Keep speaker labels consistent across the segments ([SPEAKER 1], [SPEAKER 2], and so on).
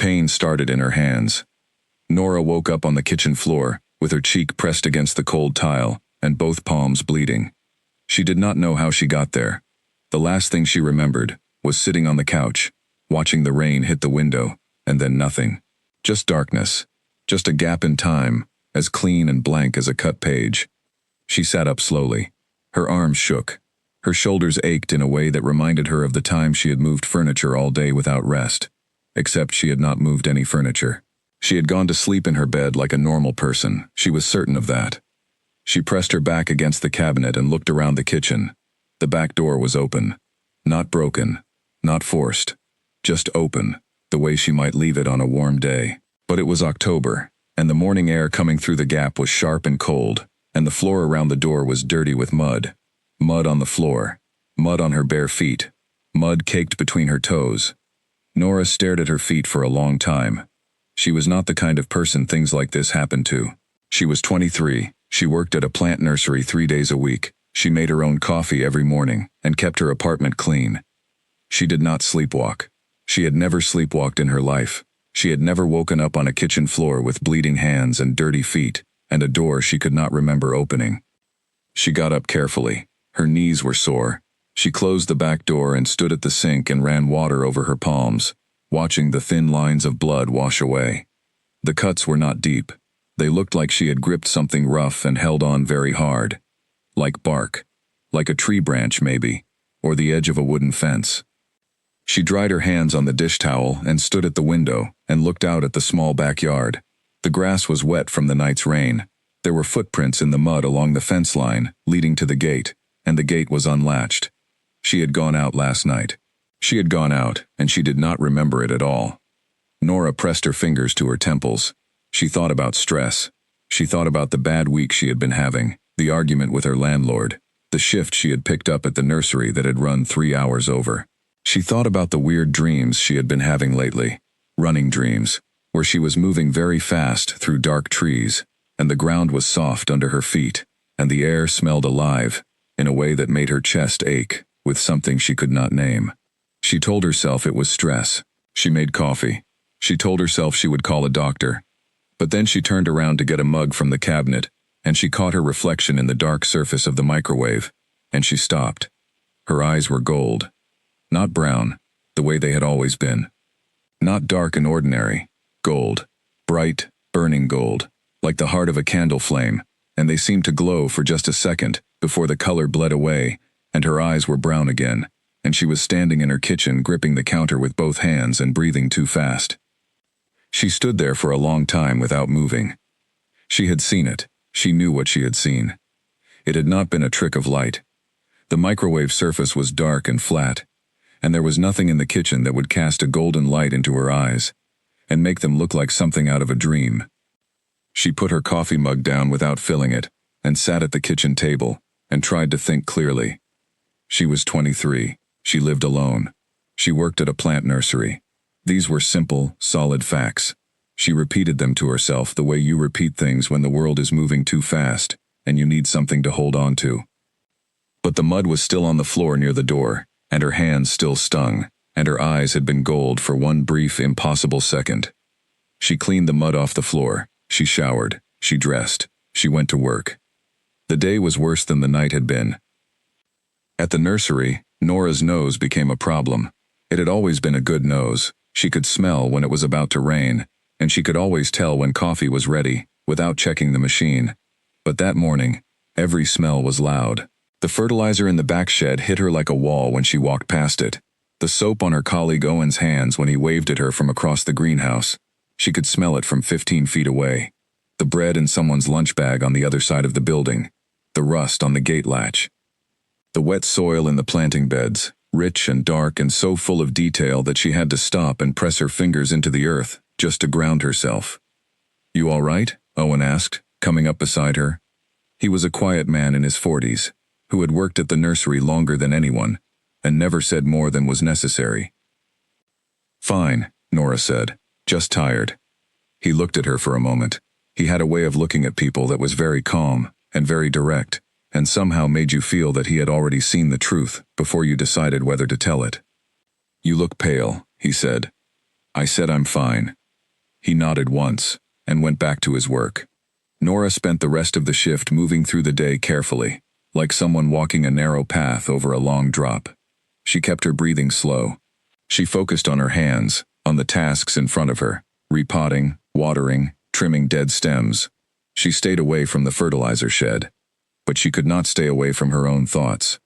[SPEAKER 1] pain started in her hands. Nora woke up on the kitchen floor, with her cheek pressed against the cold tile, and both palms bleeding. She did not know how she got there. The last thing she remembered was sitting on the couch, watching the rain hit the window, and then nothing. Just darkness. Just a gap in time, as clean and blank as a cut page. She sat up slowly. Her arms shook. Her shoulders ached in a way that reminded her of the time she had moved furniture all day without rest. Except she had not moved any furniture. She had gone to sleep in her bed like a normal person. She was certain of that. She pressed her back against the cabinet and looked around the kitchen. The back door was open. Not broken. Not forced. Just open, the way she might leave it on a warm day. But it was October, and the morning air coming through the gap was sharp and cold, and the floor around the door was dirty with mud. Mud on the floor. Mud on her bare feet. Mud caked between her toes. Nora stared at her feet for a long time. She was not the kind of person things like this happened to. She was 23. She worked at a plant nursery 3 days a week. She made her own coffee every morning and kept her apartment clean. She did not sleepwalk. She had never sleepwalked in her life. She had never woken up on a kitchen floor with bleeding hands and dirty feet, and a door she could not remember opening. She got up carefully. Her knees were sore. She closed the back door and stood at the sink and ran water over her palms, watching the thin lines of blood wash away. The cuts were not deep. They looked like she had gripped something rough and held on very hard. Like bark. Like a tree branch, maybe, or the edge of a wooden fence. She dried her hands on the dish towel and stood at the window and looked out at the small backyard. The grass was wet from the night's rain. There were footprints in the mud along the fence line, leading to the gate, and the gate was unlatched. She had gone out last night. She had gone out, and she did not remember it at all. Nora pressed her fingers to her temples. She thought about stress. She thought about the bad week she had been having, the argument with her landlord, the shift she had picked up at the nursery that had run 3 hours over. She thought about the weird dreams she had been having lately, running dreams, where she was moving very fast through dark trees, and the ground was soft under her feet, and the air smelled alive, in a way that made her chest ache, with something she could not name. She told herself it was stress. She made coffee. She told herself she would call a doctor. But then she turned around to get a mug from the cabinet, and she caught her reflection in the dark surface of the microwave, and she stopped. Her eyes were gold. Not brown, the way they had always been. Not dark and ordinary. Gold. Bright, burning gold, like the heart of a candle flame, and they seemed to glow for just a second before the color bled away, and her eyes were brown again, and she was standing in her kitchen gripping the counter with both hands and breathing too fast. She stood there for a long time without moving. She had seen it. She knew what she had seen. It had not been a trick of light. The microwave surface was dark and flat, and there was nothing in the kitchen that would cast a golden light into her eyes and make them look like something out of a dream. She put her coffee mug down without filling it and sat at the kitchen table and tried to think clearly. She was 23. She lived alone. She worked at a plant nursery. These were simple, solid facts. She repeated them to herself the way you repeat things when the world is moving too fast and you need something to hold on to. But the mud was still on the floor near the door, and her hands still stung, and her eyes had been gold for one brief, impossible second. She cleaned the mud off the floor. She showered. She dressed. She went to work. The day was worse than the night had been. At the nursery, Nora's nose became a problem. It had always been a good nose. She could smell when it was about to rain, and she could always tell when coffee was ready, without checking the machine. But that morning, every smell was loud. The fertilizer in the back shed hit her like a wall when she walked past it. The soap on her colleague Owen's hands when he waved at her from across the greenhouse. She could smell it from 15 feet away. The bread in someone's lunch bag on the other side of the building. The rust on the gate latch. The wet soil in the planting beds, rich and dark and so full of detail that she had to stop and press her fingers into the earth just to ground herself. "You all right?" Owen asked, coming up beside her. He was a quiet man in his 40s, who had worked at the nursery longer than anyone, and never said more than was necessary. "Fine," Nora said, "just tired." He looked at her for a moment. He had a way of looking at people that was very calm and very direct, and somehow made you feel that he had already seen the truth before you decided whether to tell it. "You look pale," he said. I said I'm fine. He nodded once, and went back to his work. Nora spent the rest of the shift moving through the day carefully, like someone walking a narrow path over a long drop. She kept her breathing slow. She focused on her hands, on the tasks in front of her, repotting, watering, trimming dead stems. She stayed away from the fertilizer shed. But she could not stay away from her own thoughts.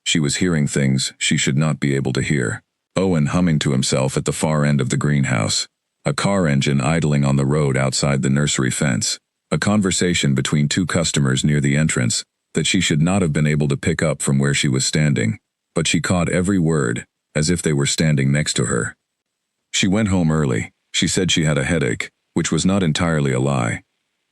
[SPEAKER 1] She was hearing things she should not be able to hear. Owen humming to himself at the far end of the greenhouse. A car engine idling on the road outside the nursery fence. A conversation between two customers near the entrance that she should not have been able to pick up from where she was standing, but she caught every word, as if they were standing next to her. She went home early. She said she had a headache, which was not entirely a lie.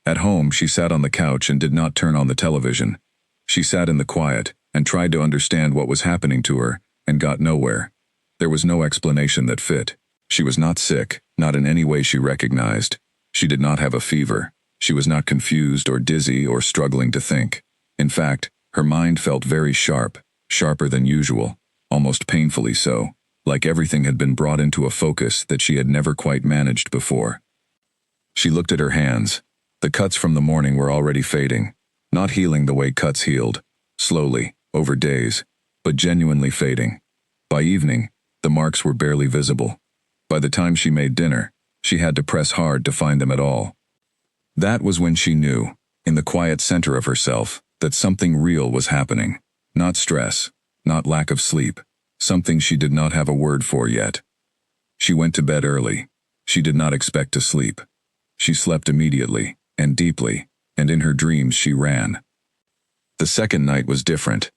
[SPEAKER 1] At home, she sat on the couch and did not turn on the television. She sat in the quiet and tried to understand what was happening to her, and got nowhere. There was no explanation that fit. She was not sick, not in any way she recognized. She did not have a fever. She was not confused or dizzy or struggling to think. In fact, her mind felt very sharp, sharper than usual, almost painfully so, like everything had been brought into a focus that she had never quite managed before. She looked at her hands. The cuts from the morning were already fading, not healing the way cuts healed, slowly, over days, but genuinely fading. By evening, the marks were barely visible. By the time she made dinner, she had to press hard to find them at all. That was when she knew, in the quiet center of herself, that something real was happening. Not stress, not lack of sleep, something she did not have a word for yet. She went to bed early. She did not expect to sleep. She slept immediately, and deeply, and in her dreams she ran. The second night was different.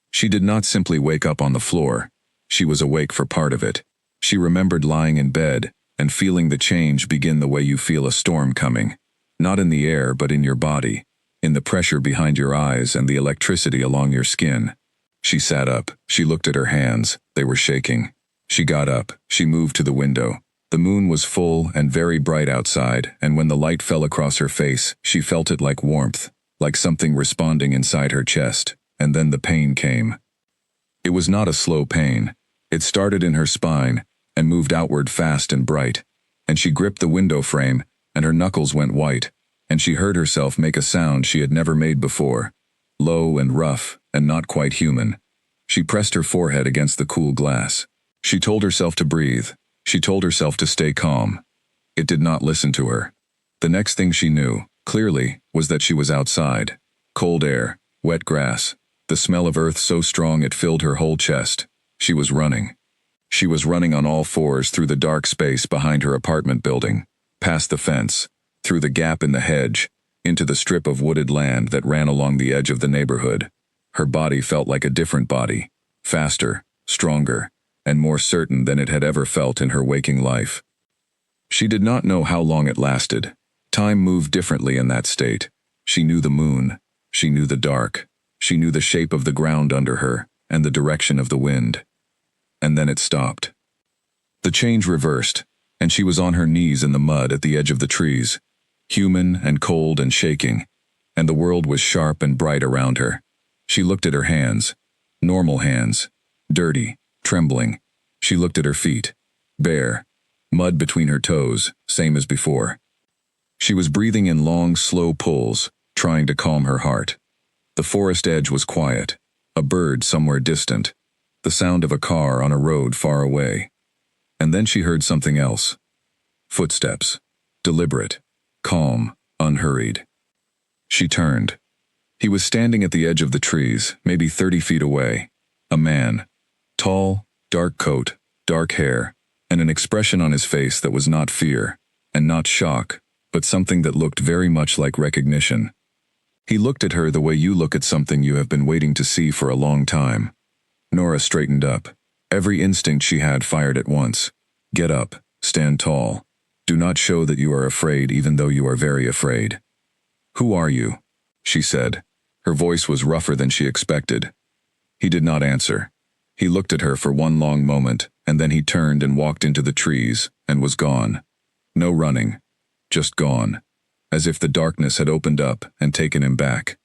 [SPEAKER 1] She did not simply wake up on the floor. She was awake for part of it. She remembered lying in bed and feeling the change begin the way you feel a storm coming. Not in the air, but in your body, in the pressure behind your eyes and the electricity along your skin. She sat up. She looked at her hands. They were shaking. She got up. She moved to the window. The moon was full and very bright outside, and when the light fell across her face, she felt it like warmth, like something responding inside her chest, and then the pain came. It was not a slow pain. It started in her spine and moved outward fast and bright, and she gripped the window frame, and her knuckles went white, and she heard herself make a sound she had never made before, low and rough and not quite human. She pressed her forehead against the cool glass. She told herself to breathe. She told herself to stay calm. It did not listen to her. The next thing she knew, clearly, was that she was outside. Cold air, wet grass, the smell of earth so strong it filled her whole chest. She was running. She was running on all fours through the dark space behind her apartment building, past the fence, through the gap in the hedge, into the strip of wooded land that ran along the edge of the neighborhood. Her body felt like a different body, faster, stronger, and more certain than it had ever felt in her waking life. She did not know how long it lasted. Time moved differently in that state. She knew the moon. She knew the dark. She knew the shape of the ground under her and the direction of the wind. And then it stopped. The change reversed, and she was on her knees in the mud at the edge of the trees, human and cold and shaking, and the world was sharp and bright around her. She looked at her hands, normal hands, dirty, trembling. She looked at her feet, bare, mud between her toes, same as before. She was breathing in long, slow pulls, trying to calm her heart. The forest edge was quiet, a bird somewhere distant, the sound of a car on a road far away. And then she heard something else. Footsteps, deliberate, calm, unhurried. She turned. He was standing at the edge of the trees, maybe 30 feet away. A man, tall, dark coat, dark hair, and an expression on his face that was not fear, and not shock, but something that looked very much like recognition. He looked at her the way you look at something you have been waiting to see for a long time. Nora straightened up. Every instinct she had fired at once. Get up, stand tall. Do not show that you are afraid even though you are very afraid. Who are you? She said. Her voice was rougher than she expected. He did not answer. He looked at her for one long moment, and then he turned and walked into the trees, and was gone. No running. Just gone. As if the darkness had opened up and taken him back.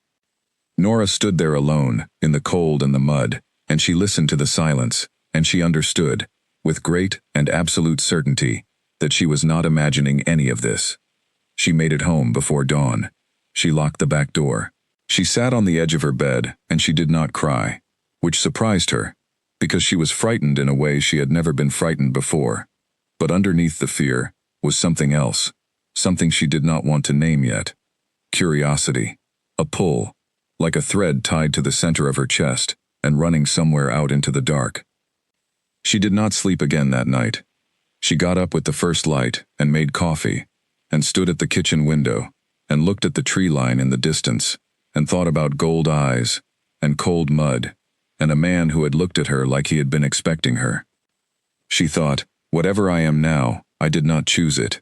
[SPEAKER 1] Nora stood there alone, in the cold and the mud, and she listened to the silence, and she understood, with great and absolute certainty, that she was not imagining any of this. She made it home before dawn. She locked the back door. She sat on the edge of her bed, and she did not cry, which surprised her, because she was frightened in a way she had never been frightened before. But underneath the fear was something else, something she did not want to name yet. Curiosity. A pull, like a thread tied to the center of her chest and running somewhere out into the dark. She did not sleep again that night. She got up with the first light and made coffee, and stood at the kitchen window and looked at the tree line in the distance and thought about gold eyes and cold mud and a man who had looked at her like he had been expecting her. She thought, whatever I am now, I did not choose it.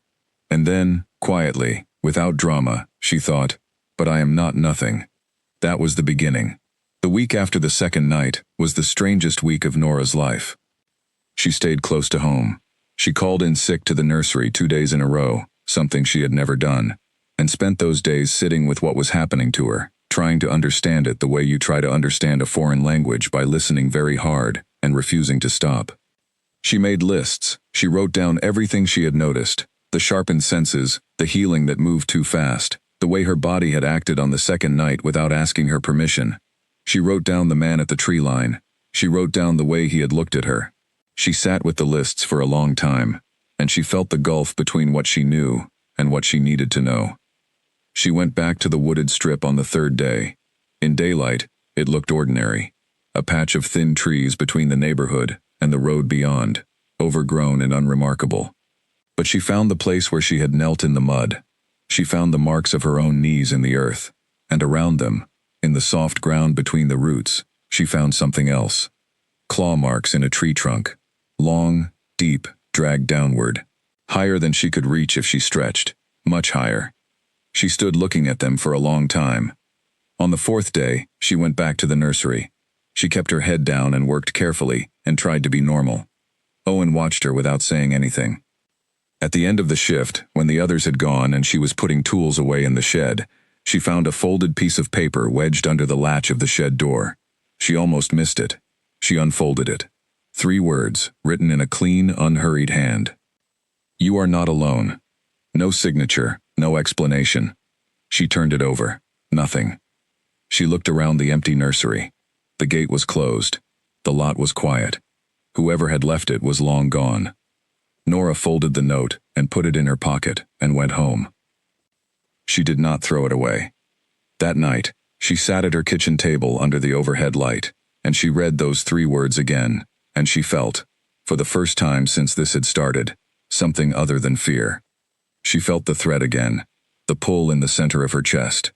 [SPEAKER 1] And then, quietly, without drama, she thought, but I am not nothing. That was the beginning. The week after the second night was the strangest week of Nora's life. She stayed close to home. She called in sick to the nursery 2 days in a row, something she had never done, and spent those days sitting with what was happening to her, trying to understand it the way you try to understand a foreign language by listening very hard and refusing to stop. She made lists. She wrote down everything she had noticed, the sharpened senses, the healing that moved too fast, the way her body had acted on the second night without asking her permission. She wrote down the man at the tree line. She wrote down the way he had looked at her. She sat with the lists for a long time, and she felt the gulf between what she knew and what she needed to know. She went back to the wooded strip on the third day. In daylight, it looked ordinary. A patch of thin trees between the neighborhood and the road beyond, overgrown and unremarkable. But she found the place where she had knelt in the mud. She found the marks of her own knees in the earth, and around them, in the soft ground between the roots, she found something else. Claw marks in a tree trunk. Long, deep, dragged downward. Higher than she could reach if she stretched. Much higher. She stood looking at them for a long time. On the fourth day, she went back to the nursery. She kept her head down and worked carefully, and tried to be normal. Owen watched her without saying anything. At the end of the shift, when the others had gone and she was putting tools away in the shed, she found a folded piece of paper wedged under the latch of the shed door. She almost missed it. She unfolded it. 3 words, written in a clean, unhurried hand. You are not alone. No signature, no explanation. She turned it over. Nothing. She looked around the empty nursery. The gate was closed. The lot was quiet. Whoever had left it was long gone. Nora folded the note and put it in her pocket and went home. She did not throw it away. That night, she sat at her kitchen table under the overhead light, and she read those 3 words again, and she felt, for the first time since this had started, something other than fear. She felt the thread again, the pull in the center of her chest.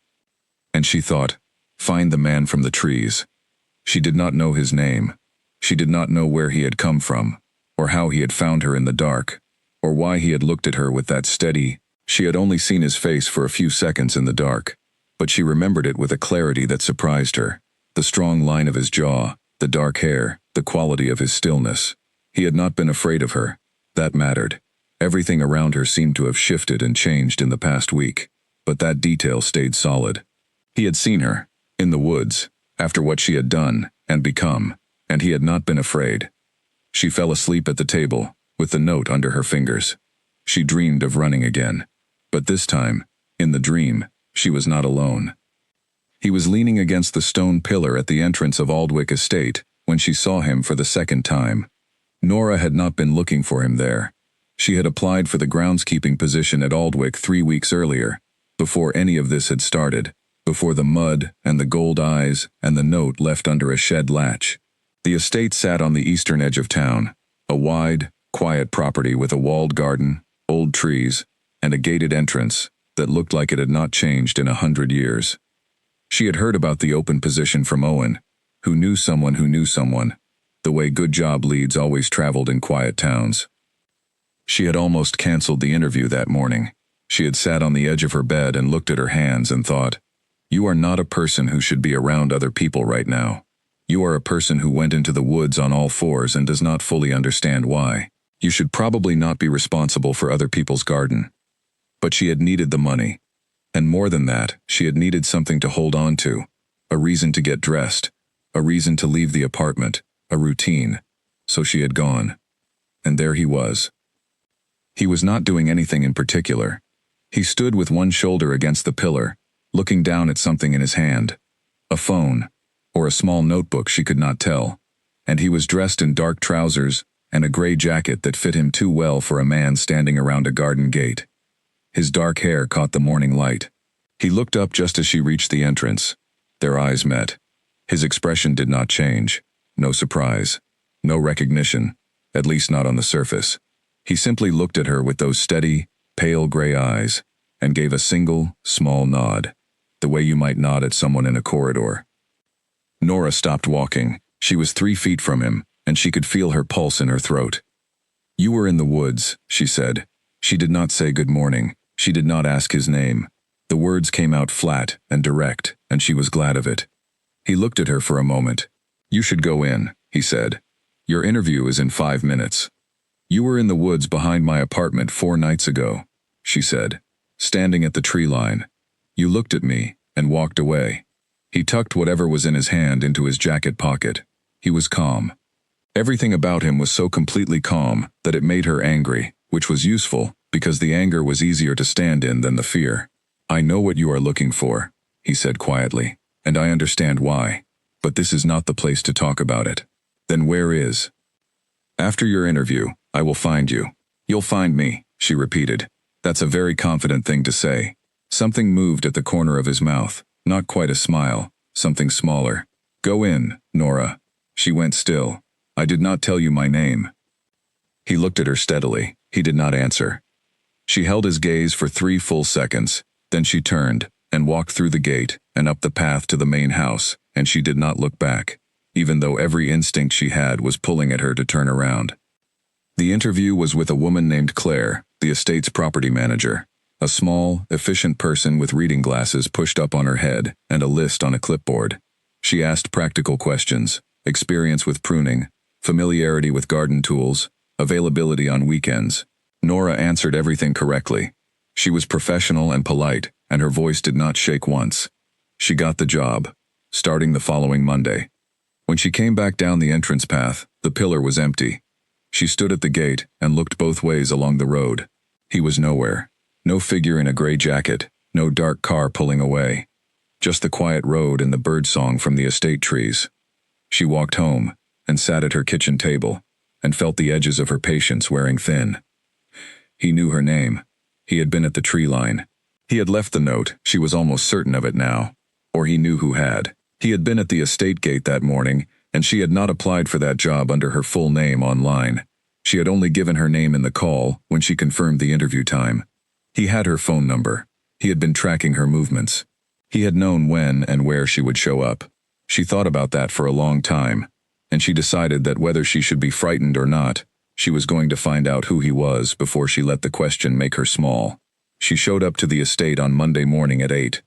[SPEAKER 1] And she thought, find the man from the trees. She did not know his name. She did not know where he had come from, or how he had found her in the dark, or why he had looked at her with that steady. She had only seen his face for a few seconds in the dark, but she remembered it with a clarity that surprised her. The strong line of his jaw, the dark hair, the quality of his stillness. He had not been afraid of her. That mattered. Everything around her seemed to have shifted and changed in the past week, but that detail stayed solid. He had seen her, in the woods, after what she had done and become, and he had not been afraid. She fell asleep at the table, with the note under her fingers. She dreamed of running again. But this time, in the dream, she was not alone. He was leaning against the stone pillar at the entrance of Awoke Estate when she saw him for the second time. Nora had not been looking for him there. She had applied for the groundskeeping position at Awoke 3 weeks earlier, before any of this had started, before the mud and the gold eyes and the note left under a shed latch. The estate sat on the eastern edge of town, a wide, quiet property with a walled garden, old trees, and a gated entrance that looked like it had not changed in 100 years. She had heard about the open position from Owen, who knew someone, the way good job leads always traveled in quiet towns. She had almost canceled the interview that morning. She had sat on the edge of her bed and looked at her hands and thought, you are not a person who should be around other people right now. You are a person who went into the woods on all fours and does not fully understand why. You should probably not be responsible for other people's garden. But she had needed the money. And more than that, she had needed something to hold on to, a reason to get dressed, a reason to leave the apartment, a routine. So she had gone. And there he was. He was not doing anything in particular. He stood with one shoulder against the pillar, looking down at something in his hand. A phone, or a small notebook, she could not tell. And he was dressed in dark trousers and a gray jacket that fit him too well for a man standing around a garden gate. His dark hair caught the morning light. He looked up just as she reached the entrance. Their eyes met. His expression did not change. No surprise. No recognition, at least not on the surface. He simply looked at her with those steady, pale gray eyes, and gave a single, small nod, the way you might nod at someone in a corridor. Nora stopped walking. She was 3 feet from him, and she could feel her pulse in her throat. "You were in the woods," she said. She did not say good morning. She did not ask his name. The words came out flat and direct, and she was glad of it. He looked at her for a moment. "You should go in," he said. "Your interview is in 5 minutes." "You were in the woods behind my apartment 4 nights ago," she said, "standing at the tree line. You looked at me and walked away." He tucked whatever was in his hand into his jacket pocket. He was calm. Everything about him was so completely calm that it made her angry, which was useful because the anger was easier to stand in than the fear. "I know what you are looking for," he said quietly, "and I understand why. But this is not the place to talk about it." "Then where is?" "After your interview, I will find you." "You'll find me," she repeated. That's a very confident thing to say. Something moved at the corner of his mouth, not quite a smile, something smaller. "Go in, Nora." She went still. "I did not tell you my name." He looked at her steadily. He did not answer. She held his gaze for 3 full seconds. Then she turned and walked through the gate and up the path to the main house, and she did not look back, even though every instinct she had was pulling at her to turn around. The interview was with a woman named Claire, the estate's property manager, a small, efficient person with reading glasses pushed up on her head and a list on a clipboard. She asked practical questions: experience with pruning, familiarity with garden tools, availability on weekends. Nora answered everything correctly. She was professional and polite, and her voice did not shake once. She got the job, starting the following Monday. When she came back down the entrance path, the pillar was empty. She stood at the gate and looked both ways along the road. He was nowhere. No figure in a gray jacket, no dark car pulling away. Just the quiet road and the birdsong from the estate trees. She walked home and sat at her kitchen table and felt the edges of her patience wearing thin. He knew her name. He had been at the tree line. He had left the note, she was almost certain of it now. Or he knew who had. He had been at the estate gate that morning, and she had not applied for that job under her full name online. She had only given her name in the call when she confirmed the interview time. He had her phone number. He had been tracking her movements. He had known when and where she would show up. She thought about that for a long time, and she decided that whether she should be frightened or not, she was going to find out who he was before she let the question make her small. She showed up to the estate on Monday morning at 8.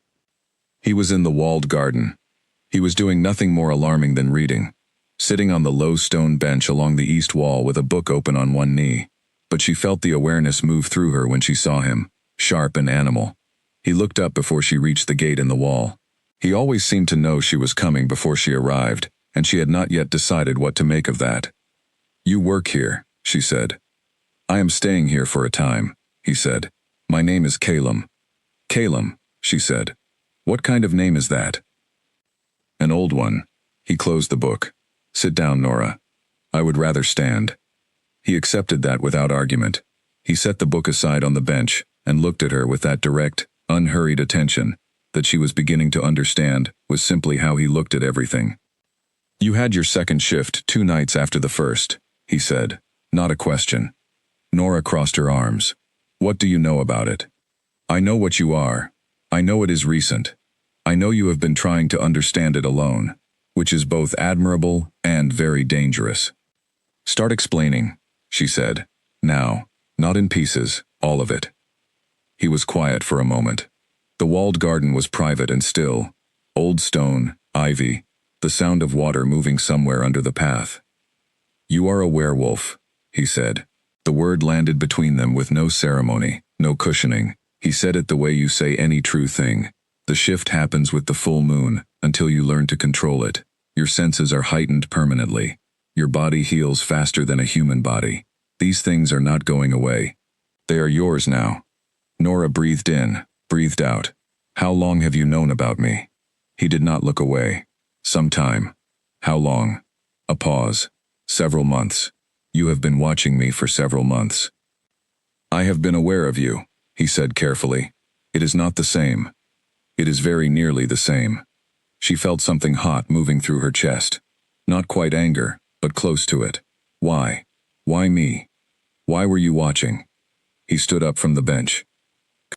[SPEAKER 1] He was in the walled garden. He was doing nothing more alarming than reading, sitting on the low stone bench along the east wall with a book open on one knee. But she felt the awareness move through her when she saw him, sharp and animal. He looked up before she reached the gate in the wall. He always seemed to know she was coming before she arrived, and she had not yet decided what to make of that. "You work here," she said. "I am staying here for a time," he said. "My name is Calum." "Calum," she said. "What kind of name is that?" "An old one." He closed the book. "Sit down, Nora. I would rather stand." He accepted that without argument. He set the book aside on the bench and looked at her with that direct, unhurried attention that she was beginning to understand was simply how he looked at everything. "You had your second shift 2 nights after the first," he said. Not a question. Nora crossed her arms. "What do you know about it?" "I know what you are. I know it is recent. I know you have been trying to understand it alone, which is both admirable and very dangerous." "Start explaining," she said. "Now, not in pieces, all of it." He was quiet for a moment. The walled garden was private and still. Old stone, ivy, the sound of water moving somewhere under the path. "You are a werewolf," he said. The word landed between them with no ceremony, no cushioning. He said it the way you say any true thing. The shift happens with the full moon, until you learn to control it. Your senses are heightened permanently. Your body heals faster than a human body. These things are not going away. They are yours now. Nora breathed in, breathed out. How long have you known about me? He did not look away. Some time. How long? A pause. Several months. You have been watching me for several months. I have been aware of you, he said carefully. It is not the same. It is very nearly the same. She felt something hot moving through her chest. Not quite anger, but close to it. Why? Why me? Why were you watching? He stood up from the bench.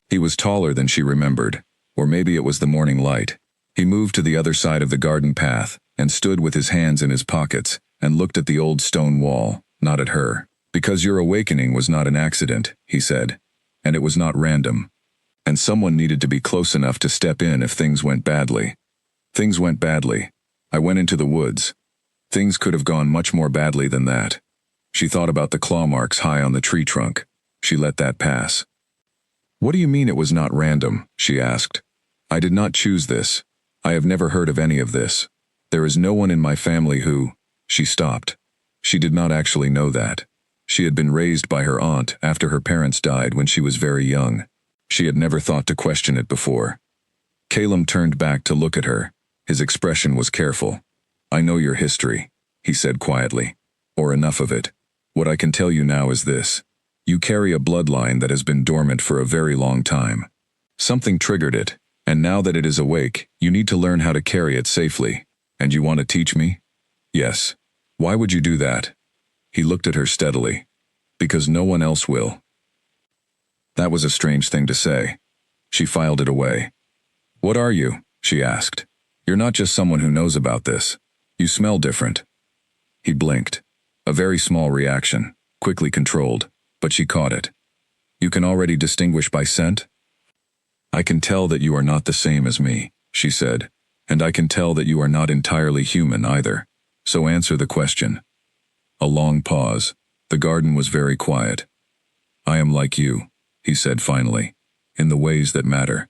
[SPEAKER 1] He was taller than she remembered, or maybe it was the morning light. He moved to the other side of the garden path and stood with his hands in his pockets and looked at the old stone wall, not at her. Because your awakening was not an accident, he said, and it was not random. And someone needed to be close enough to step in if things went badly. Things went badly. I went into the woods. Things could have gone much more badly than that. She thought about the claw marks high on the tree trunk. She let that pass. What do you mean it was not random? She asked. I did not choose this. I have never heard of any of this. There is no one in my family who... She stopped. She did not actually know that. She had been raised by her aunt after her parents died when she was very young. She had never thought to question it before. Calum turned back to look at her. His expression was careful. I know your history, he said quietly. Or enough of it. What I can tell you now is this. You carry a bloodline that has been dormant for a very long time. Something triggered it, and now that it is awake, you need to learn how to carry it safely. And you want to teach me? Yes. Why would you do that? He looked at her steadily. Because no one else will. That was a strange thing to say. She filed it away. What are you? She asked. You're not just someone who knows about this. You smell different. He blinked. A very small reaction, quickly controlled, but she caught it. You can already distinguish by scent? I can tell that you are not the same as me, she said, and I can tell that you are not entirely human either. So answer the question. A long pause. The garden was very quiet. I am like you, he said finally, in the ways that matter.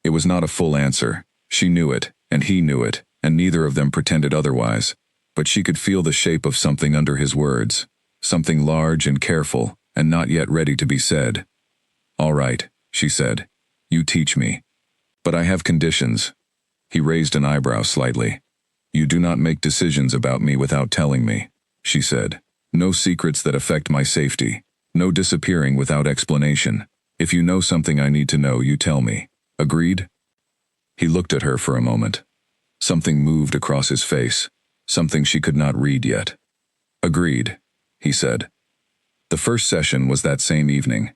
[SPEAKER 1] It was not a full answer. She knew it, and he knew it, and neither of them pretended otherwise. But she could feel the shape of something under his words, something large and careful, and not yet ready to be said. All right, she said. You teach me. But I have conditions. He raised an eyebrow slightly. You do not make decisions about me without telling me, she said. No secrets that affect my safety. No disappearing without explanation. If you know something I need to know, you tell me. Agreed? He looked at her for a moment. Something moved across his face, something she could not read yet. Agreed, he said. The first session was that same evening.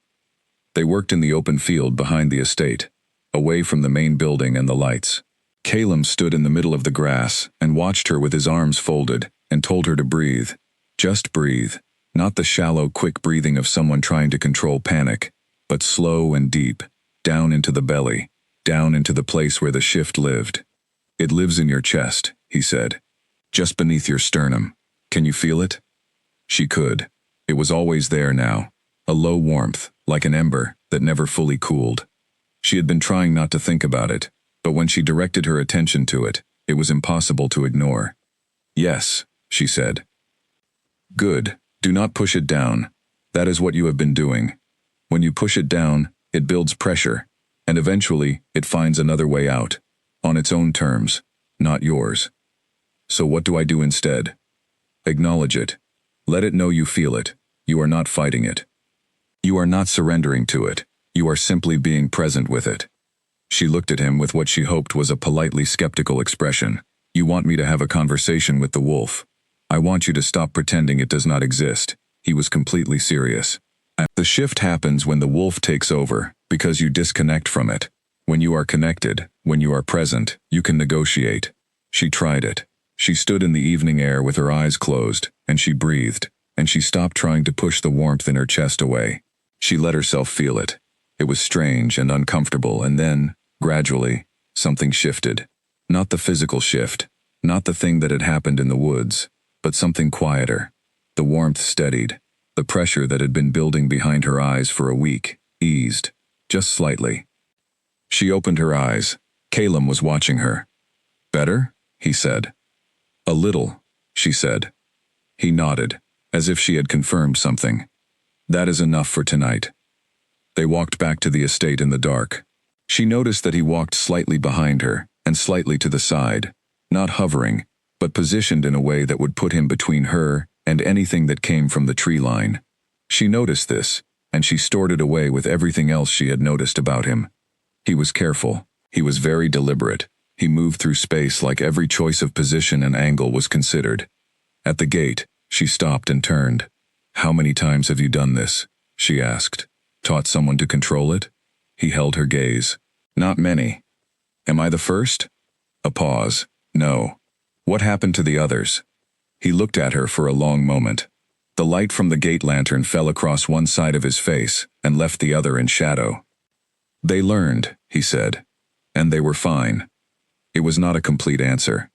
[SPEAKER 1] They worked in the open field behind the estate, away from the main building and the lights. Calum stood in the middle of the grass and watched her with his arms folded and told her to breathe. Just breathe, not the shallow, quick breathing of someone trying to control panic, but slow and deep, down into the belly, down into the place where the shift lived. It lives in your chest, he said. Just beneath your sternum. Can you feel it? She could. It was always there now. A low warmth, like an ember, that never fully cooled. She had been trying not to think about it, but when she directed her attention to it, it was impossible to ignore. Yes, she said. Good. Do not push it down. That is what you have been doing. When you push it down, it builds pressure, and eventually it finds another way out, on its own terms, not yours. So what do I do instead? Acknowledge it. Let it know you feel it. You are not fighting it. You are not surrendering to it. You are simply being present with it. She looked at him with what she hoped was a politely skeptical expression. You want me to have a conversation with the wolf. I want you to stop pretending it does not exist. He was completely serious. The shift happens when the wolf takes over, because you disconnect from it. When you are connected, when you are present, you can negotiate. She tried it. She stood in the evening air with her eyes closed, and she breathed, and she stopped trying to push the warmth in her chest away. She let herself feel it. It was strange and uncomfortable, and then, gradually, something shifted. Not the physical shift, not the thing that had happened in the woods, but something quieter. The warmth steadied. The pressure that had been building behind her eyes for a week eased, just slightly. She opened her eyes. Calum was watching her. Better? He said. A little, she said. He nodded, as if she had confirmed something. That is enough for tonight." They walked back to the estate in the dark. She noticed that he walked slightly behind her and slightly to the side, not hovering, but positioned in a way that would put him between her and anything that came from the tree line. She noticed this, and she stored it away with everything else she had noticed about him. He was careful. He was very deliberate. He moved through space like every choice of position and angle was considered. At the gate, she stopped and turned. "How many times have you done this?" she asked. "Taught someone to control it?" He held her gaze. "Not many." "Am I the first?" A pause. "No." "What happened to the others?" He looked at her for a long moment. The light from the gate lantern fell across one side of his face and left the other in shadow. "They learned," he said. "And they were fine." It was not a complete answer.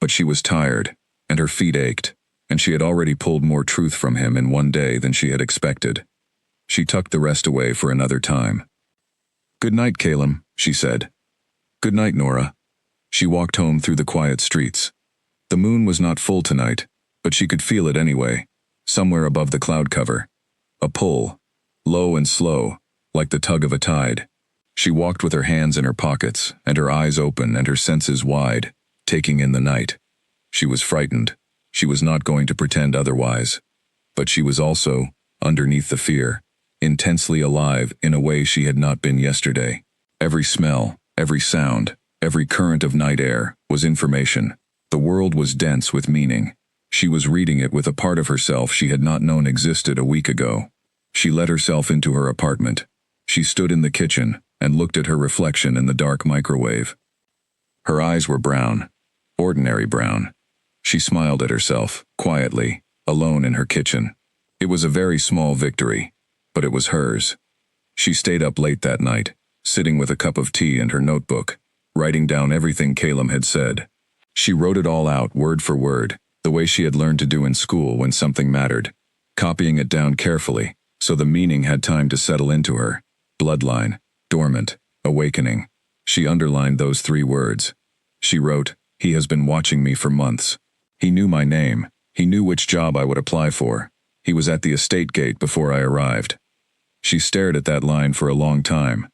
[SPEAKER 1] But she was tired, and her feet ached, and she had already pulled more truth from him in one day than she had expected. She tucked the rest away for another time. "Good night, Caleb," she said. "Good night, Nora." She walked home through the quiet streets. The moon was not full tonight, but she could feel it anyway, somewhere above the cloud cover. A pull, low and slow, like the tug of a tide. She walked with her hands in her pockets, and her eyes open and her senses wide, taking in the night. She was frightened. She was not going to pretend otherwise. But she was also, underneath the fear, intensely alive in a way she had not been yesterday. Every smell, every sound, every current of night air was information. The world was dense with meaning. She was reading it with a part of herself she had not known existed a week ago. She let herself into her apartment. She stood in the kitchen and looked at her reflection in the dark microwave. Her eyes were brown, ordinary brown. She smiled at herself, quietly, alone in her kitchen. It was a very small victory, but it was hers. She stayed up late that night, sitting with a cup of tea and her notebook, writing down everything Caleb had said. She wrote it all out, word for word, the way she had learned to do in school when something mattered, copying it down carefully, so the meaning had time to settle into her. Bloodline, dormant, awakening. She underlined those 3 words. She wrote, "He has been watching me for months. He knew my name. He knew which job I would apply for. He was at the estate gate before I arrived." She stared at that line for a long time.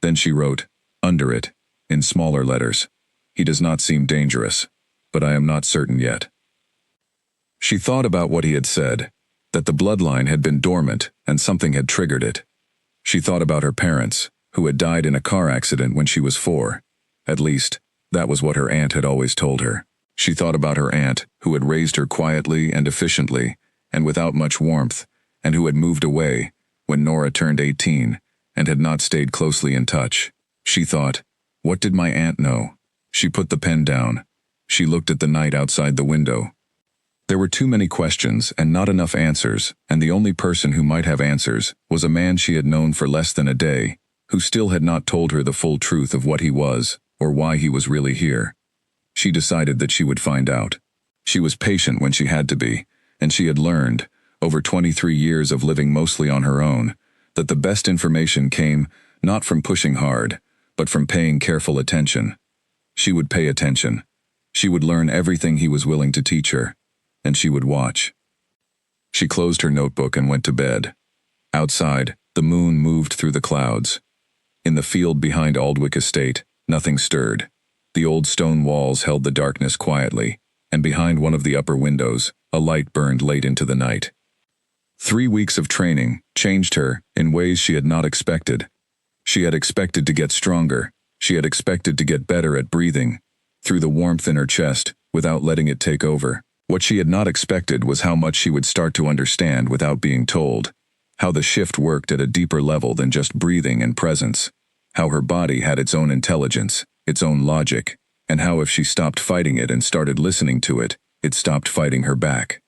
[SPEAKER 1] Then she wrote, under it, in smaller letters, "He does not seem dangerous, but I am not certain yet." She thought about what he had said, that the bloodline had been dormant and something had triggered it. She thought about her parents, who had died in a car accident when she was 4. At least, that was what her aunt had always told her. She thought about her aunt, who had raised her quietly and efficiently, and without much warmth, and who had moved away when Nora turned 18, and had not stayed closely in touch. She thought, what did my aunt know? She put the pen down. She looked at the night outside the window. There were too many questions and not enough answers, and the only person who might have answers was a man she had known for less than a day, who still had not told her the full truth of what he was, or why he was really here. She decided that she would find out. She was patient when she had to be, and she had learned, over 23 years of living mostly on her own, that the best information came not from pushing hard, but from paying careful attention. She would pay attention. She would learn everything he was willing to teach her, and she would watch. She closed her notebook and went to bed. Outside, the moon moved through the clouds. In the field behind Awoke Estate, nothing stirred. The old stone walls held the darkness quietly, and behind one of the upper windows, a light burned late into the night. 3 weeks of training changed her in ways she had not expected. She had expected to get stronger. She had expected to get better at breathing, through the warmth in her chest, without letting it take over. What she had not expected was how much she would start to understand without being told, how the shift worked at a deeper level than just breathing and presence, how her body had its own intelligence, its own logic, and how if she stopped fighting it and started listening to it, it stopped fighting her back.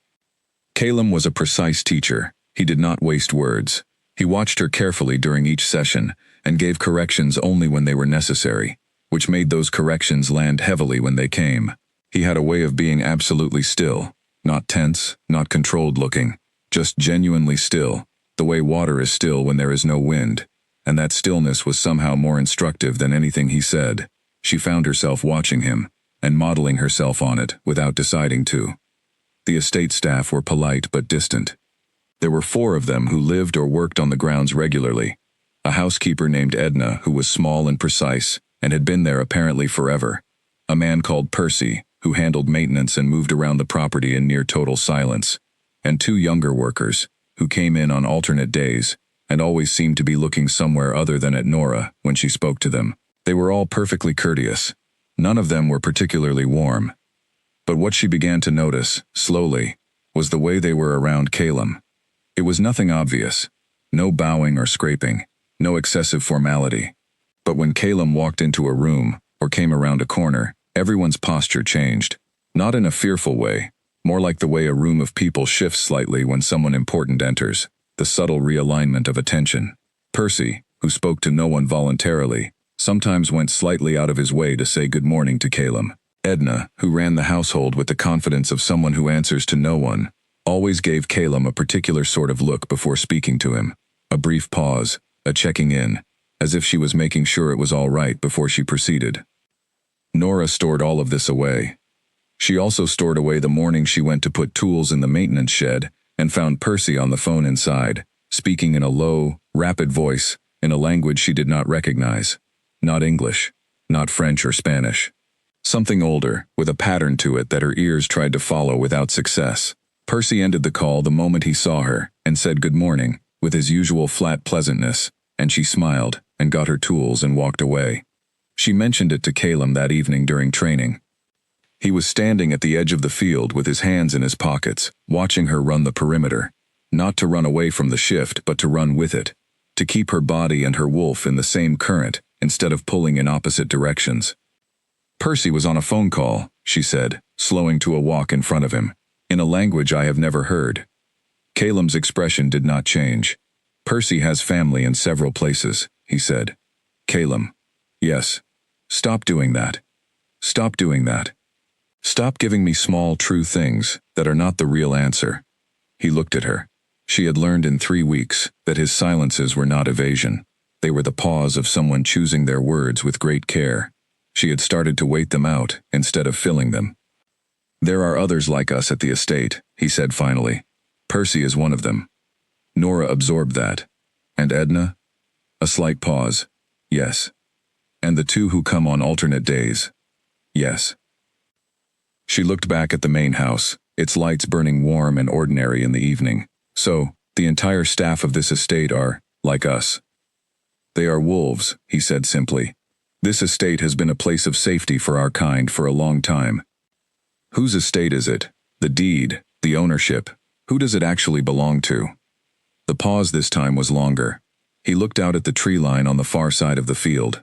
[SPEAKER 1] Caleb was a precise teacher. He did not waste words. He watched her carefully during each session and gave corrections only when they were necessary, which made those corrections land heavily when they came. He had a way of being absolutely still, not tense, not controlled looking, just genuinely still, the way water is still when there is no wind, and that stillness was somehow more instructive than anything he said. She found herself watching him, and modeling herself on it without deciding to. The estate staff were polite but distant. There were 4 of them who lived or worked on the grounds regularly. A housekeeper named Edna, who was small and precise, and had been there apparently forever. A man called Percy, who handled maintenance and moved around the property in near total silence. And 2 younger workers, who came in on alternate days, and always seemed to be looking somewhere other than at Nora when she spoke to them. They were all perfectly courteous. None of them were particularly warm. But what she began to notice, slowly, was the way they were around Calum. It was nothing obvious. No bowing or scraping. No excessive formality. But when Calum walked into a room, or came around a corner, everyone's posture changed. Not in a fearful way, more like the way a room of people shifts slightly when someone important enters, the subtle realignment of attention. Percy, who spoke to no one voluntarily, sometimes went slightly out of his way to say good morning to Calum. Edna, who ran the household with the confidence of someone who answers to no one, always gave Calum a particular sort of look before speaking to him. A brief pause, a checking in, as if she was making sure it was all right before she proceeded. Nora stored all of this away. She also stored away the morning she went to put tools in the maintenance shed and found Percy on the phone inside, speaking in a low, rapid voice, in a language she did not recognize. Not English, not French or Spanish. Something older, with a pattern to it that her ears tried to follow without success. Percy ended the call the moment he saw her and said good morning, with his usual flat pleasantness, and she smiled and got her tools and walked away. She mentioned it to Calum that evening during training. He was standing at the edge of the field with his hands in his pockets, watching her run the perimeter. Not to run away from the shift, but to run with it. To keep her body and her wolf in the same current, instead of pulling in opposite directions. Percy was on a phone call, she said, slowing to a walk in front of him, in a language I have never heard. Calum's expression did not change. Percy has family in several places, he said. Calum. Yes. Stop doing that. Stop doing that. Stop giving me small, true things that are not the real answer. He looked at her. She had learned in 3 weeks that his silences were not evasion. They were the pause of someone choosing their words with great care. She had started to wait them out instead of filling them. There are others like us at the estate, he said finally. Percy is one of them. Nora absorbed that. And Edna? A slight pause. Yes. And the 2 who come on alternate days? Yes. She looked back at the main house, its lights burning warm and ordinary in the evening. So, the entire staff of this estate are, like us. They are wolves, he said simply. This estate has been a place of safety for our kind for a long time. Whose estate is it? The deed, the ownership. Who does it actually belong to? The pause this time was longer. He looked out at the tree line on the far side of the field.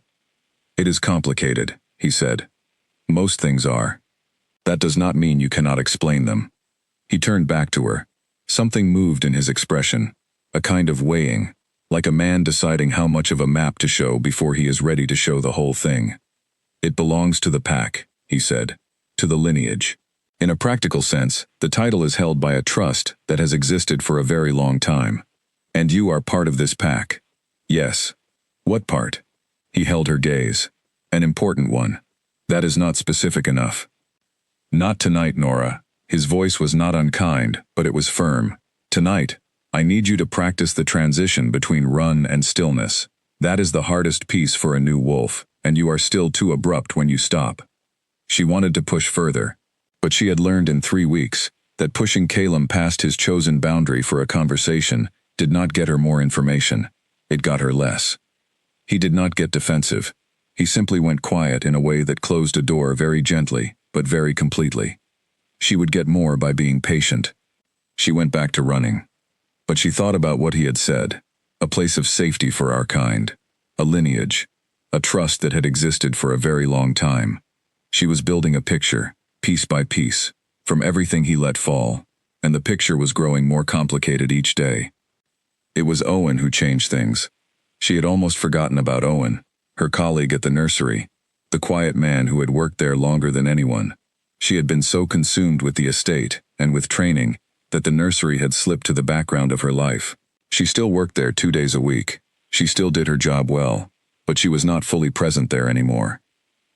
[SPEAKER 1] It is complicated, he said. Most things are. That does not mean you cannot explain them. He turned back to her. Something moved in his expression, a kind of weighing, like a man deciding how much of a map to show before he is ready to show the whole thing. It belongs to the pack, he said, to the lineage. In a practical sense, the title is held by a trust that has existed for a very long time. And you are part of this pack. Yes. What part? He held her gaze. An important one. That is not specific enough. Not tonight, Nora. His voice was not unkind, but it was firm. Tonight, I need you to practice the transition between run and stillness. That is the hardest piece for a new wolf, and you are still too abrupt when you stop. She wanted to push further, but she had learned in 3 weeks that pushing Calum past his chosen boundary for a conversation did not get her more information. It got her less. He did not get defensive. He simply went quiet in a way that closed a door very gently, but very completely. She would get more by being patient. She went back to running. But she thought about what he had said. A place of safety for our kind. A lineage. A trust that had existed for a very long time. She was building a picture, piece by piece, from everything he let fall, and the picture was growing more complicated each day. It was Owen who changed things. She had almost forgotten about Owen, her colleague at the nursery, the quiet man who had worked there longer than anyone. She had been so consumed with the estate and with training that the nursery had slipped to the background of her life. She still worked there 2 days a week. She still did her job well, but she was not fully present there anymore.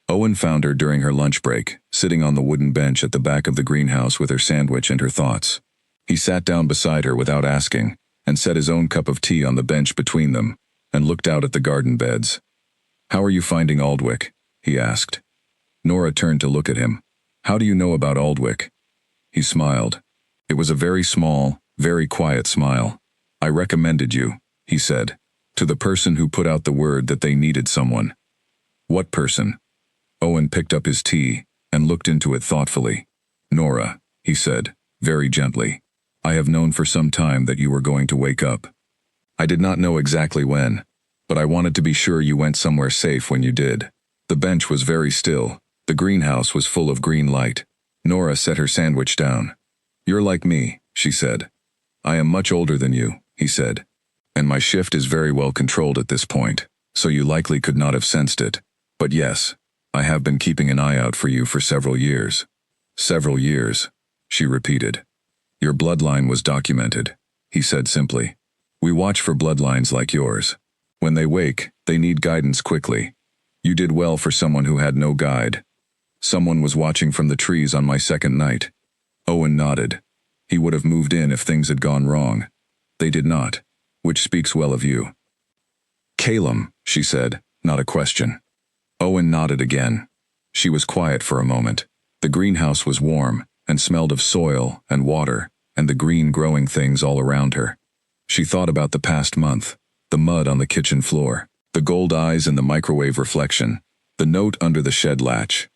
[SPEAKER 1] Owen found her during her lunch break, sitting on the wooden bench at the back of the greenhouse with her sandwich and her thoughts. He sat down beside her without asking, and set his own cup of tea on the bench between them, and looked out at the garden beds. "How are you finding Aldwych?" he asked. Nora turned to look at him. "How do you know about Aldwych?" He smiled. It was a very small, very quiet smile. "I recommended you," he said, "to the person who put out the word that they needed someone." "What person?" Owen picked up his tea and looked into it thoughtfully. "Nora," he said, very gently, "I have known for some time that you were going to wake up. I did not know exactly when, but I wanted to be sure you went somewhere safe when you did." The bench was very still. The greenhouse was full of green light. Nora set her sandwich down. "You're like me," she said. "I am much older than you," he said, "and my shift is very well controlled at this point, so you likely could not have sensed it. But yes, I have been keeping an eye out for you for several years." "Several years," she repeated. "Your bloodline was documented," he said simply. "We watch for bloodlines like yours. When they wake, they need guidance quickly. You did well for someone who had no guide. Someone was watching from the trees on my second night." Owen nodded. He would have moved in if things had gone wrong. They did not, which speaks well of you. "Calum," she said, not a question. Owen nodded again. She was quiet for a moment. The greenhouse was warm, and smelled of soil and water, and the green growing things all around her. She thought about the past month, the mud on the kitchen floor, the gold eyes in the microwave reflection, the note under the shed latch.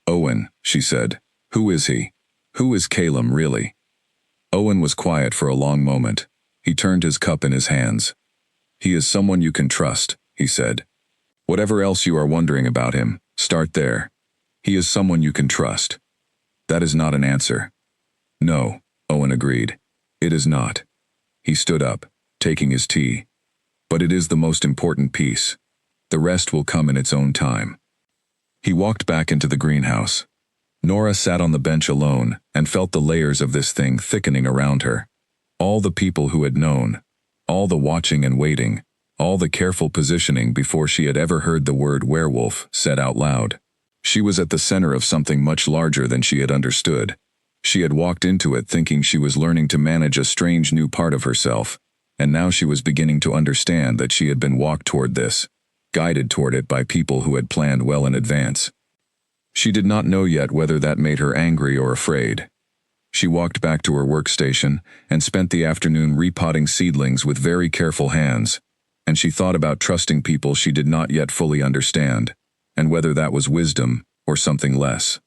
[SPEAKER 1] "Owen," she said, "who is he? Who is Calum really?" Owen was quiet for a long moment. He turned his cup in his hands. "He is someone you can trust," he said. "Whatever else you are wondering about him, start there. He is someone you can trust." "That is not an answer." "No," Owen agreed. "It is not." He stood up, taking his tea. "But it is the most important piece. The rest will come in its own time." He walked back into the greenhouse. Nora sat on the bench alone and felt the layers of this thing thickening around her. All the people who had known, all the watching and waiting, all the careful positioning before she had ever heard the word werewolf said out loud. She was at the center of something much larger than she had understood. She had walked into it thinking she was learning to manage a strange new part of herself, and now she was beginning to understand that she had been walked toward this, guided toward it by people who had planned well in advance. She did not know yet whether that made her angry or afraid. She walked back to her workstation and spent the afternoon repotting seedlings with very careful hands, and she thought about trusting people she did not yet fully understand, and whether that was wisdom or something less.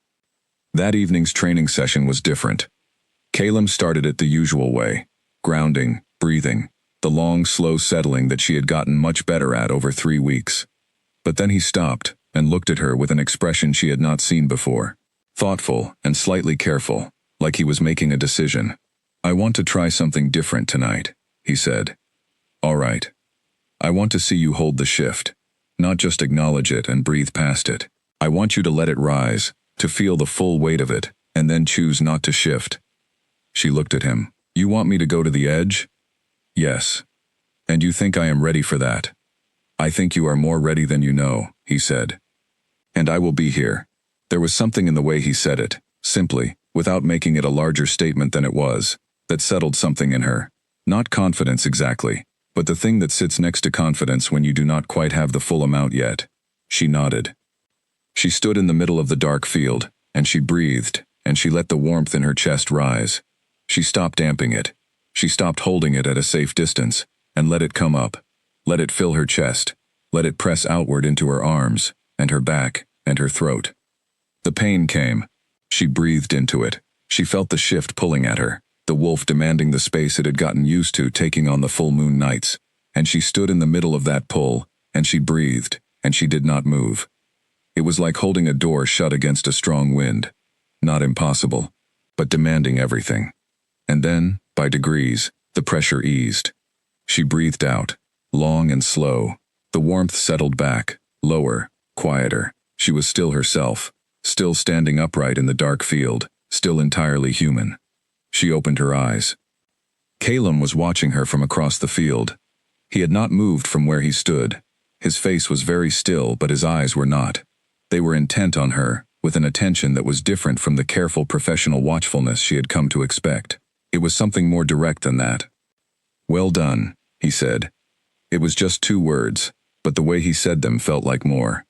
[SPEAKER 1] That evening's training session was different. Calum started it the usual way, grounding, breathing, the long, slow settling that she had gotten much better at over 3 weeks. But then he stopped and looked at her with an expression she had not seen before, thoughtful and slightly careful, like he was making a decision. "I want to try something different tonight," he said. "All right. I want to see you hold the shift, not just acknowledge it and breathe past it. I want you to let it rise, to feel the full weight of it, and then choose not to shift." She looked at him. "You want me to go to the edge?" "Yes. And you think I am ready for that?" "I think you are more ready than you know," he said. "And I will be here." There was something in the way he said it, simply, without making it a larger statement than it was, that settled something in her. Not confidence exactly, but the thing that sits next to confidence when you do not quite have the full amount yet. She nodded. She stood in the middle of the dark field, and she breathed, and she let the warmth in her chest rise. She stopped damping it. She stopped holding it at a safe distance, and let it come up. Let it fill her chest. Let it press outward into her arms, and her back, and her throat. The pain came. She breathed into it. She felt the shift pulling at her, the wolf demanding the space it had gotten used to taking on the full moon nights, and she stood in the middle of that pull, and she breathed, and she did not move. It was like holding a door shut against a strong wind. Not impossible, but demanding everything. And then, by degrees, the pressure eased. She breathed out, long and slow. The warmth settled back, lower, quieter. She was still herself, still standing upright in the dark field, still entirely human. She opened her eyes. Calum was watching her from across the field. He had not moved from where he stood. His face was very still, but his eyes were not. They were intent on her, with an attention that was different from the careful professional watchfulness she had come to expect. It was something more direct than that. "Well done," he said. It was just 2 words, but the way he said them felt like more.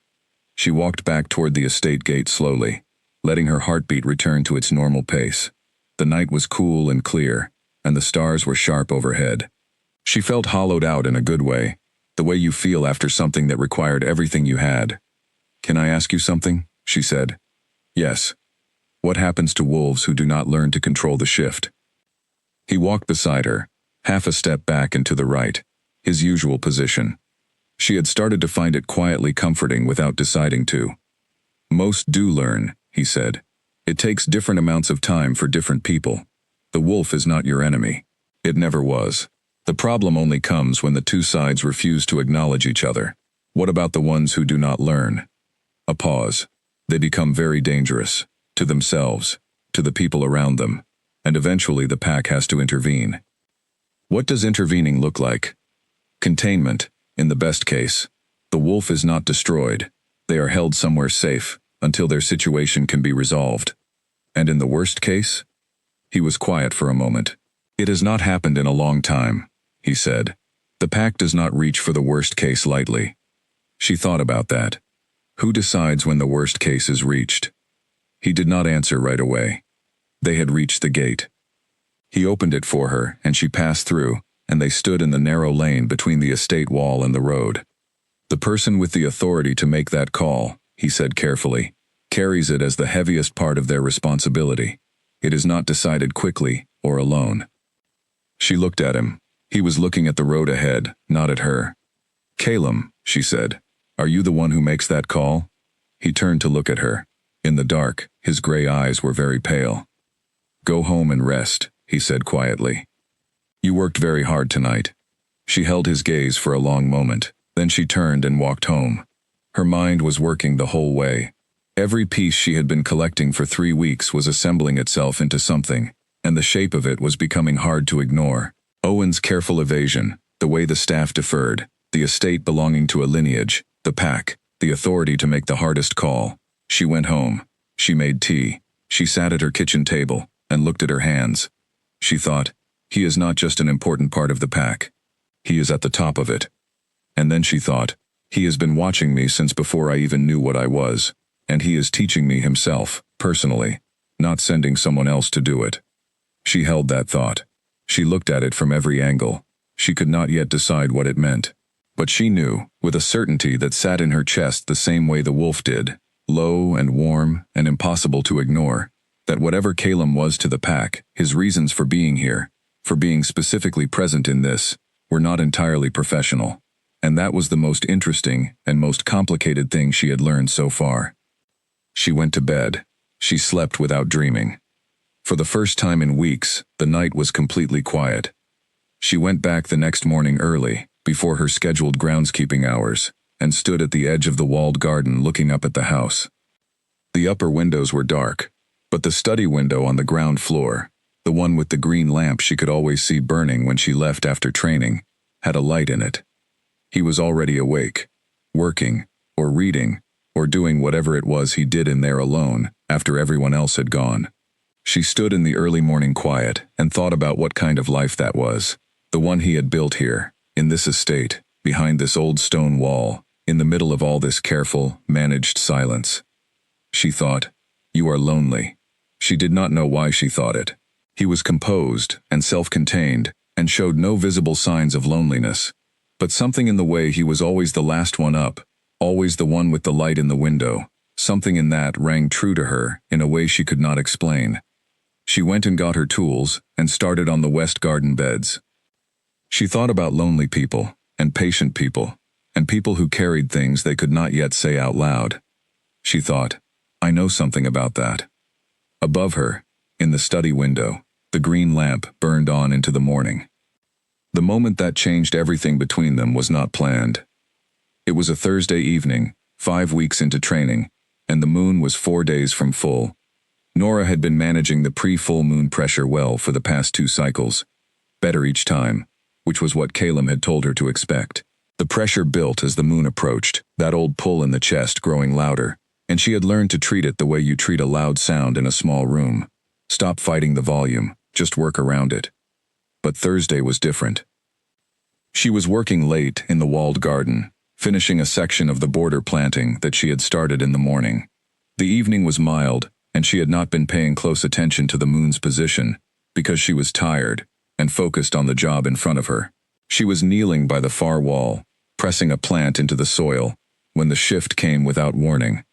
[SPEAKER 1] She walked back toward the estate gate slowly, letting her heartbeat return to its normal pace. The night was cool and clear, and the stars were sharp overhead. She felt hollowed out in a good way, the way you feel after something that required everything you had. "Can I ask you something?" she said. "Yes." "What happens to wolves who do not learn to control the shift?" He walked beside her, half a step back and to the right, his usual position. She had started to find it quietly comforting without deciding to. "Most do learn," he said. "It takes different amounts of time for different people. The wolf is not your enemy. It never was. The problem only comes when the 2 sides refuse to acknowledge each other. What about the ones who do not learn?" A pause. "They become very dangerous. To themselves, to the people around them, and eventually the pack has to intervene." "What does intervening look like?" "Containment, in the best case. The wolf is not destroyed. They are held somewhere safe, until their situation can be resolved." "And in the worst case?" He was quiet for a moment. "It has not happened in a long time," he said. "The pack does not reach for the worst case lightly." She thought about that. Who decides when the worst case is reached? He did not answer right away. They had reached the gate. He opened it for her, and she passed through, and they stood in the narrow lane between the estate wall and the road. "The person with the authority to make that call," he said carefully, "carries it as the heaviest part of their responsibility. It is not decided quickly or alone." She looked at him. He was looking at the road ahead, not at her. "Calum," she said, "are you the one who makes that call?" He turned to look at her. In the dark, his gray eyes were very pale. "Go home and rest," he said quietly. "You worked very hard tonight." She held his gaze for a long moment, then she turned and walked home. Her mind was working the whole way. Every piece she had been collecting for 3 weeks was assembling itself into something, and the shape of it was becoming hard to ignore. Owen's careful evasion, the way the staff deferred, the estate belonging to a lineage, the pack, the authority to make the hardest call. She went home. She made tea. She sat at her kitchen table and looked at her hands. She thought, he is not just an important part of the pack. He is at the top of it. And then she thought, he has been watching me since before I even knew what I was, and he is teaching me himself, personally, not sending someone else to do it. She held that thought. She looked at it from every angle. She could not yet decide what it meant. But she knew, with a certainty that sat in her chest the same way the wolf did, low and warm and impossible to ignore, that whatever Calum was to the pack, his reasons for being here, for being specifically present in this, were not entirely professional. And that was the most interesting and most complicated thing she had learned so far. She went to bed. She slept without dreaming. For the first time in weeks, the night was completely quiet. She went back the next morning early, before her scheduled groundskeeping hours, and stood at the edge of the walled garden looking up at the house. The upper windows were dark, but the study window on the ground floor, the one with the green lamp she could always see burning when she left after training, had a light in it. He was already awake, working, or reading, or doing whatever it was he did in there alone, after everyone else had gone. She stood in the early morning quiet and thought about what kind of life that was, the one he had built here, in this estate, behind this old stone wall, in the middle of all this careful, managed silence. She thought, "You are lonely." She did not know why she thought it. He was composed and self-contained, and showed no visible signs of loneliness. But something in the way he was always the last one up, always the one with the light in the window, something in that rang true to her in a way she could not explain. She went and got her tools and started on the west garden beds. She thought about lonely people, and patient people, and people who carried things they could not yet say out loud. She thought, I know something about that. Above her, in the study window, the green lamp burned on into the morning. The moment that changed everything between them was not planned. It was a Thursday evening, 5 weeks into training, and the moon was 4 days from full. Nora had been managing the pre-full moon pressure well for the past 2 cycles. Better each time, which was what Calum had told her to expect. The pressure built as the moon approached, that old pull in the chest growing louder, and she had learned to treat it the way you treat a loud sound in a small room. Stop fighting the volume, just work around it. But Thursday was different. She was working late in the walled garden, finishing a section of the border planting that she had started in the morning. The evening was mild, and she had not been paying close attention to the moon's position because she was tired and focused on the job in front of her. She was kneeling by the far wall, pressing a plant into the soil, when the shift came without warning.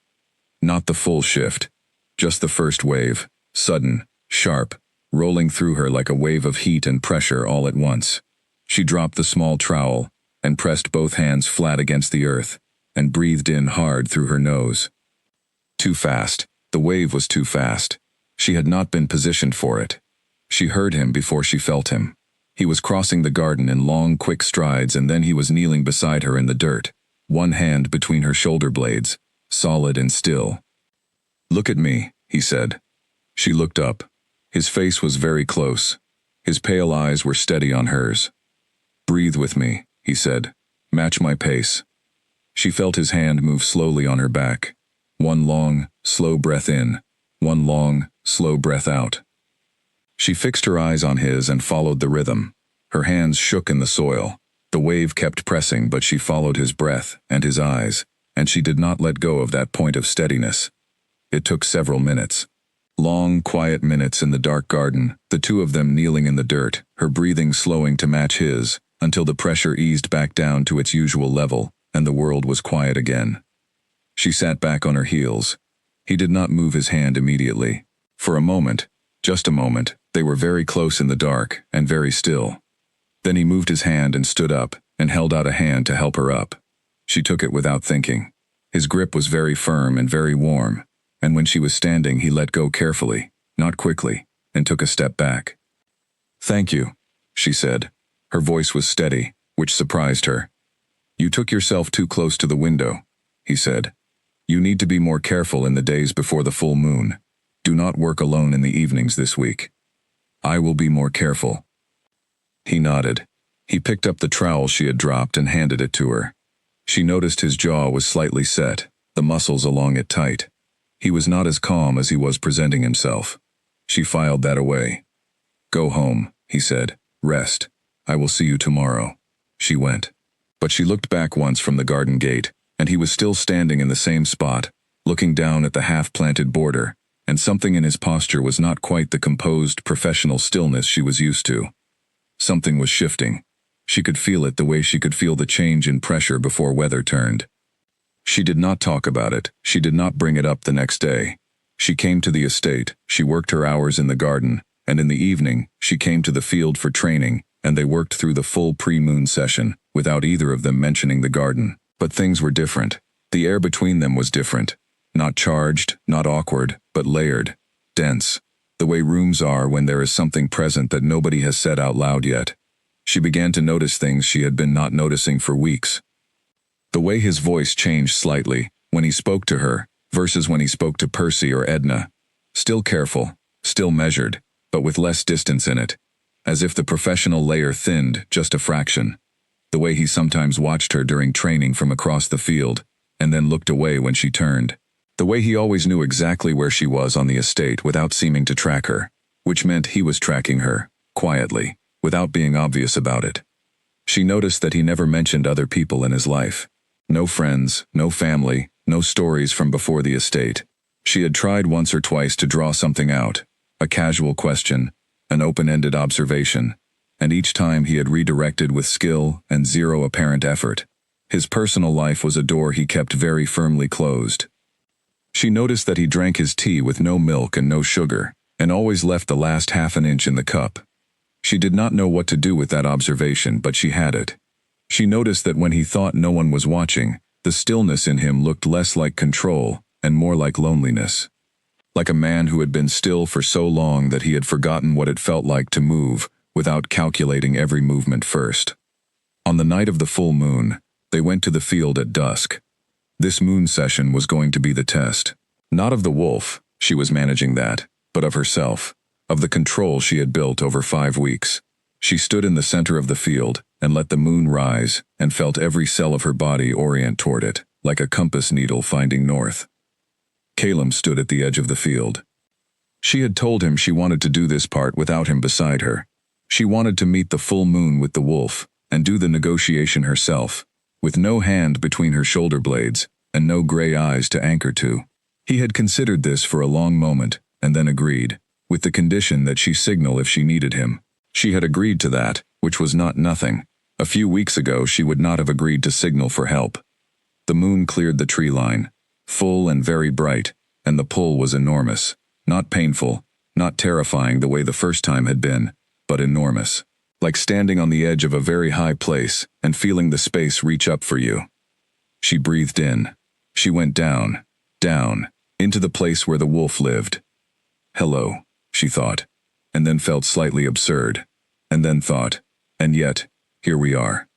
[SPEAKER 1] Not the full shift, just the first wave, sudden, sharp, rolling through her like a wave of heat and pressure all at once. She dropped the small trowel and pressed both hands flat against the earth and breathed in hard through her nose. Too fast. The wave was too fast. She had not been positioned for it. She heard him before she felt him. He was crossing the garden in long, quick strides, and then he was kneeling beside her in the dirt, one hand between her shoulder blades, solid and still. "Look at me," he said. She looked up. His face was very close. His pale eyes were steady on hers. "Breathe with me," he said. "Match my pace." She felt his hand move slowly on her back. One long, slow breath in, one long, slow breath out. She fixed her eyes on his and followed the rhythm. Her hands shook in the soil. The wave kept pressing, but she followed his breath and his eyes, and she did not let go of that point of steadiness. It took several minutes. Long, quiet minutes in the dark garden, the two of them kneeling in the dirt, her breathing slowing to match his, until the pressure eased back down to its usual level, and the world was quiet again. She sat back on her heels. He did not move his hand immediately. For a moment, just a moment, they were very close in the dark and very still. Then he moved his hand and stood up and held out a hand to help her up. She took it without thinking. His grip was very firm and very warm, and when she was standing he let go carefully, not quickly, and took a step back. "Thank you," she said. Her voice was steady, which surprised her. "You took yourself too close to the window," he said. "You need to be more careful in the days before the full moon. Do not work alone in the evenings this week." "I will be more careful." He nodded. He picked up the trowel she had dropped and handed it to her. She noticed his jaw was slightly set, the muscles along it tight. He was not as calm as he was presenting himself. She filed that away. "Go home," he said. "Rest. I will see you tomorrow." She went. But she looked back once from the garden gate, and he was still standing in the same spot, looking down at the half-planted border, and something in his posture was not quite the composed, professional stillness she was used to. Something was shifting. She could feel it the way she could feel the change in pressure before weather turned. She did not talk about it. She did not bring it up the next day. She came to the estate, she worked her hours in the garden, and in the evening, she came to the field for training, and they worked through the full pre-moon session, without either of them mentioning the garden. But things were different. The air between them was different. Not charged, not awkward, but layered, dense. The way rooms are when there is something present that nobody has said out loud yet. She began to notice things she had been not noticing for weeks. The way his voice changed slightly, when he spoke to her, versus when he spoke to Percy or Edna. Still careful, still measured, but with less distance in it. As if the professional layer thinned just a fraction. The way he sometimes watched her during training from across the field, and then looked away when she turned. The way he always knew exactly where she was on the estate without seeming to track her, which meant he was tracking her, quietly, without being obvious about it. She noticed that he never mentioned other people in his life. No friends, no family, no stories from before the estate. She had tried once or twice to draw something out, a casual question, an open-ended observation, and each time he had redirected with skill and zero apparent effort. His personal life was a door he kept very firmly closed. She noticed that he drank his tea with no milk and no sugar, and always left the last half an inch in the cup. She did not know what to do with that observation, but she had it. She noticed that when he thought no one was watching, the stillness in him looked less like control and more like loneliness. Like a man who had been still for so long that he had forgotten what it felt like to move without calculating every movement first. On the night of the full moon, they went to the field at dusk. This moon session was going to be the test. Not of the wolf, she was managing that, but of herself, of the control she had built over 5 weeks. She stood in the center of the field and let the moon rise and felt every cell of her body orient toward it, like a compass needle finding north. Caleb stood at the edge of the field. She had told him she wanted to do this part without him beside her. She wanted to meet the full moon with the wolf, and do the negotiation herself, with no hand between her shoulder blades, and no gray eyes to anchor to. He had considered this for a long moment, and then agreed, with the condition that she signal if she needed him. She had agreed to that, which was not nothing. A few weeks ago she would not have agreed to signal for help. The moon cleared the tree line, full and very bright, and the pull was enormous. Not painful, not terrifying the way the first time had been, but enormous. Like standing on the edge of a very high place and feeling the space reach up for you. She breathed in. She went down, down, into the place where the wolf lived. Hello, she thought, and then felt slightly absurd, and then thought, and yet, here we are.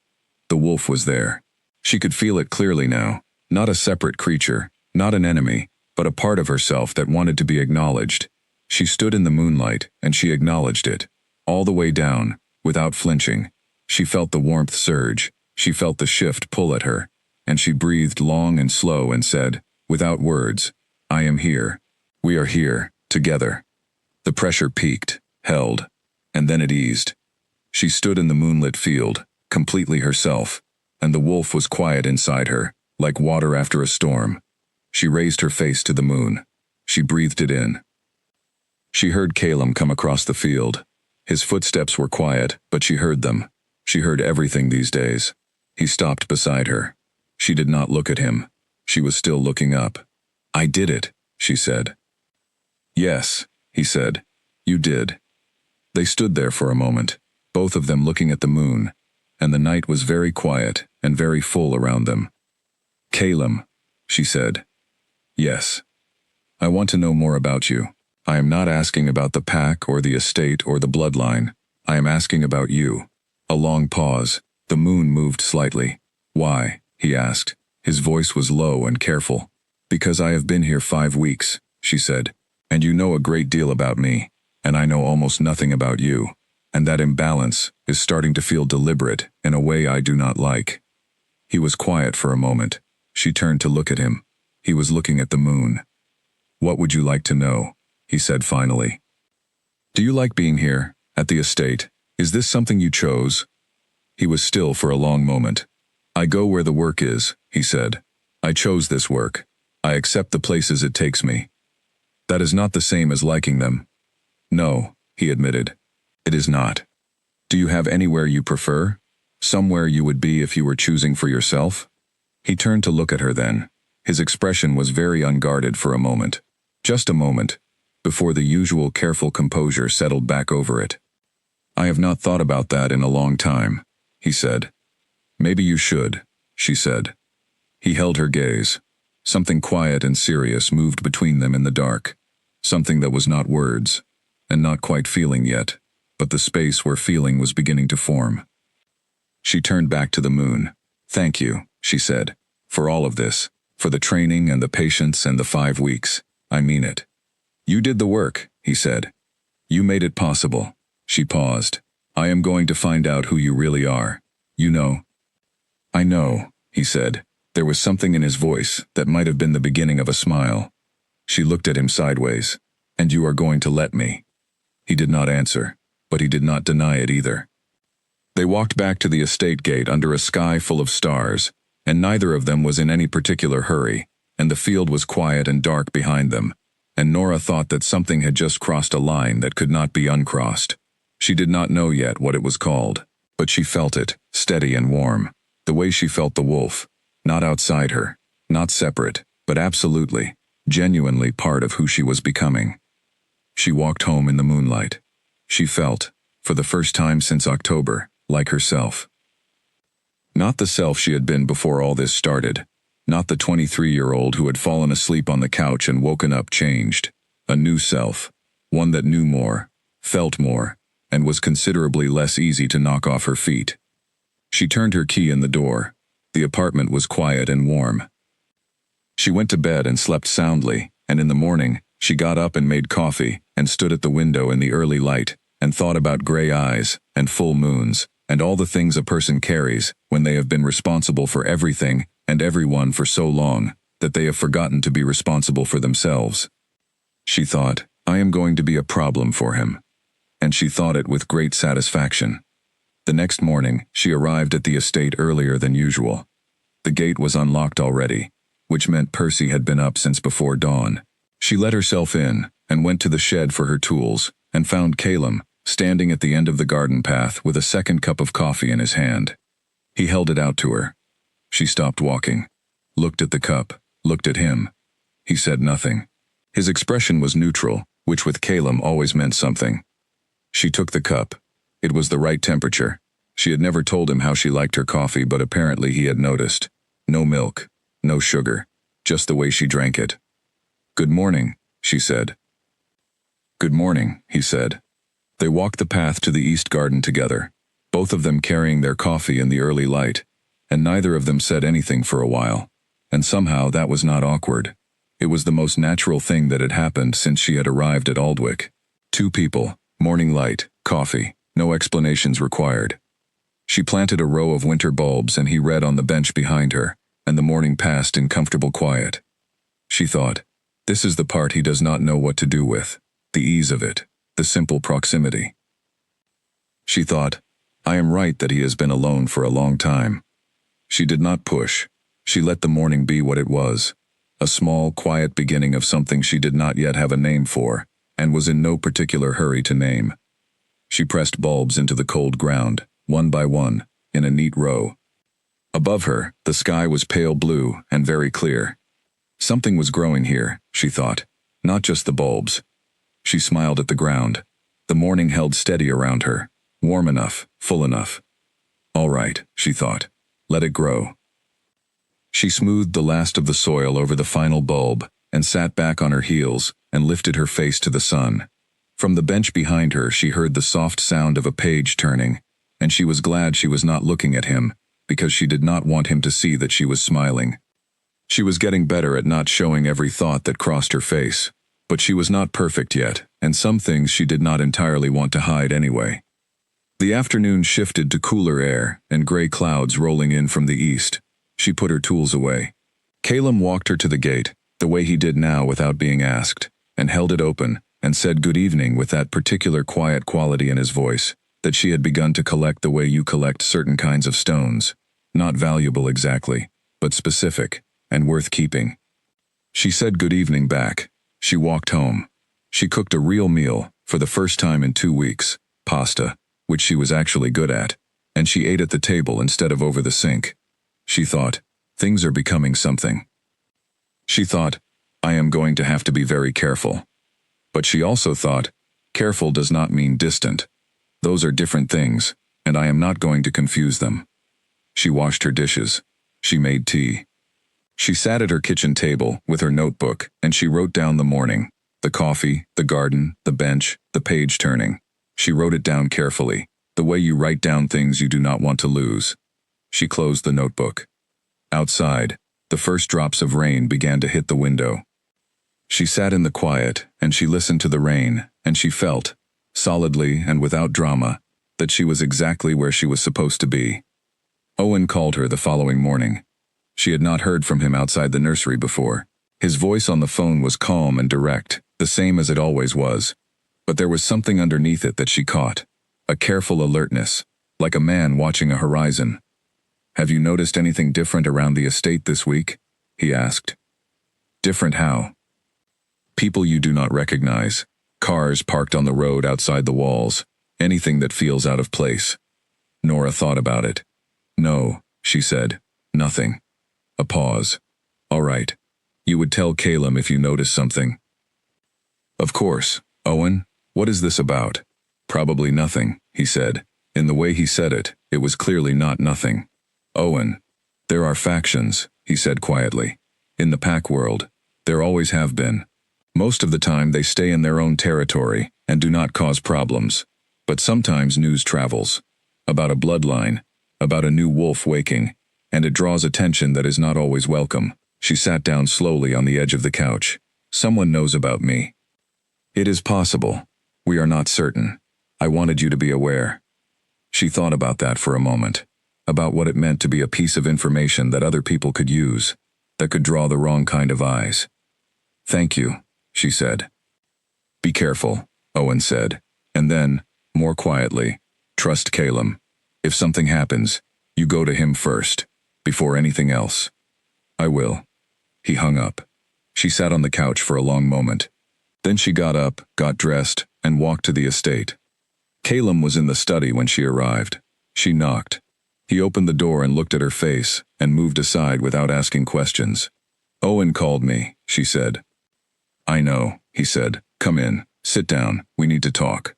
[SPEAKER 1] The wolf was there. She could feel it clearly now, not a separate creature, not an enemy, but a part of herself that wanted to be acknowledged. She stood in the moonlight, and she acknowledged it. All the way down, without flinching. She felt the warmth surge, she felt the shift pull at her, and she breathed long and slow and said, without words, I am here. We are here, together. The pressure peaked, held, and then it eased. She stood in the moonlit field, completely herself, and the wolf was quiet inside her, like water after a storm. She raised her face to the moon. She breathed it in. She heard Calum come across the field. His footsteps were quiet, but she heard them. She heard everything these days. He stopped beside her. She did not look at him. She was still looking up. I did it, she said. Yes, he said. You did. They stood there for a moment, both of them looking at the moon, and the night was very quiet and very full around them. Calum, she said. Yes. I want to know more about you. I am not asking about the pack or the estate or the bloodline. I am asking about you. A long pause. The moon moved slightly. Why? He asked. His voice was low and careful. Because I have been here 5 weeks, she said. And you know a great deal about me, and I know almost nothing about you. And that imbalance is starting to feel deliberate in a way I do not like. He was quiet for a moment. She turned to look at him. He was looking at the moon. What would you like to know? He said finally. Do you like being here, at the estate? Is this something you chose? He was still for a long moment. I go where the work is, he said. I chose this work. I accept the places it takes me. That is not the same as liking them. No, he admitted. It is not. Do you have anywhere you prefer? Somewhere you would be if you were choosing for yourself? He turned to look at her then. His expression was very unguarded for a moment. Just a moment, before the usual careful composure settled back over it. I have not thought about that in a long time, he said. Maybe you should, she said. He held her gaze. Something quiet and serious moved between them in the dark. Something that was not words, and not quite feeling yet, but the space where feeling was beginning to form. She turned back to the moon. Thank you, she said, for all of this, for the training and the patience and the 5 weeks. I mean it. You did the work, he said. You made it possible. She paused. I am going to find out who you really are. You know. I know, he said. There was something in his voice that might have been the beginning of a smile. She looked at him sideways. And you are going to let me. He did not answer, but he did not deny it either. They walked back to the estate gate under a sky full of stars, and neither of them was in any particular hurry, and the field was quiet and dark behind them, and Nora thought that something had just crossed a line that could not be uncrossed. She did not know yet what it was called, but she felt it, steady and warm, the way she felt the wolf, not outside her, not separate, but absolutely, genuinely part of who she was becoming. She walked home in the moonlight. She felt, for the first time since October, like herself. Not the self she had been before all this started, not the 23-year-old who had fallen asleep on the couch and woken up changed. A new self, one that knew more, felt more, and was considerably less easy to knock off her feet. She turned her key in the door. The apartment was quiet and warm. She went to bed and slept soundly, and in the morning, she got up and made coffee, and stood at the window in the early light, and thought about gray eyes, and full moons, and all the things a person carries when they have been responsible for everything and everyone for so long that they have forgotten to be responsible for themselves. She thought, I am going to be a problem for him. And she thought it with great satisfaction. The next morning, she arrived at the estate earlier than usual. The gate was unlocked already, which meant Percy had been up since before dawn. She let herself in and went to the shed for her tools and found Calum standing at the end of the garden path with a second cup of coffee in his hand. He held it out to her. She stopped walking, looked at the cup, looked at him. He said nothing. His expression was neutral, which with Calum always meant something. She took the cup. It was the right temperature. She had never told him how she liked her coffee, but apparently he had noticed. No milk, no sugar, just the way she drank it. "Good morning," she said. "Good morning," he said. They walked the path to the east garden together, both of them carrying their coffee in the early light, and neither of them said anything for a while. And somehow that was not awkward. It was the most natural thing that had happened since she had arrived at Aldwych. Two people, morning light, coffee, no explanations required. She planted a row of winter bulbs and he read on the bench behind her, and the morning passed in comfortable quiet. She thought, this is the part he does not know what to do with, the ease of it, the simple proximity. She thought, I am right that he has been alone for a long time. She did not push. She let the morning be what it was. A small, quiet beginning of something she did not yet have a name for, and was in no particular hurry to name. She pressed bulbs into the cold ground, one by one, in a neat row. Above her, the sky was pale blue and very clear. Something was growing here, she thought, not just the bulbs. She smiled at the ground. The morning held steady around her, warm enough, full enough. All right, she thought, let it grow. She smoothed the last of the soil over the final bulb and sat back on her heels and lifted her face to the sun. From the bench behind her she heard the soft sound of a page turning, and she was glad she was not looking at him, because she did not want him to see that she was smiling. She was getting better at not showing every thought that crossed her face, but she was not perfect yet, and some things she did not entirely want to hide anyway. The afternoon shifted to cooler air and gray clouds rolling in from the east. She put her tools away. Calum walked her to the gate, the way he did now without being asked, and held it open, and said good evening with that particular quiet quality in his voice, that she had begun to collect the way you collect certain kinds of stones, not valuable exactly, but specific, and worth keeping. She said good evening back. She walked home. She cooked a real meal, for the first time in 2 weeks, pasta, which she was actually good at, and she ate at the table instead of over the sink. She thought, things are becoming something. She thought, I am going to have to be very careful. But she also thought, careful does not mean distant. Those are different things, and I am not going to confuse them. She washed her dishes. She made tea. She sat at her kitchen table with her notebook, and she wrote down the morning, the coffee, the garden, the bench, the page turning. She wrote it down carefully, the way you write down things you do not want to lose. She closed the notebook. Outside, the first drops of rain began to hit the window. She sat in the quiet, and she listened to the rain, and she felt, solidly and without drama, that she was exactly where she was supposed to be. Owen called her the following morning. She had not heard from him outside the nursery before. His voice on the phone was calm and direct, the same as it always was. But there was something underneath it that she caught, a careful alertness, like a man watching a horizon. Have you noticed anything different around the estate this week? He asked. Different how? People you do not recognize, cars parked on the road outside the walls, anything that feels out of place. Nora thought about it. No, she said, nothing. A pause. All right. You would tell Calum if you noticed something. Of course. Owen, what is this about? Probably nothing, he said. In the way he said it, it was clearly not nothing. Owen, there are factions, he said quietly. In the pack world, there always have been. Most of the time they stay in their own territory and do not cause problems. But sometimes news travels. About a bloodline, about a new wolf waking, and it draws attention that is not always welcome. She sat down slowly on the edge of the couch. Someone knows about me. It is possible. We are not certain. I wanted you to be aware. She thought about that for a moment. About what it meant to be a piece of information that other people could use, that could draw the wrong kind of eyes. Thank you, she said. Be careful, Owen said. And then, more quietly, trust Calum. If something happens, you go to him first, before anything else. I will. He hung up. She sat on the couch for a long moment. Then she got up, got dressed, and walked to the estate. Calum was in the study when she arrived. She knocked. He opened the door and looked at her face, and moved aside without asking questions. Owen called me, she said. I know, he said. Come in, sit down, we need to talk.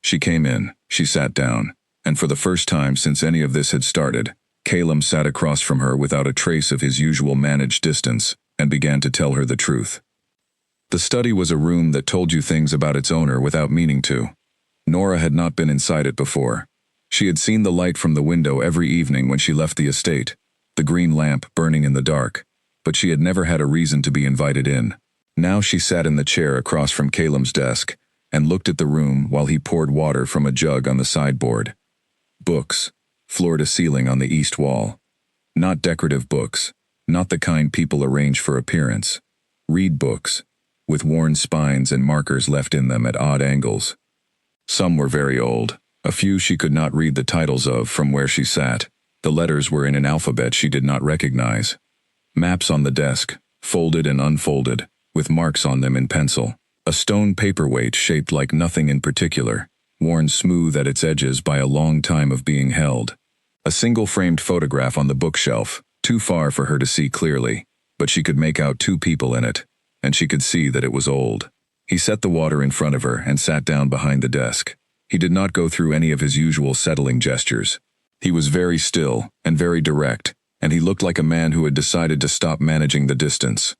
[SPEAKER 1] She came in, she sat down, and for the first time since any of this had started, Calum sat across from her without a trace of his usual managed distance, and began to tell her the truth. The study was a room that told you things about its owner without meaning to. Nora had not been inside it before. She had seen the light from the window every evening when she left the estate, the green lamp burning in the dark, but she had never had a reason to be invited in. Now she sat in the chair across from Calum's desk, and looked at the room while he poured water from a jug on the sideboard. Books, floor to ceiling on the east wall. Not decorative books, not the kind people arrange for appearance. Read books, with worn spines and markers left in them at odd angles. Some were very old. A few she could not read the titles of from where she sat. The letters were in an alphabet she did not recognize. Maps on the desk, folded and unfolded, with marks on them in pencil. A stone paperweight shaped like nothing in particular, worn smooth at its edges by a long time of being held. A single framed photograph on the bookshelf, too far for her to see clearly, but she could make out two people in it, and she could see that it was old. He set the water in front of her and sat down behind the desk. He did not go through any of his usual settling gestures. He was very still and very direct, and he looked like a man who had decided to stop managing the distance.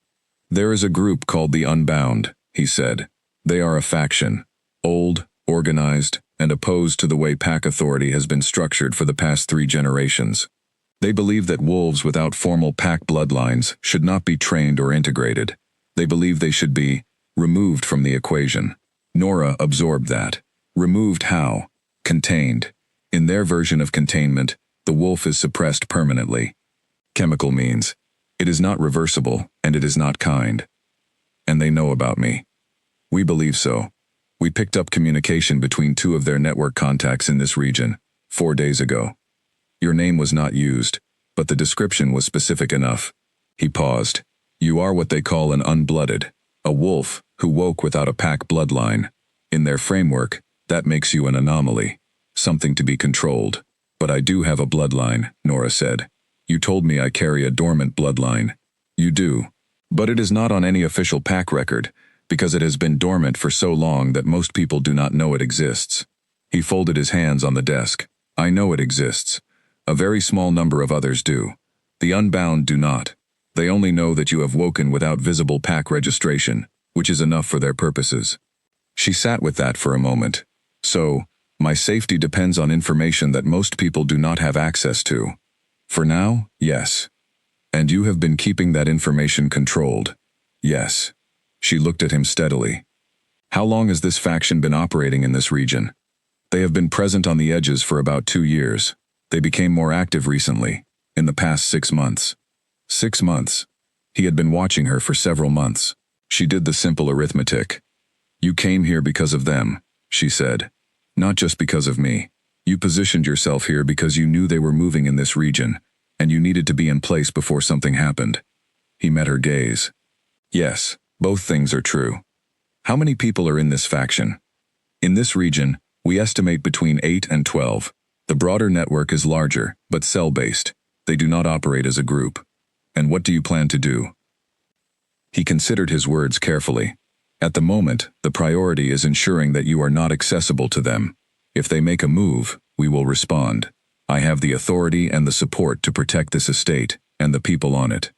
[SPEAKER 1] There is a group called the Unbound, he said. They are a faction, old, organized, and opposed to the way pack authority has been structured for the past 3 generations. They believe that wolves without formal pack bloodlines should not be trained or integrated. They believe they should be removed from the equation. Nora absorbed that. Removed how? Contained. In their version of containment, the wolf is suppressed permanently. Chemical means. It is not reversible, and it is not kind. And they know about me. We believe so. We picked up communication between 2 of their network contacts in this region, 4 days ago. Your name was not used, but the description was specific enough. He paused. You are what they call an unblooded, a wolf who woke without a pack bloodline. In their framework, that makes you an anomaly, something to be controlled. But I do have a bloodline, Nora said. You told me I carry a dormant bloodline. You do. But it is not on any official pack record, because it has been dormant for so long that most people do not know it exists. He folded his hands on the desk. I know it exists. A very small number of others do. The Unbound do not. They only know that you have woken without visible pack registration, which is enough for their purposes. She sat with that for a moment. So, my safety depends on information that most people do not have access to. For now, yes. And you have been keeping that information controlled. Yes. She looked at him steadily. How long has this faction been operating in this region? They have been present on the edges for about 2 years. They became more active recently, in the past 6 months. 6 months. He had been watching her for several months. She did the simple arithmetic. You came here because of them, she said. Not just because of me. You positioned yourself here because you knew they were moving in this region, and you needed to be in place before something happened. He met her gaze. Yes, both things are true. How many people are in this faction? In this region, we estimate between 8 and 12. The broader network is larger, but cell-based. They do not operate as a group. And what do you plan to do? He considered his words carefully. At the moment, the priority is ensuring that you are not accessible to them. If they make a move, we will respond. I have the authority and the support to protect this estate and the people on it.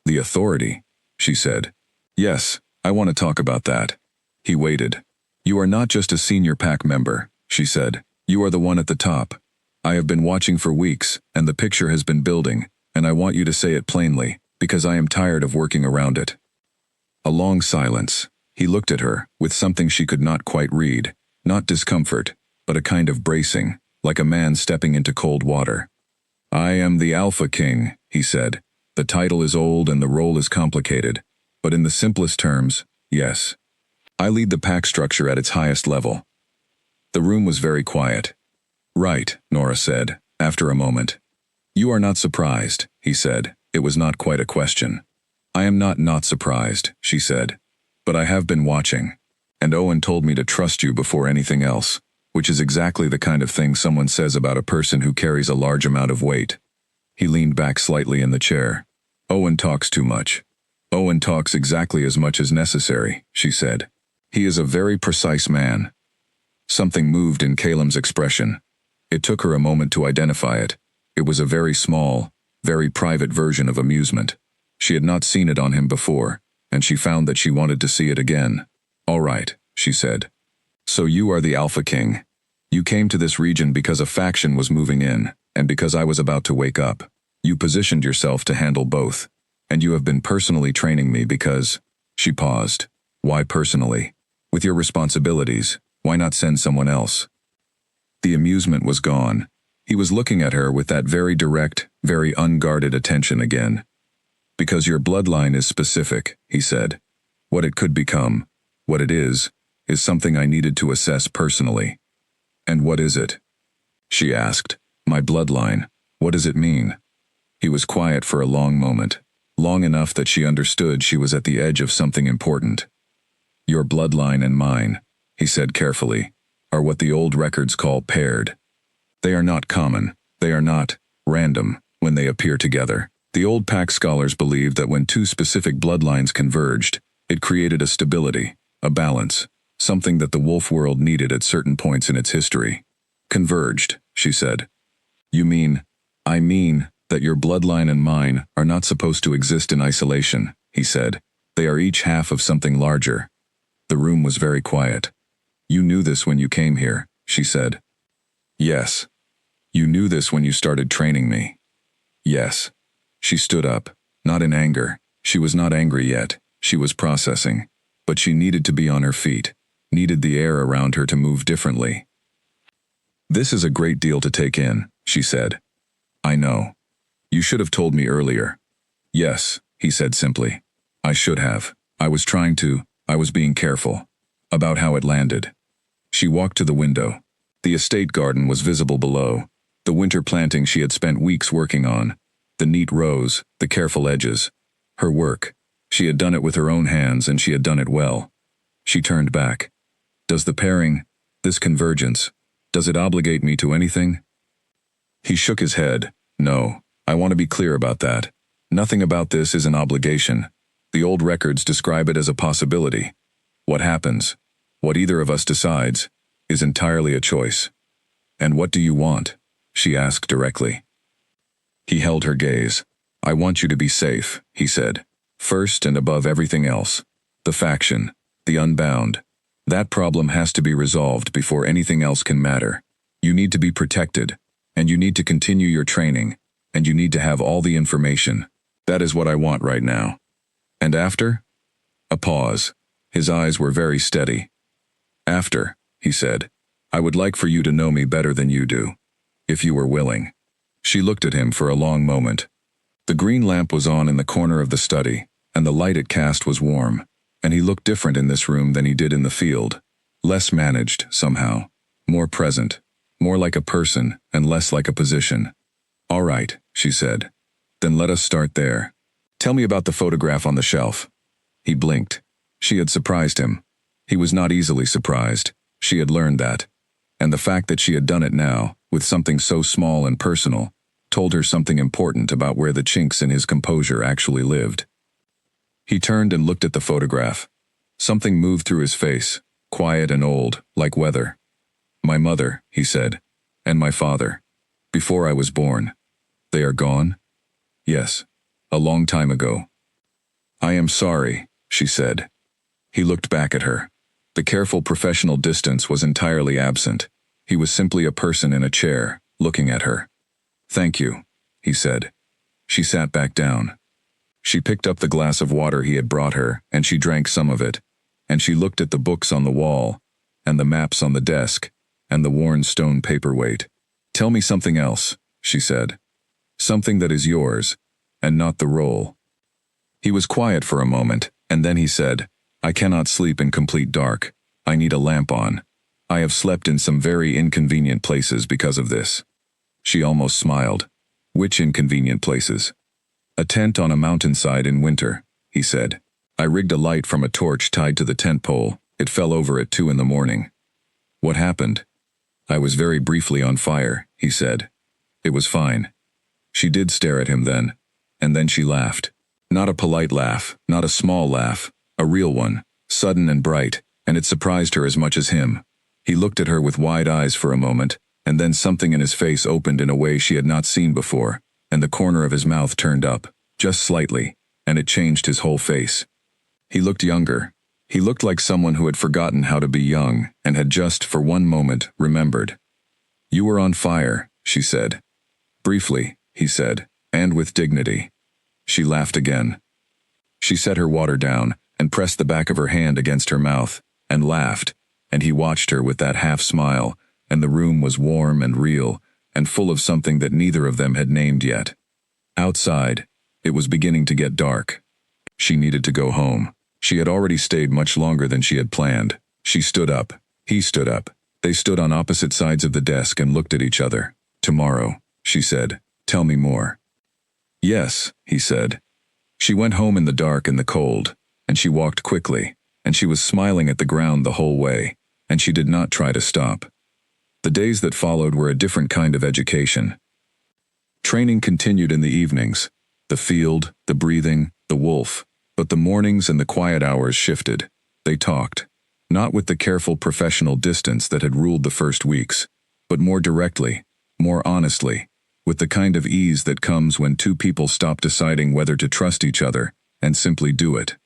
[SPEAKER 1] The authority, she said. Yes, I want to talk about that. He waited. You are not just a senior pack member, she said. You are the one at the top. I have been watching for weeks, and the picture has been building, and I want you to say it plainly, because I am tired of working around it. A long silence. He looked at her, with something she could not quite read. Not discomfort, but a kind of bracing, like a man stepping into cold water. I am the Alpha King, he said. The title is old and the role is complicated, but in the simplest terms, yes. I lead the pack structure at its highest level. The room was very quiet. Right, Nora said, after a moment. You are not surprised, he said. It was not quite a question. I am not surprised, she said. But I have been watching. And Owen told me to trust you before anything else, which is exactly the kind of thing someone says about a person who carries a large amount of weight. He leaned back slightly in the chair. Owen talks too much. Owen talks exactly as much as necessary, she said. He is a very precise man. Something moved in Calem's expression. It took her a moment to identify it. It was a very small, very private version of amusement. She had not seen it on him before, and she found that she wanted to see it again. All right, she said. So you are the Alpha King. You came to this region because a faction was moving in, and because I was about to wake up. You positioned yourself to handle both, and you have been personally training me because… She paused. Why personally? With your responsibilities, why not send someone else? The amusement was gone. He was looking at her with that very direct, very unguarded attention again. Because your bloodline is specific, he said. What it could become, what it is something I needed to assess personally. And what is it? She asked. My bloodline. What does it mean? He was quiet for a long moment, long enough that she understood she was at the edge of something important. Your bloodline and mine, he said carefully, are what the old records call paired. They are not common, they are not random when they appear together. The old pack scholars believed that when two specific bloodlines converged, it created a stability, a balance, something that the wolf world needed at certain points in its history. Converged, she said. You mean… I mean that your bloodline and mine are not supposed to exist in isolation, he said. They are each half of something larger. The room was very quiet. You knew this when you came here, she said. Yes. You knew this when you started training me. Yes. She stood up, not in anger. She was not angry yet. She was processing. But she needed to be on her feet, needed the air around her to move differently. This is a great deal to take in, she said. I know. You should have told me earlier. Yes, he said simply. I should have. I was being careful. About how it landed. She walked to the window. The estate garden was visible below. The winter planting she had spent weeks working on. The neat rows, the careful edges. Her work. She had done it with her own hands and she had done it well. She turned back. Does the pairing, this convergence, does it obligate me to anything? He shook his head. No, I want to be clear about that. Nothing about this is an obligation. The old records describe it as a possibility. What happens, what either of us decides, is entirely a choice. And what do you want? She asked directly. He held her gaze. I want you to be safe, he said. First and above everything else. The faction, the unbound. That problem has to be resolved before anything else can matter. You need to be protected, and you need to continue your training, and you need to have all the information. That is what I want right now. And after? A pause. His eyes were very steady. After, he said, I would like for you to know me better than you do, if you were willing. She looked at him for a long moment. The green lamp was on in the corner of the study, and the light it cast was warm, and he looked different in this room than he did in the field. Less managed, somehow. More present. More like a person, and less like a position. All right, she said. Then let us start there. Tell me about the photograph on the shelf. He blinked. She had surprised him. He was not easily surprised. She had learned that. And the fact that she had done it now, with something so small and personal, told her something important about where the chinks in his composure actually lived. He turned and looked at the photograph. Something moved through his face, quiet and old, like weather. My mother, he said, and my father. Before I was born. They are gone? Yes. A long time ago. I am sorry, she said. He looked back at her. The careful professional distance was entirely absent. He was simply a person in a chair, looking at her. Thank you, he said. She sat back down. She picked up the glass of water he had brought her, and she drank some of it, and she looked at the books on the wall, and the maps on the desk, and the worn stone paperweight. Tell me something else, she said. Something that is yours, and not the role. He was quiet for a moment, and then he said, I cannot sleep in complete dark. I need a lamp on. I have slept in some very inconvenient places because of this. She almost smiled. Which inconvenient places? A tent on a mountainside in winter, he said. I rigged a light from a torch tied to the tent pole. It fell over at 2 in the morning. What happened? I was very briefly on fire, he said. It was fine. She did stare at him then, and then she laughed. Not a polite laugh, not a small laugh, a real one, sudden and bright, and it surprised her as much as him. He looked at her with wide eyes for a moment, and then something in his face opened in a way she had not seen before, and the corner of his mouth turned up, just slightly, and it changed his whole face. He looked younger. He looked like someone who had forgotten how to be young, and had just, for one moment, remembered. You were on fire, she said. Briefly, he said, and with dignity. She laughed again. She set her water down, and pressed the back of her hand against her mouth, and laughed, and he watched her with that half-smile, and the room was warm and real, and full of something that neither of them had named yet. Outside, it was beginning to get dark. She needed to go home. She had already stayed much longer than she had planned. She stood up. He stood up. They stood on opposite sides of the desk and looked at each other. Tomorrow, she said. Tell me more. Yes, he said. She went home in the dark and the cold, and she walked quickly, and she was smiling at the ground the whole way, and she did not try to stop. The days that followed were a different kind of education. Training continued in the evenings. The field, the breathing, the wolf. But the mornings and the quiet hours shifted. They talked, not with the careful professional distance that had ruled the first weeks, but more directly, more honestly, with the kind of ease that comes when two people stop deciding whether to trust each other and simply do it.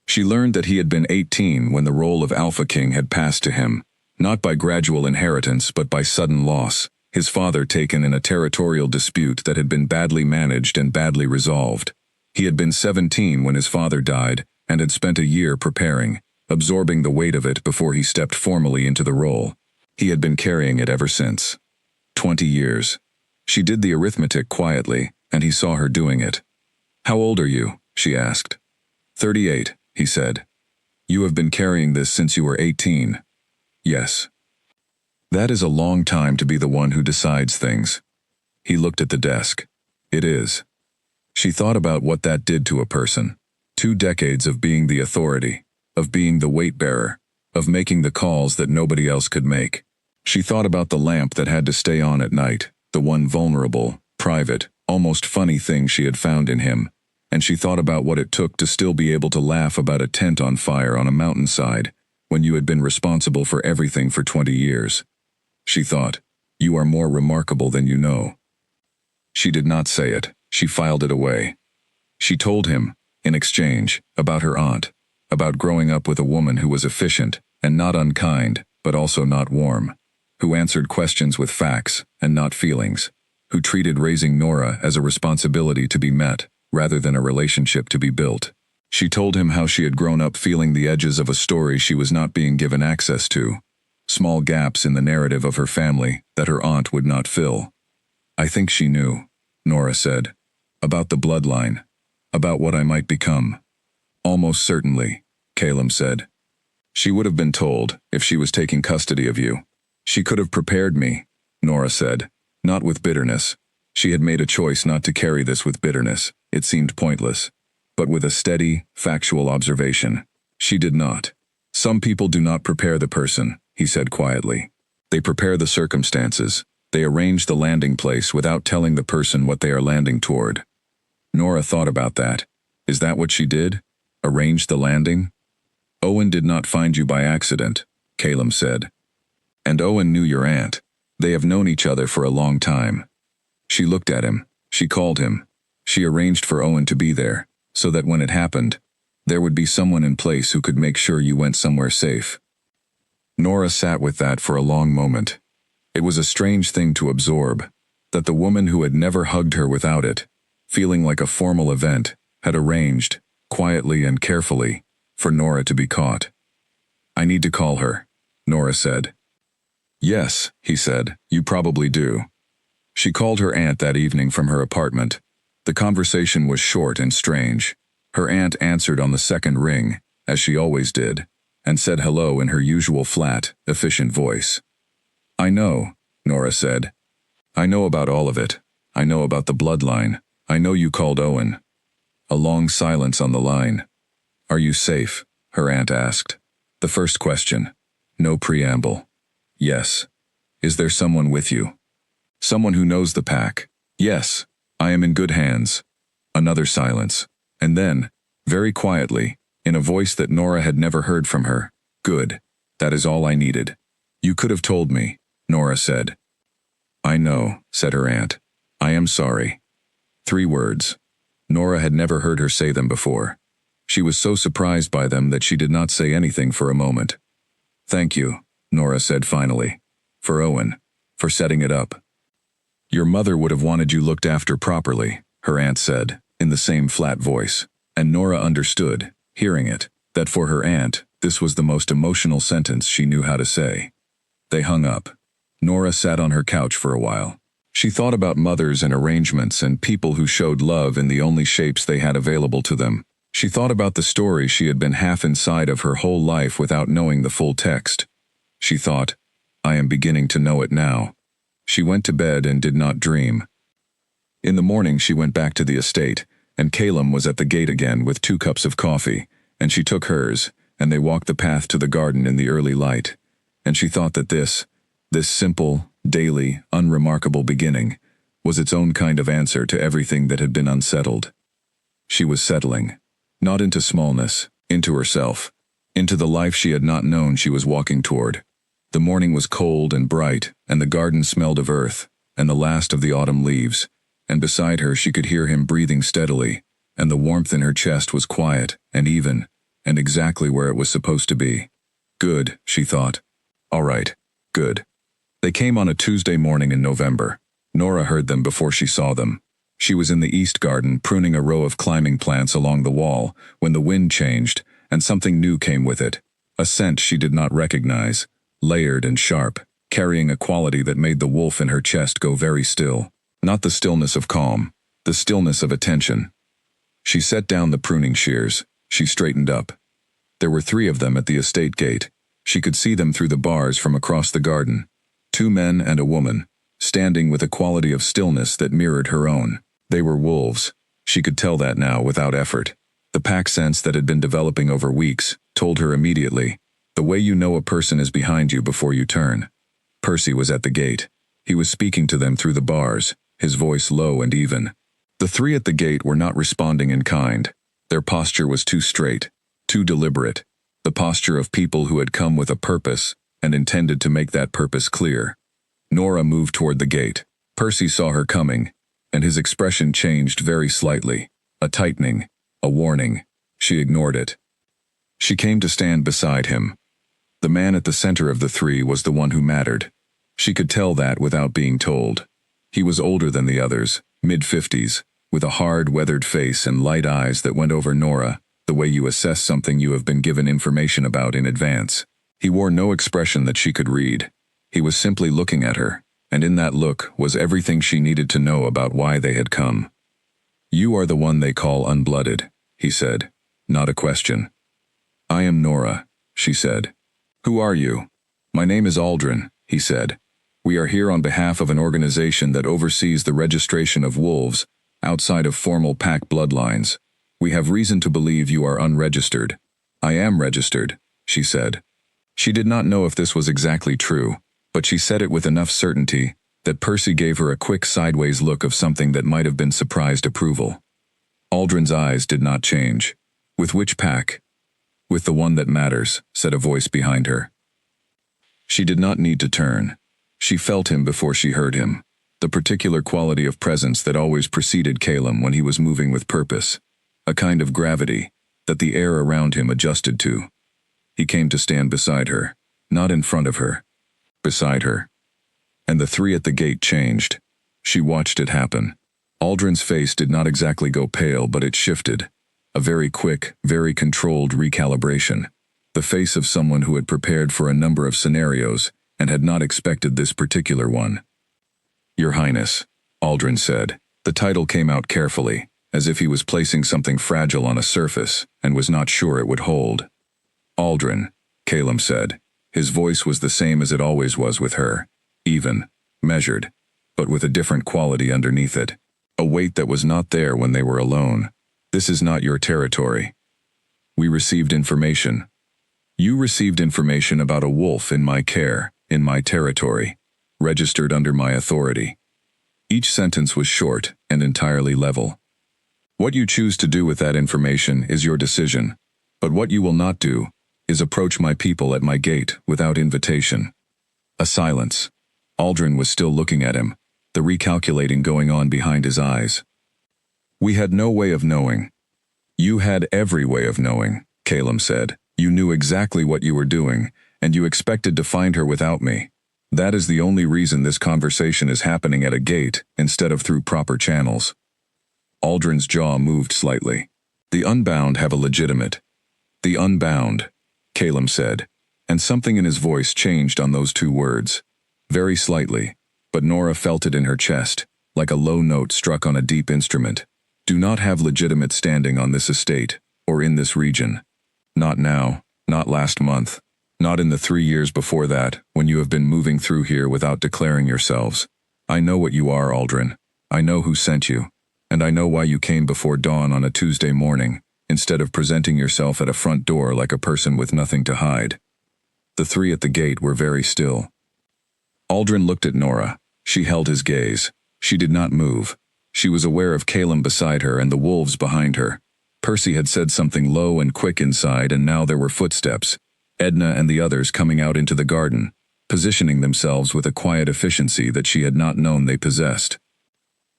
[SPEAKER 1] She learned that he had been 18 when the role of Alpha King had passed to him, not by gradual inheritance but by sudden loss, his father taken in a territorial dispute that had been badly managed and badly resolved. He had been 17 when his father died and had spent a year preparing, absorbing the weight of it before he stepped formally into the role. He had been carrying it ever since. 20 years. She did the arithmetic quietly, and he saw her doing it. How old are you? She asked. 38, he said. You have been carrying this since you were 18. Yes. That is a long time to be the one who decides things. He looked at the desk. It is. She thought about what that did to a person. 2 decades of being the authority, of being the weight-bearer, of making the calls that nobody else could make. She thought about the lamp that had to stay on at night, the one vulnerable, private, almost funny thing she had found in him, and she thought about what it took to still be able to laugh about a tent on fire on a mountainside when you had been responsible for everything for 20 years. She thought, you are more remarkable than you know. She did not say it. She filed it away. She told him, in exchange, about her aunt, about growing up with a woman who was efficient and not unkind, but also not warm, who answered questions with facts and not feelings, who treated raising Nora as a responsibility to be met rather than a relationship to be built. She told him how she had grown up feeling the edges of a story she was not being given access to, small gaps in the narrative of her family that her aunt would not fill. I think she knew, Nora said. About the bloodline. About what I might become. Almost certainly, Caleb said. She would have been told if she was taking custody of you. She could have prepared me, Nora said, not with bitterness. She had made a choice not to carry this with bitterness. It seemed pointless. But with a steady, factual observation. She did not. Some people do not prepare the person, he said quietly. They prepare the circumstances. They arrange the landing place without telling the person what they are landing toward. Nora thought about that. Is that what she did? Arrange the landing? Owen did not find you by accident, Caleb said. And Owen knew your aunt. They have known each other for a long time. She looked at him. She called him. She arranged for Owen to be there, so that when it happened, there would be someone in place who could make sure you went somewhere safe. Nora sat with that for a long moment. It was a strange thing to absorb, that the woman who had never hugged her without it, feeling like a formal event, had arranged, quietly and carefully, for Nora to be caught. I need to call her, Nora said. Yes, he said, you probably do. She called her aunt that evening from her apartment. The conversation was short and strange. Her aunt answered on the second ring, as she always did, and said hello in her usual flat, efficient voice. "I know," Nora said. "I know about all of it. I know about the bloodline. I know you called Owen." A long silence on the line. "Are you safe?" her aunt asked. The first question. No preamble. "Yes." "Is there someone with you?" "Someone who knows the pack." "Yes. I am in good hands." Another silence. And then, very quietly, in a voice that Nora had never heard from her, "Good. That is all I needed." "You could have told me," Nora said. "I know," said her aunt. "I am sorry." 3 words. Nora had never heard her say them before. She was so surprised by them that she did not say anything for a moment. "Thank you," Nora said finally. "For Owen. For setting it up." "Your mother would have wanted you looked after properly," her aunt said, in the same flat voice. And Nora understood, hearing it, that for her aunt, this was the most emotional sentence she knew how to say. They hung up. Nora sat on her couch for a while. She thought about mothers and arrangements and people who showed love in the only shapes they had available to them. She thought about the story she had been half inside of her whole life without knowing the full text. She thought, "I am beginning to know it now." She went to bed and did not dream. In the morning she went back to the estate, and Caleb was at the gate again with 2 cups of coffee, and she took hers, and they walked the path to the garden in the early light. And she thought that this simple, daily, unremarkable beginning, was its own kind of answer to everything that had been unsettled. She was settling, not into smallness, into herself, into the life she had not known she was walking toward. The morning was cold and bright, and the garden smelled of earth, and the last of the autumn leaves, and beside her she could hear him breathing steadily, and the warmth in her chest was quiet and even, and exactly where it was supposed to be. Good, she thought. All right, good. They came on a Tuesday morning in November. Nora heard them before she saw them. She was in the east garden pruning a row of climbing plants along the wall when the wind changed, and something new came with it. A scent she did not recognize, layered and sharp, carrying a quality that made the wolf in her chest go very still. Not the stillness of calm, the stillness of attention. She set down the pruning shears. She straightened up. There were 3 of them at the estate gate. She could see them through the bars from across the garden. 2 men and a woman, standing with a quality of stillness that mirrored her own. They were wolves. She could tell that now without effort. The pack sense that had been developing over weeks told her immediately, the way you know a person is behind you before you turn. Percy was at the gate. He was speaking to them through the bars, his voice low and even. The 3 at the gate were not responding in kind. Their posture was too straight, too deliberate, the posture of people who had come with a purpose and intended to make that purpose clear. Nora moved toward the gate. Percy saw her coming, and his expression changed very slightly. A tightening, a warning. She ignored it. She came to stand beside him. The man at the center of the 3 was the one who mattered. She could tell that without being told. He was older than the others, mid-50s, with a hard, weathered face and light eyes that went over Nora, the way you assess something you have been given information about in advance. He wore no expression that she could read. He was simply looking at her, and in that look was everything she needed to know about why they had come. "You are the one they call unblooded," he said, not a question. "I am Nora," she said. "Who are you?" "My name is Aldrin," he said. "We are here on behalf of an organization that oversees the registration of wolves outside of formal pack bloodlines. We have reason to believe you are unregistered." "I am registered," she said. She did not know if this was exactly true, but she said it with enough certainty that Percy gave her a quick sideways look of something that might have been surprised approval. Aldrin's eyes did not change. "With which pack?" "With the one that matters," said a voice behind her. She did not need to turn. She felt him before she heard him, the particular quality of presence that always preceded Caleb when he was moving with purpose, a kind of gravity that the air around him adjusted to. He came to stand beside her, not in front of her, beside her. And the 3 at the gate changed. She watched it happen. Aldrin's face did not exactly go pale, but it shifted. A very quick, very controlled recalibration. The face of someone who had prepared for a number of scenarios and had not expected this particular one. "Your Highness," Aldrin said. The title came out carefully, as if he was placing something fragile on a surface and was not sure it would hold. Aldrin, Caleb said. His voice was the same as it always was with her. Even, measured, but with a different quality underneath it. A weight that was not there when they were alone. This is not your territory. We received information. You received information about a wolf in my care, in my territory, registered under my authority. Each sentence was short and entirely level. What you choose to do with that information is your decision, but what you will not do is approach my people at my gate without invitation. A silence. Aldrin was still looking at him, the recalculating going on behind his eyes. We had no way of knowing. You had every way of knowing, Caleb said. You knew exactly what you were doing, and you expected to find her without me. That is the only reason this conversation is happening at a gate instead of through proper channels. Aldrin's jaw moved slightly. The unbound have a legitimate. The unbound, Caleb said, and something in his voice changed on those two words. Very slightly, but Nora felt it in her chest, like a low note struck on a deep instrument. Do not have legitimate standing on this estate, or in this region. Not now, not last month, not in the 3 years before that, when you have been moving through here without declaring yourselves. I know what you are, Aldrin. I know who sent you, and I know why you came before dawn on a Tuesday morning, instead of presenting yourself at a front door like a person with nothing to hide. The three at the gate were very still. Aldrin looked at Nora. She held his gaze. She did not move. She was aware of Caleb beside her and the wolves behind her. Percy had said something low and quick inside, and now there were footsteps. Edna and the others coming out into the garden, positioning themselves with a quiet efficiency that she had not known they possessed.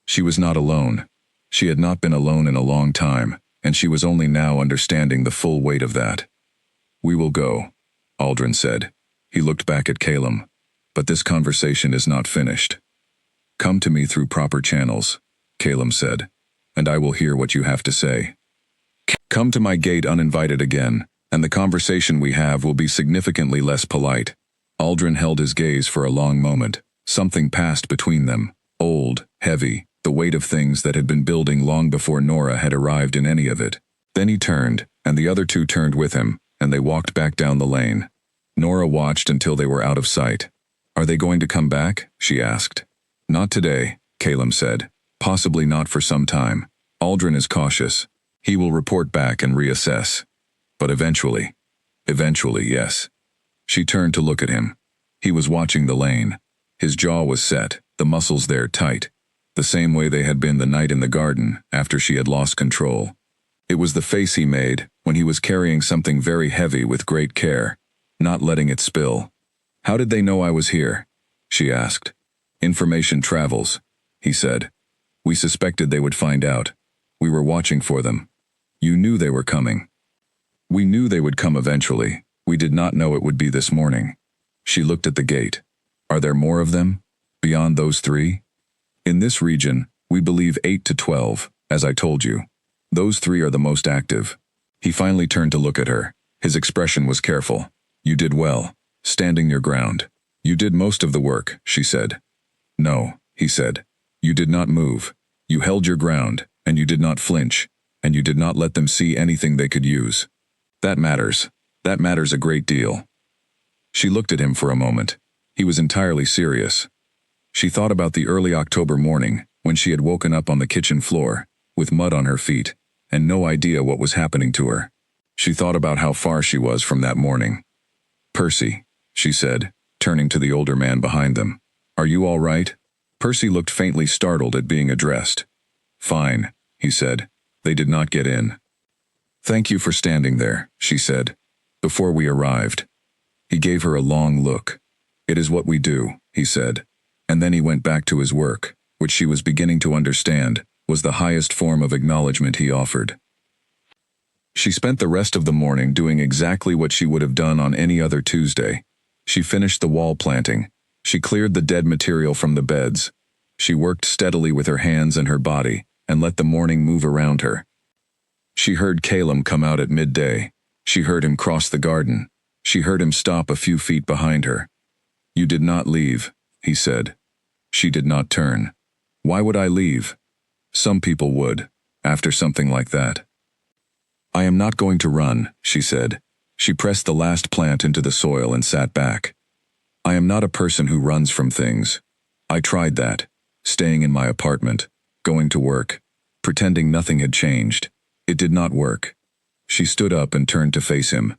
[SPEAKER 1] She was not alone. She had not been alone in a long time, and she was only now understanding the full weight of that. We will go, Aldrin said. He looked back at Caleb. But this conversation is not finished. Come to me through proper channels, Caleb said, and I will hear what you have to say. Come to my gate uninvited again, and the conversation we have will be significantly less polite. Aldrin held his gaze for a long moment. Something passed between them, old, heavy, the weight of things that had been building long before Nora had arrived in any of it. Then he turned, and the other two turned with him, and they walked back down the lane. Nora watched until they were out of sight. Are they going to come back? She asked. Not today, Caleb said. Possibly not for some time. Aldrin is cautious. He will report back and reassess. But eventually, yes. She turned to look at him. He was watching the lane. His jaw was set, the muscles there tight, the same way they had been the night in the garden after she had lost control. It was the face he made when he was carrying something very heavy with great care, not letting it spill. How did they know I was here? She asked. Information travels, he said. We suspected they would find out. We were watching for them. You knew they were coming. We knew they would come eventually. We did not know it would be this morning. She looked at the gate. Are there more of them? Beyond those three? In this region, we believe 8 to 12, as I told you. Those three are the most active. He finally turned to look at her. His expression was careful. You did well, standing your ground. You did most of the work, she said. No, he said. You did not move. You held your ground, and you did not flinch, and you did not let them see anything they could use. That matters. That matters a great deal. She looked at him for a moment. He was entirely serious. She thought about the early October morning when she had woken up on the kitchen floor, with mud on her feet, and no idea what was happening to her. She thought about how far she was from that morning. Percy, she said, turning to the older man behind them. Are you all right? Percy looked faintly startled at being addressed. Fine, he said. They did not get in. Thank you for standing there, she said, before we arrived. He gave her a long look. It is what we do, he said, and then he went back to his work, which she was beginning to understand was the highest form of acknowledgement he offered. She spent the rest of the morning doing exactly what she would have done on any other Tuesday. She finished the wall planting. She cleared the dead material from the beds. She worked steadily with her hands and her body, and let the morning move around her. She heard Caleb come out at midday. She heard him cross the garden. She heard him stop a few feet behind her. You did not leave, he said. She did not turn. Why would I leave? Some people would, after something like that. I am not going to run, she said. She pressed the last plant into the soil and sat back. I am not a person who runs from things. I tried that, staying in my apartment, going to work, pretending nothing had changed. It did not work. She stood up and turned to face him.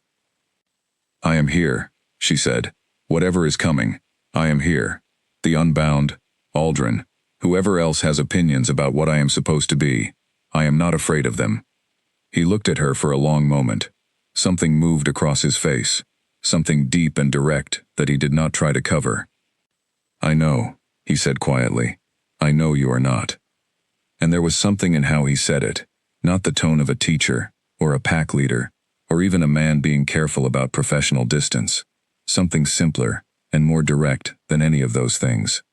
[SPEAKER 1] I am here, she said. Whatever is coming, I am here. The unbound, Aldrin, whoever else has opinions about what I am supposed to be, I am not afraid of them. He looked at her for a long moment. Something moved across his face, something deep and direct that he did not try to cover. I know, he said quietly. I know you are not. And there was something in how he said it, not the tone of a teacher, or a pack leader, or even a man being careful about professional distance. Something simpler and more direct than any of those things.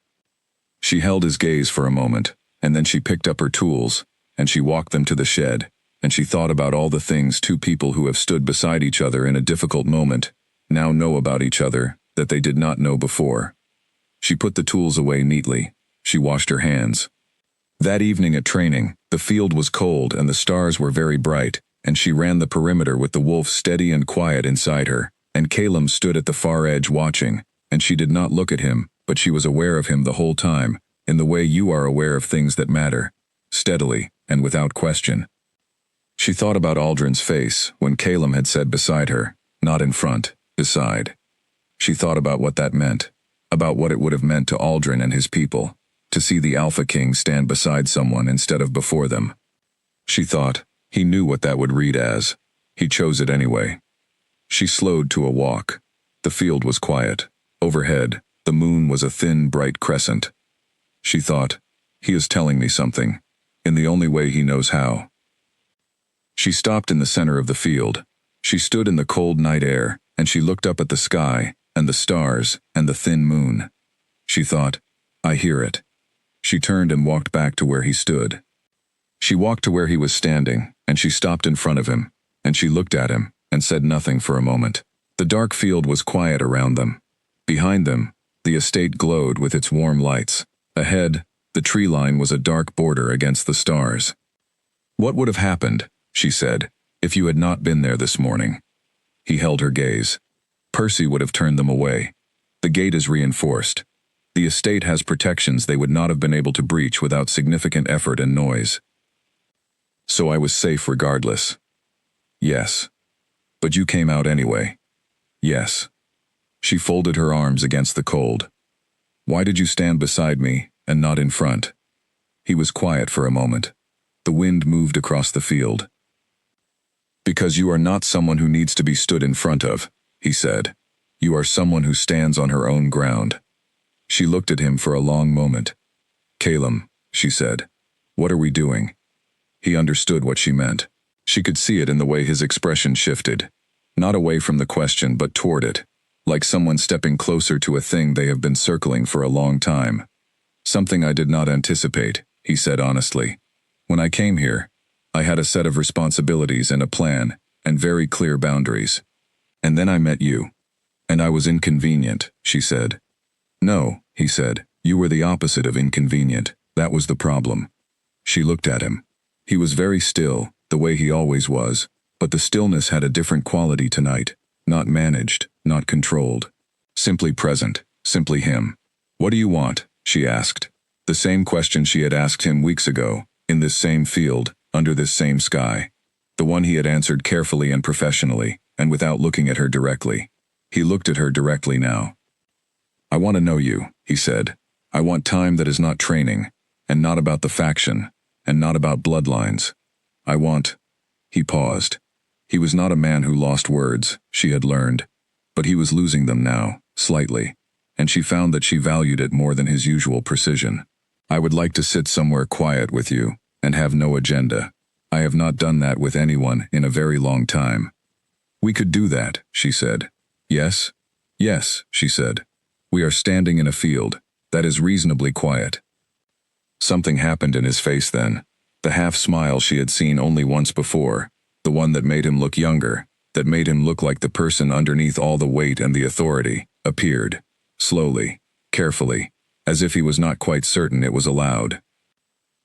[SPEAKER 1] She held his gaze for a moment, and then she picked up her tools, and she walked them to the shed, and she thought about all the things two people who have stood beside each other in a difficult moment now know about each other that they did not know before. She put the tools away neatly. She washed her hands. That evening at training, the field was cold and the stars were very bright, and she ran the perimeter with the wolf steady and quiet inside her, and Calum stood at the far edge watching, and she did not look at him, but she was aware of him the whole time, in the way you are aware of things that matter, steadily and without question. She thought about Aldrin's face when Calum had said beside her, not in front, beside. She thought about what that meant, about what it would have meant to Aldrin and his people, to see the Alpha King stand beside someone instead of before them. She thought, he knew what that would read as. He chose it anyway. She slowed to a walk. The field was quiet. Overhead, the moon was a thin, bright crescent. She thought, he is telling me something, in the only way he knows how. She stopped in the center of the field. She stood in the cold night air, and she looked up at the sky, and the stars, and the thin moon. She thought, I hear it. She turned and walked back to where he stood. She walked to where he was standing, and she stopped in front of him, and she looked at him, and said nothing for a moment. The dark field was quiet around them. Behind them, the estate glowed with its warm lights. Ahead, the tree line was a dark border against the stars. What would have happened, she said, if you had not been there this morning? He held her gaze. Percy would have turned them away. The gate is reinforced. The estate has protections they would not have been able to breach without significant effort and noise. So I was safe regardless. Yes. But you came out anyway. Yes. She folded her arms against the cold. Why did you stand beside me and not in front? He was quiet for a moment. The wind moved across the field. Because you are not someone who needs to be stood in front of, he said. You are someone who stands on her own ground. She looked at him for a long moment. Calum, she said, what are we doing? He understood what she meant. She could see it in the way his expression shifted. Not away from the question, but toward it, like someone stepping closer to a thing they have been circling for a long time. Something I did not anticipate, he said honestly. When I came here, I had a set of responsibilities and a plan, and very clear boundaries. And then I met you. And I was inconvenient, she said. No, he said, you were the opposite of inconvenient. That was the problem. She looked at him. He was very still, the way he always was, but the stillness had a different quality tonight, not managed, not controlled. Simply present, simply him. What do you want? She asked. The same question she had asked him weeks ago, in this same field, under this same sky. The one he had answered carefully and professionally, and without looking at her directly. He looked at her directly now. I want to know you, he said. I want time that is not training, and not about the faction, and not about bloodlines. I want... He paused. He was not a man who lost words, she had learned, but he was losing them now, slightly, and she found that she valued it more than his usual precision. I would like to sit somewhere quiet with you, and have no agenda. I have not done that with anyone in a very long time. We could do that, she said. Yes? Yes, she said. We are standing in a field that is reasonably quiet. Something happened in his face then. The half-smile she had seen only once before, the one that made him look younger, that made him look like the person underneath all the weight and the authority, appeared, slowly, carefully, as if he was not quite certain it was allowed.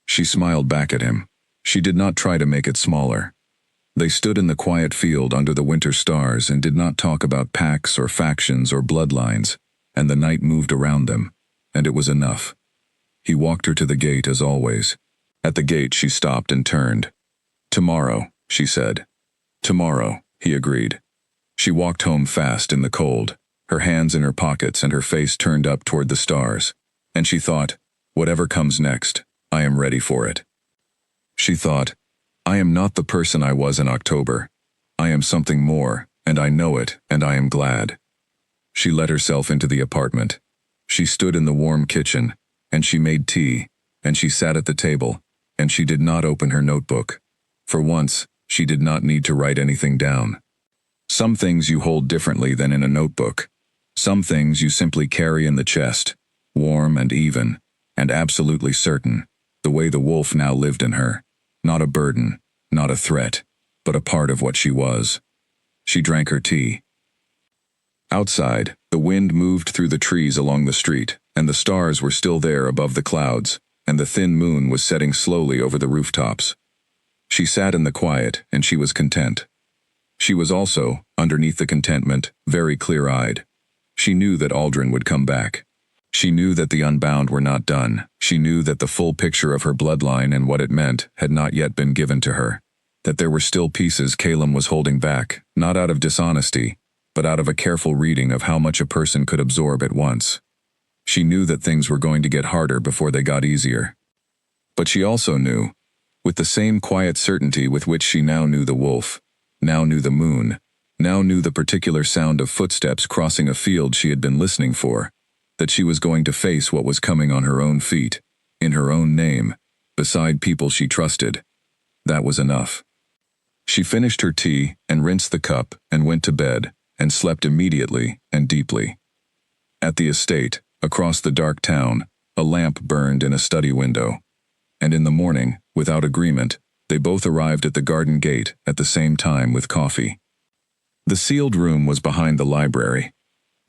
[SPEAKER 1] She smiled back at him. She did not try to make it smaller. They stood in the quiet field under the winter stars and did not talk about packs or factions or bloodlines, and the night moved around them, and it was enough. He walked her to the gate as always. At the gate she stopped and turned. "Tomorrow," she said. "Tomorrow," he agreed. She walked home fast in the cold, her hands in her pockets and her face turned up toward the stars. And she thought, whatever comes next, I am ready for it. She thought, I am not the person I was in October. I am something more, and I know it, and I am glad. She let herself into the apartment. She stood in the warm kitchen, and she made tea, and she sat at the table, and she did not open her notebook. For once, she did not need to write anything down. Some things you hold differently than in a notebook. Some things you simply carry in the chest, warm and even, and absolutely certain, the way the wolf now lived in her. Not a burden, not a threat, but a part of what she was. She drank her tea. Outside, the wind moved through the trees along the street, and the stars were still there above the clouds, and the thin moon was setting slowly over the rooftops. She sat in the quiet, and she was content. She was also, underneath the contentment, very clear-eyed. She knew that Aldrin would come back. She knew that the Unbound were not done. She knew that the full picture of her bloodline and what it meant had not yet been given to her. That there were still pieces Calum was holding back, not out of dishonesty, but out of a careful reading of how much a person could absorb at once. She knew that things were going to get harder before they got easier. But she also knew, with the same quiet certainty with which she now knew the wolf, now knew the moon, now knew the particular sound of footsteps crossing a field she had been listening for, that she was going to face what was coming on her own feet, in her own name, beside people she trusted. That was enough. She finished her tea and rinsed the cup and went to bed and slept immediately and deeply. At the estate, across the dark town, a lamp burned in a study window. And in the morning, without agreement, they both arrived at the garden gate at the same time with coffee. The sealed room was behind the library.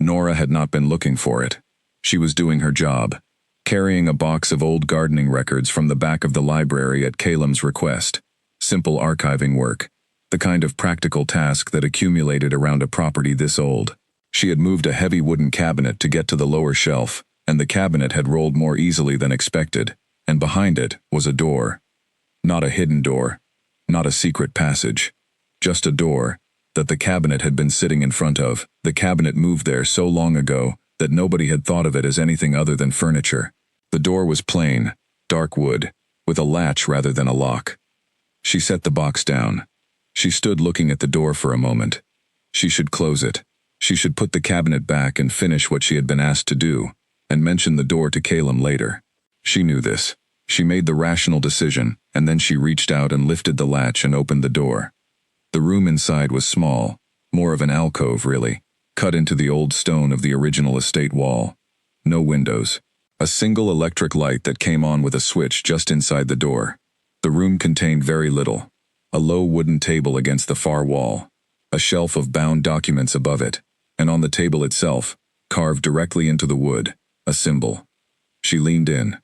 [SPEAKER 1] Nora had not been looking for it. She was doing her job, carrying a box of old gardening records from the back of the library at Calum's request. Simple archiving work, the kind of practical task that accumulated around a property this old. She had moved a heavy wooden cabinet to get to the lower shelf, and the cabinet had rolled more easily than expected, and behind it was a door. Not a hidden door, not a secret passage, just a door that the cabinet had been sitting in front of. The cabinet moved there so long ago that nobody had thought of it as anything other than furniture. The door was plain, dark wood, with a latch rather than a lock. She set the box down. She stood looking at the door for a moment. She should close it. She should put the cabinet back and finish what she had been asked to do, and mention the door to Calum later. She knew this. She made the rational decision, and then she reached out and lifted the latch and opened the door. The room inside was small, more of an alcove really, cut into the old stone of the original estate wall. No windows. A single electric light that came on with a switch just inside the door. The room contained very little. A low wooden table against the far wall. A shelf of bound documents above it. And on the table itself, carved directly into the wood, a symbol. She leaned in.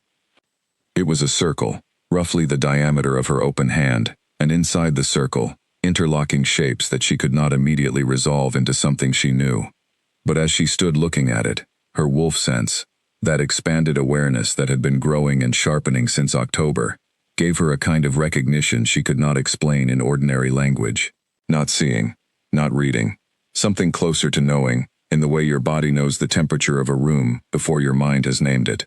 [SPEAKER 1] It was a circle, roughly the diameter of her open hand, and inside the circle, interlocking shapes that she could not immediately resolve into something she knew. But as she stood looking at it, her wolf sense, that expanded awareness that had been growing and sharpening since October, gave her a kind of recognition she could not explain in ordinary language. Not seeing, not reading, something closer to knowing, in the way your body knows the temperature of a room before your mind has named it.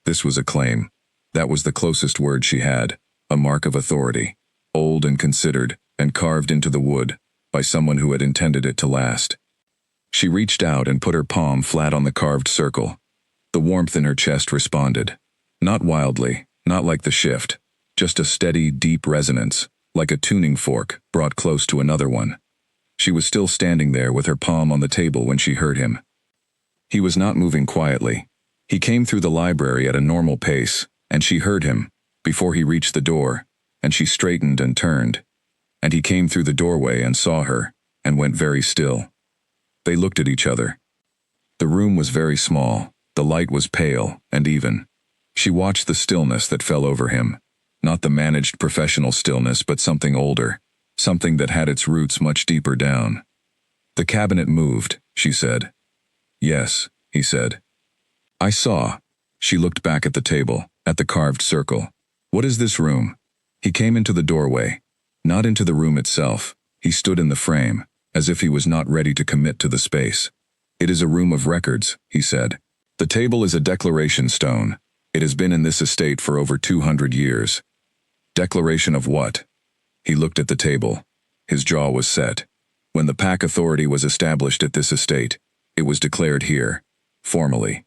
[SPEAKER 1] This was a claim. That was the closest word she had, a mark of authority, old and considered, and carved into the wood, by someone who had intended it to last. She reached out and put her palm flat on the carved circle. The warmth in her chest responded. Not wildly, not like the shift, just a steady, deep resonance, like a tuning fork brought close to another one. She was still standing there with her palm on the table when she heard him. He was not moving quietly. He came through the library at a normal pace, and she heard him, before he reached the door, and she straightened and turned. And he came through the doorway and saw her, and went very still. They looked at each other. The room was very small, the light was pale and even. She watched the stillness that fell over him, not the managed professional stillness but something older, something that had its roots much deeper down. The cabinet moved, she said. Yes, he said. I saw. She looked back at the table, at the carved circle. What is this room? He came into the doorway. Not into the room itself. He stood in the frame, as if he was not ready to commit to the space. It is a room of records, he said. The table is a declaration stone. It has been in this estate for over 200 years. Declaration of what? He looked at the table. His jaw was set. When the Pack Authority was established at this estate, it was declared here, formally.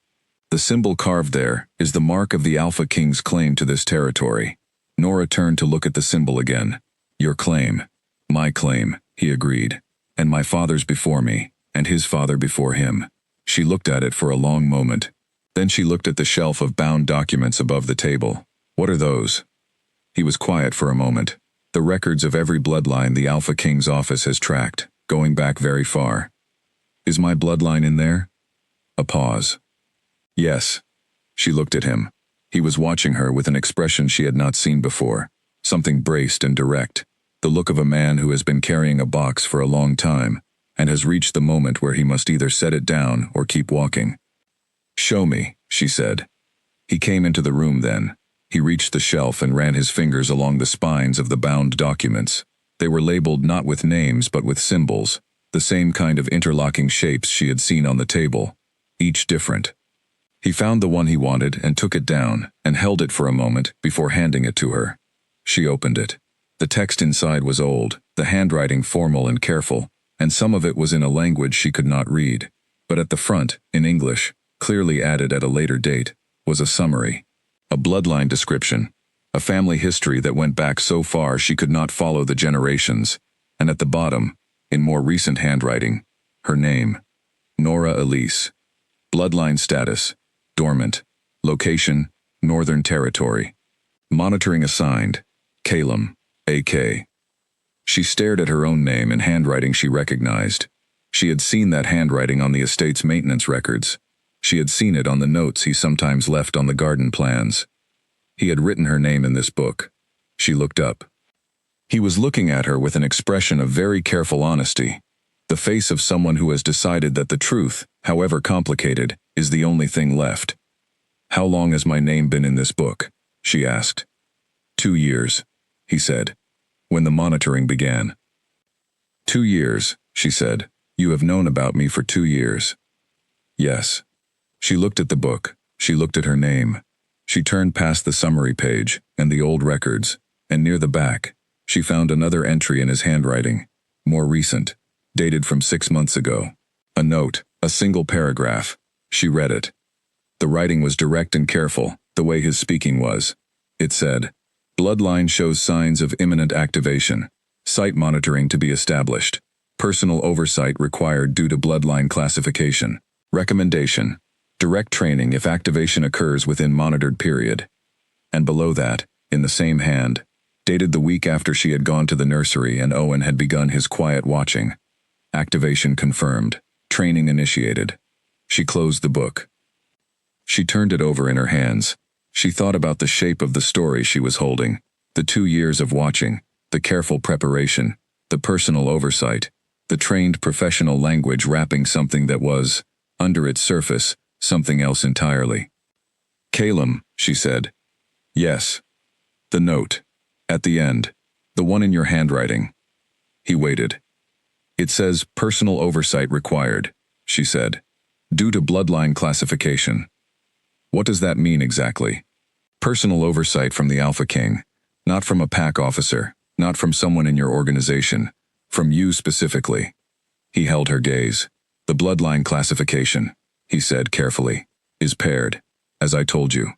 [SPEAKER 1] The symbol carved there is the mark of the Alpha King's claim to this territory. Nora turned to look at the symbol again. Your claim. My claim, he agreed. And my father's before me, and his father before him. She looked at it for a long moment. Then she looked at the shelf of bound documents above the table. What are those? He was quiet for a moment. The records of every bloodline the Alpha King's office has tracked, going back very far. Is my bloodline in there? A pause. Yes. She looked at him. He was watching her with an expression she had not seen before, something braced and direct, the look of a man who has been carrying a box for a long time, and has reached the moment where he must either set it down or keep walking. Show me, she said. He came into the room then. He reached the shelf and ran his fingers along the spines of the bound documents. They were labeled not with names but with symbols, the same kind of interlocking shapes she had seen on the table, each different. He found the one he wanted and took it down and held it for a moment before handing it to her. She opened it. The text inside was old, the handwriting formal and careful, and some of it was in a language she could not read. But at the front, in English, clearly added at a later date, was a summary. A bloodline description, a family history that went back so far she could not follow the generations, and at the bottom, in more recent handwriting, her name, Nora Elise. Bloodline status, dormant. Location, Northern Territory. Monitoring assigned, Calum, A.K. She stared at her own name and handwriting she recognized. She had seen that handwriting on the estate's maintenance records. She had seen it on the notes he sometimes left on the garden plans. He had written her name in this book. She looked up. He was looking at her with an expression of very careful honesty, the face of someone who has decided that the truth, however complicated, is the only thing left. How long has my name been in this book? She asked. 2 years, he said, when the monitoring began. 2 years, she said. You have known about me for 2 years. Yes. She looked at the book. She looked at her name. She turned past the summary page and the old records, and near the back, she found another entry in his handwriting, more recent, dated from 6 months ago. A note, a single paragraph. She read it. The writing was direct and careful, the way his speaking was. It said, Bloodline shows signs of imminent activation. Site monitoring to be established. Personal oversight required due to bloodline classification. Recommendation. Direct training if activation occurs within monitored period. And below that, in the same hand, dated the week after she had gone to the nursery and Owen had begun his quiet watching. Activation confirmed. Training initiated. She closed the book. She turned it over in her hands. She thought about the shape of the story she was holding, the 2 years of watching, the careful preparation, the personal oversight, the trained professional language wrapping something that was, under its surface, something else entirely. Calum, she said. Yes. The note. At the end. The one in your handwriting. He waited. It says personal oversight required, she said. Due to bloodline classification. What does that mean exactly? Personal oversight from the Alpha King, not from a pack officer, not from someone in your organization, from you specifically. He held her gaze. The bloodline classification, he said carefully, is paired, as I told you.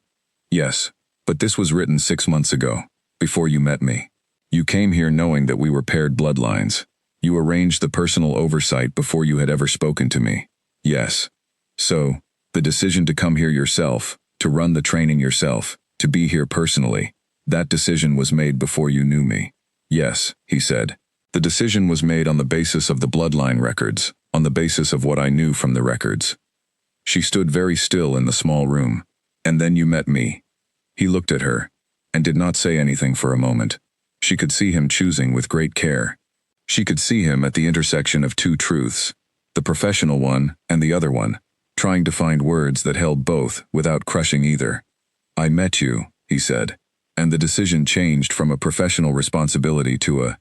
[SPEAKER 1] Yes, but this was written 6 months ago, before you met me. You came here knowing that we were paired bloodlines. You arranged the personal oversight before you had ever spoken to me. Yes. So, the decision to come here yourself, to run the training yourself, to be here personally, that decision was made before you knew me. Yes, he said. The decision was made on the basis of the bloodline records, on the basis of what I knew from the records. She stood very still in the small room. And then you met me. He looked at her, and did not say anything for a moment. She could see him choosing with great care. She could see him at the intersection of two truths, the professional one and the other one, trying to find words that held both without crushing either. "I met you," he said, and the decision changed from a professional responsibility to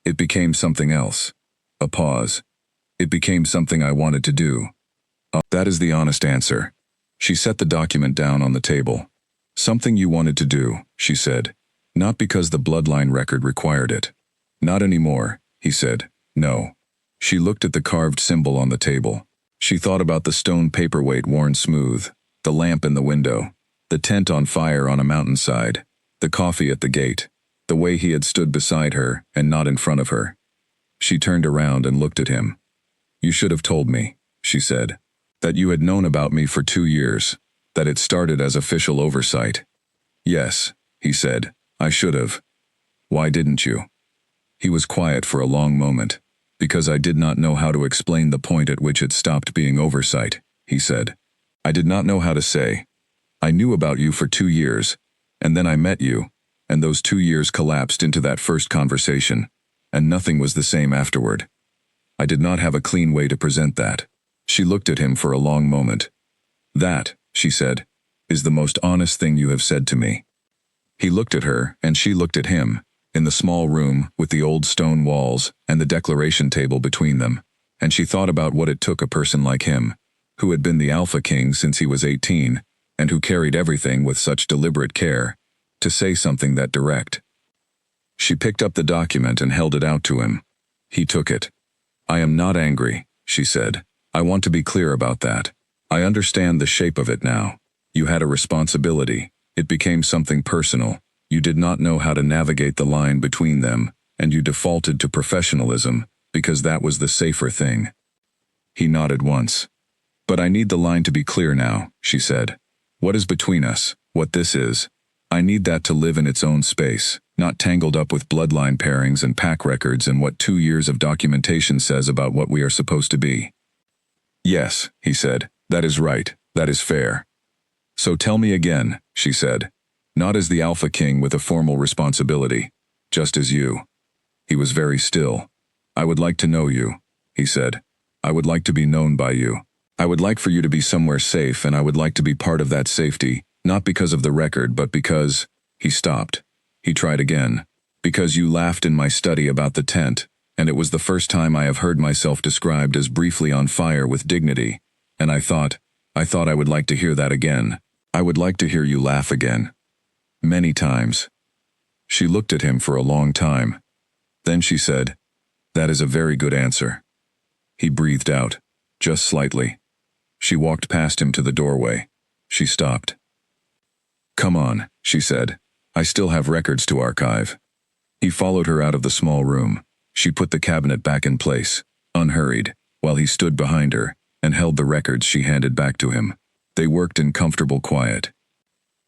[SPEAKER 1] it became something else. A pause. It became something I wanted to do. That is the honest answer. She set the document down on the table. "Something you wanted to do," she said, "not because the bloodline record required it." "Not anymore," he said. "No." She looked at the carved symbol on the table. She thought about the stone paperweight worn smooth, the lamp in the window, the tent on fire on a mountainside, the coffee at the gate, the way he had stood beside her and not in front of her. She turned around and looked at him. "You should have told me," she said, "that you had known about me for 2 years, that it started as official oversight." "Yes," he said, "I should have." "Why didn't you?" He was quiet for a long moment. "Because I did not know how to explain the point at which it stopped being oversight," he said. "I did not know how to say. I knew about you for 2 years, and then I met you, and those 2 years collapsed into that first conversation, and nothing was the same afterward. I did not have a clean way to present that." She looked at him for a long moment. "That," she said, "is the most honest thing you have said to me." He looked at her, and she looked at him, in the small room with the old stone walls and the declaration table between them, and she thought about what it took a person like him, who had been the Alpha King since he was 18, and who carried everything with such deliberate care, to say something that direct. She picked up the document and held it out to him. He took it. "I am not angry," she said. "I want to be clear about that. I understand the shape of it now. You had a responsibility. It became something personal. You did not know how to navigate the line between them, and you defaulted to professionalism, because that was the safer thing." He nodded once. "But I need the line to be clear now," she said. "What is between us, what this is. I need that to live in its own space, not tangled up with bloodline pairings and pack records and what 2 years of documentation says about what we are supposed to be." "Yes," he said, "that is right, that is fair." "So tell me again," she said. "Not as the Alpha King with a formal responsibility, just as you." He was very still. "I would like to know you," he said. "I would like to be known by you. I would like for you to be somewhere safe, and I would like to be part of that safety, not because of the record but because—" He stopped. He tried again. "Because you laughed in my study about the tent, and it was the first time I have heard myself described as briefly on fire with dignity, and I thought I would like to hear that again. I would like to hear you laugh again. Many times." She looked at him for a long time. Then she said, "That is a very good answer." He breathed out, just slightly. She walked past him to the doorway. She stopped. "Come on," she said. "I still have records to archive." He followed her out of the small room. She put the cabinet back in place, unhurried, while he stood behind her and held the records she handed back to him. They worked in comfortable quiet.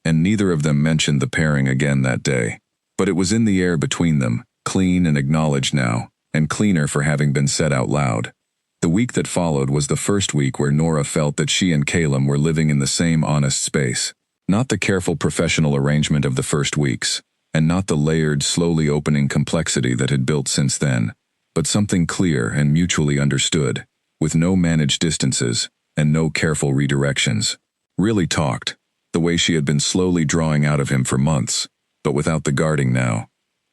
[SPEAKER 1] And neither of them mentioned the pairing again that day. But it was in the air between them, clean and acknowledged now, and cleaner for having been said out loud. The week that followed was the first week where Nora felt that she and Caleb were living in the same honest space. Not the careful professional arrangement of the first weeks, and not the layered, slowly opening complexity that had built since then, but something clear and mutually understood, with no managed distances, and no careful redirections. Really talked, the way she had been slowly drawing out of him for months, but without the guarding now.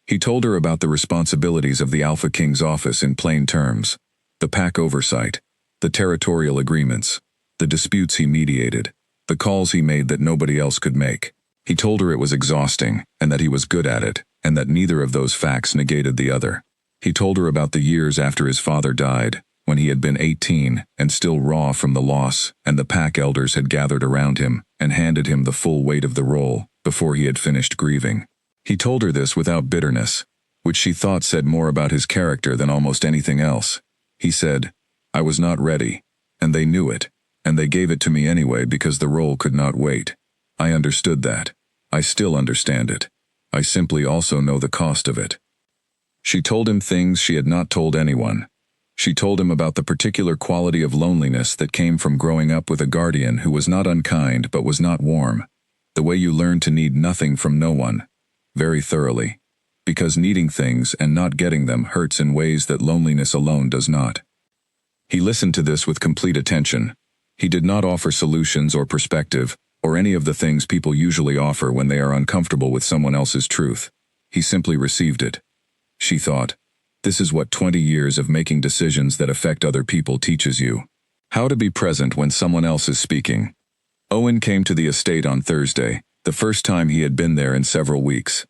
[SPEAKER 1] He told her about the responsibilities of the Alpha King's office in plain terms, the pack oversight, the territorial agreements, the disputes he mediated, the calls he made that nobody else could make. He told her it was exhausting, and that he was good at it, and that neither of those facts negated the other. He told her about the years after his father died, when he had been 18 and still raw from the loss, and the pack elders had gathered around him and handed him the full weight of the role before he had finished grieving. He told her this without bitterness, which she thought said more about his character than almost anything else. He said, "I was not ready, and they knew it, and they gave it to me anyway because the role could not wait. I understood that. I still understand it. I simply also know the cost of it." She told him things she had not told anyone. She told him about the particular quality of loneliness that came from growing up with a guardian who was not unkind but was not warm. The way you learn to need nothing from no one. Very thoroughly. because needing things and not getting them hurts in ways that loneliness alone does not. He listened to this with complete attention. He did not offer solutions or perspective, or any of the things people usually offer when they are uncomfortable with someone else's truth. He simply received it. She thought, this is what 20 years of making decisions that affect other people teaches you. How to be present when someone else is speaking. Owen came to the estate on Thursday, the first time he had been there in several weeks.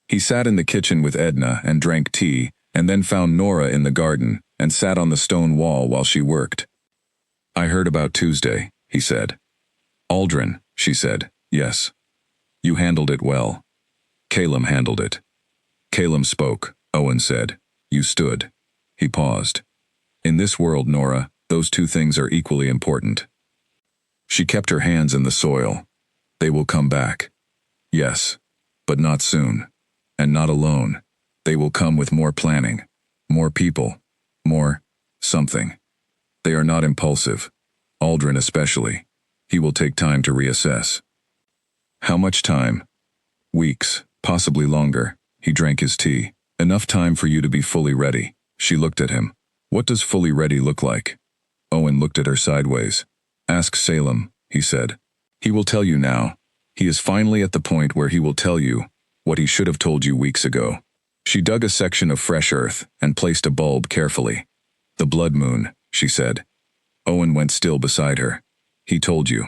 [SPEAKER 1] He sat in the kitchen with Edna and drank tea, and then found Nora in the garden and sat on the stone wall while she worked. I heard about Tuesday, he said. Aldrin, she said, yes. You handled it well. Calum handled it. Calum spoke, Owen said. You stood. He paused. In this world, Nora, those two things are equally important. She kept her hands in the soil. They will come back. Yes, but not soon. And not alone. They will come with more planning, more people, more something. They are not impulsive. Aldrin especially. He will take time to reassess. How much time? Weeks, possibly longer. He drank his tea. Enough time for you to be fully ready. She looked at him. What does fully ready look like? Owen looked at her sideways. Ask Salem, he said. He will tell you now. He is finally at the point where he will tell you what he should have told you weeks ago. She dug a section of fresh earth and placed a bulb carefully. The blood moon, she said. Owen went still beside her. He told you.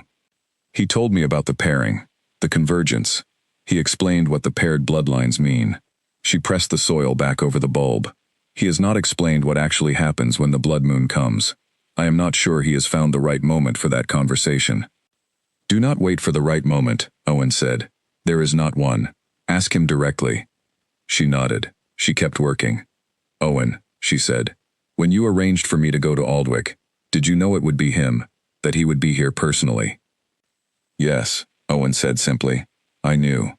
[SPEAKER 1] He told me about the pairing, the convergence. He explained what the paired bloodlines mean. She pressed the soil back over the bulb. He has not explained what actually happens when the blood moon comes. I am not sure he has found the right moment for that conversation. Do not wait for the right moment, Owen said. There is not one. Ask him directly. She nodded. She kept working. Owen, she said, when you arranged for me to go to Aldwick, did you know it would be him, that he would be here personally? Yes, Owen said simply. I knew.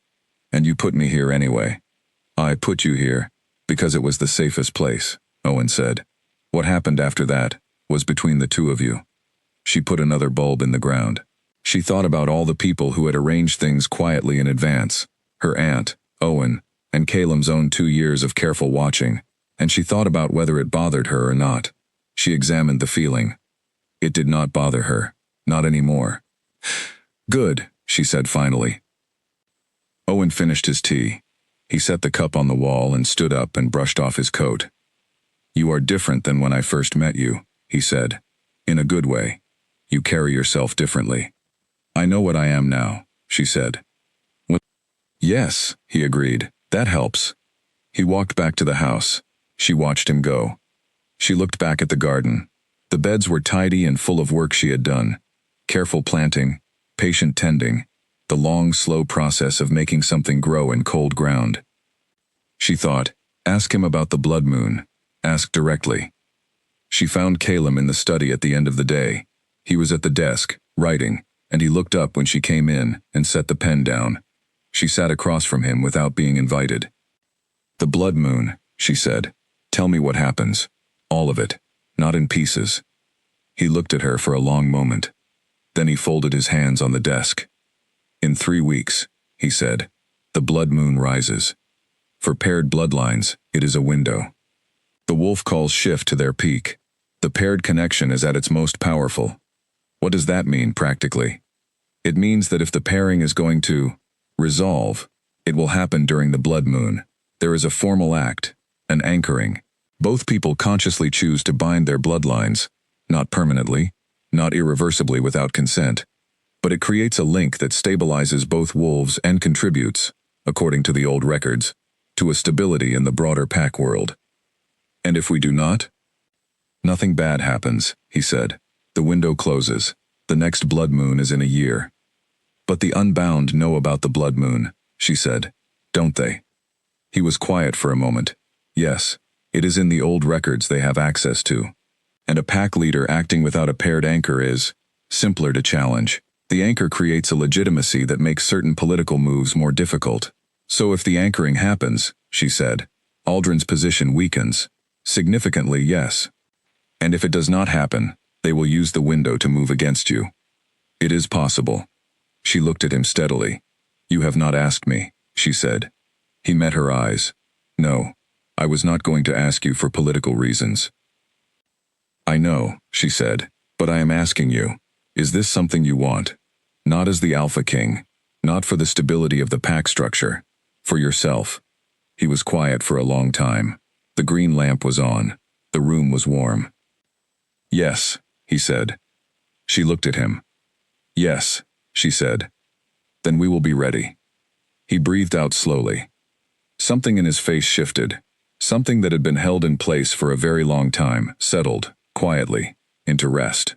[SPEAKER 1] And you put me here anyway. I put you here because it was the safest place, Owen said. What happened after that was between the two of you. She put another bulb in the ground. She thought about all the people who had arranged things quietly in advance. Her aunt, Owen, and Calum's own 2 years of careful watching, and she thought about whether it bothered her or not. She examined the feeling. It did not bother her, not anymore. Good, she said finally. Owen finished his tea. He set the cup on the wall and stood up and brushed off his coat. You are different than when I first met you, he said. In a good way. You carry yourself differently. I know what I am now, she said. Yes, he agreed. That helps. He walked back to the house. She watched him go. She looked back at the garden. The beds were tidy and full of work she had done. Careful planting, patient tending, the long, slow process of making something grow in cold ground. She thought, ask him about the blood moon. Ask directly. She found Calum in the study at the end of the day. He was at the desk, writing, and he looked up when she came in and set the pen down. She sat across from him without being invited. The blood moon, she said. Tell me what happens. All of it, not in pieces. He looked at her for a long moment. Then he folded his hands on the desk. In 3 weeks, he said, the blood moon rises. For paired bloodlines, it is a window. The wolf calls shift to their peak. The paired connection is at its most powerful. What does that mean practically? It means that if the pairing is going to resolve, it will happen during the blood moon. There is a formal act, an anchoring. Both people consciously choose to bind their bloodlines, not permanently, not irreversibly without consent, but it creates a link that stabilizes both wolves and contributes, according to the old records, to a stability in the broader pack world. And if we do not? Nothing bad happens, he said. The window closes. The next blood moon is in a year. But the unbound know about the blood moon, she said. Don't they? He was quiet for a moment. Yes, it is in the old records they have access to. And a pack leader acting without a paired anchor is simpler to challenge. The anchor creates a legitimacy that makes certain political moves more difficult. So if the anchoring happens, she said, Aldrin's position weakens. Significantly, yes. And if it does not happen, they will use the window to move against you. It is possible. She looked at him steadily. You have not asked me, she said. He met her eyes. No, I was not going to ask you for political reasons. I know, she said, but I am asking you, is this something you want? Not as the Alpha King, not for the stability of the pack structure, for yourself. He was quiet for a long time. The green lamp was on. The room was warm. Yes, he said. She looked at him. Yes, she said. Then we will be ready. He breathed out slowly. Something in his face shifted. Something that had been held in place for a very long time settled, quietly, into rest.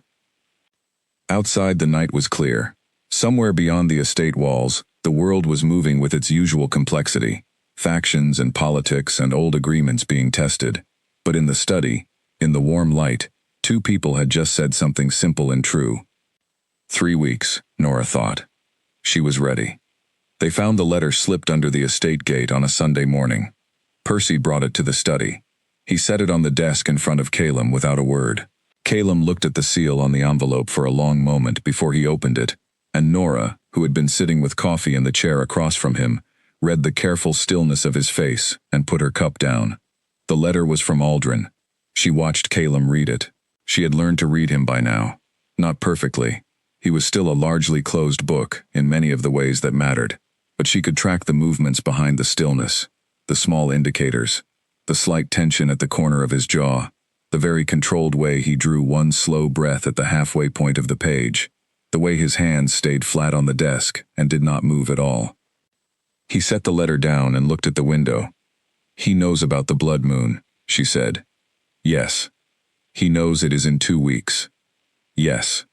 [SPEAKER 1] Outside the night was clear. Somewhere beyond the estate walls, the world was moving with its usual complexity, factions and politics and old agreements being tested. But in the study, in the warm light, two people had just said something simple and true. 3 weeks, Nora thought. She was ready. They found the letter slipped under the estate gate on a Sunday morning. Percy brought it to the study. He set it on the desk in front of Calum without a word. Calum looked at the seal on the envelope for a long moment before he opened it, and Nora, who had been sitting with coffee in the chair across from him, read the careful stillness of his face and put her cup down. The letter was from Aldrin. She watched Calum read it. She had learned to read him by now. Not perfectly. He was still a largely closed book in many of the ways that mattered, but she could track the movements behind the stillness, the small indicators, the slight tension at the corner of his jaw, the very controlled way he drew one slow breath at the halfway point of the page, the way his hands stayed flat on the desk and did not move at all. He set the letter down and looked at the window. He knows about the blood moon, she said. Yes. He knows it is in 2 weeks. Yes.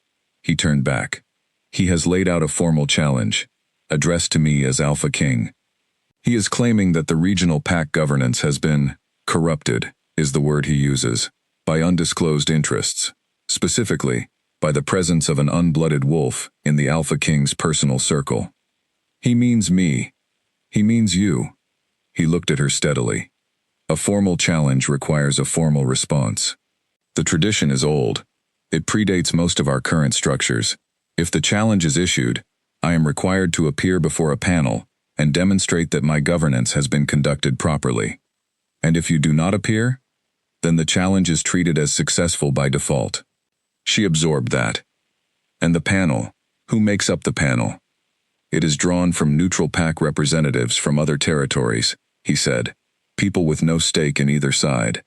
[SPEAKER 1] He turned back. He has laid out a formal challenge, addressed to me as Alpha King. He is claiming that the regional pack governance has been corrupted, is the word he uses, by undisclosed interests, specifically by the presence of an unblooded wolf in the Alpha King's personal circle. He means me. He means you. He looked at her steadily. A formal challenge requires a formal response. The tradition is old. It predates most of our current structures. If the challenge is issued, I am required to appear before a panel and demonstrate that my governance has been conducted properly. And if you do not appear, then the challenge is treated as successful by default. She absorbed that. And the panel, who makes up the panel? It is drawn from neutral pack representatives from other territories, he said, people with no stake in either side.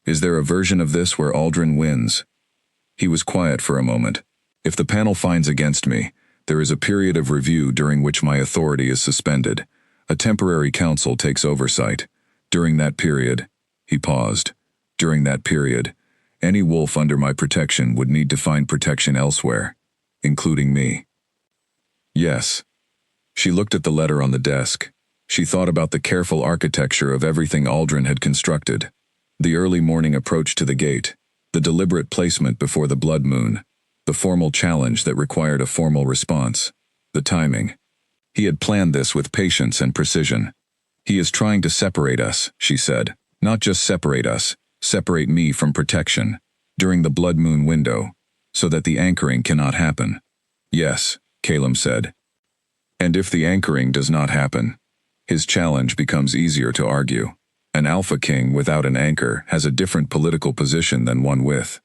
[SPEAKER 1] Is there a version of this where Aldrin wins? He was quiet for a moment. If the panel finds against me, there is a period of review during which my authority is suspended. A temporary council takes oversight. During that period, he paused. During that period, any wolf under my protection would need to find protection elsewhere, including me. Yes. She looked at the letter on the desk. She thought about the careful architecture of everything Aldrin had constructed. The early morning approach to the gate, the deliberate placement before the blood moon, the formal challenge that required a formal response, the timing. He had planned this with patience and precision. He is trying to separate us, she said. Not just separate us, separate me from protection, during the blood moon window, so that the anchoring cannot happen. Yes, Calum said. And if the anchoring does not happen, his challenge becomes easier to argue. An Alpha King without an anchor has a different political position than one with.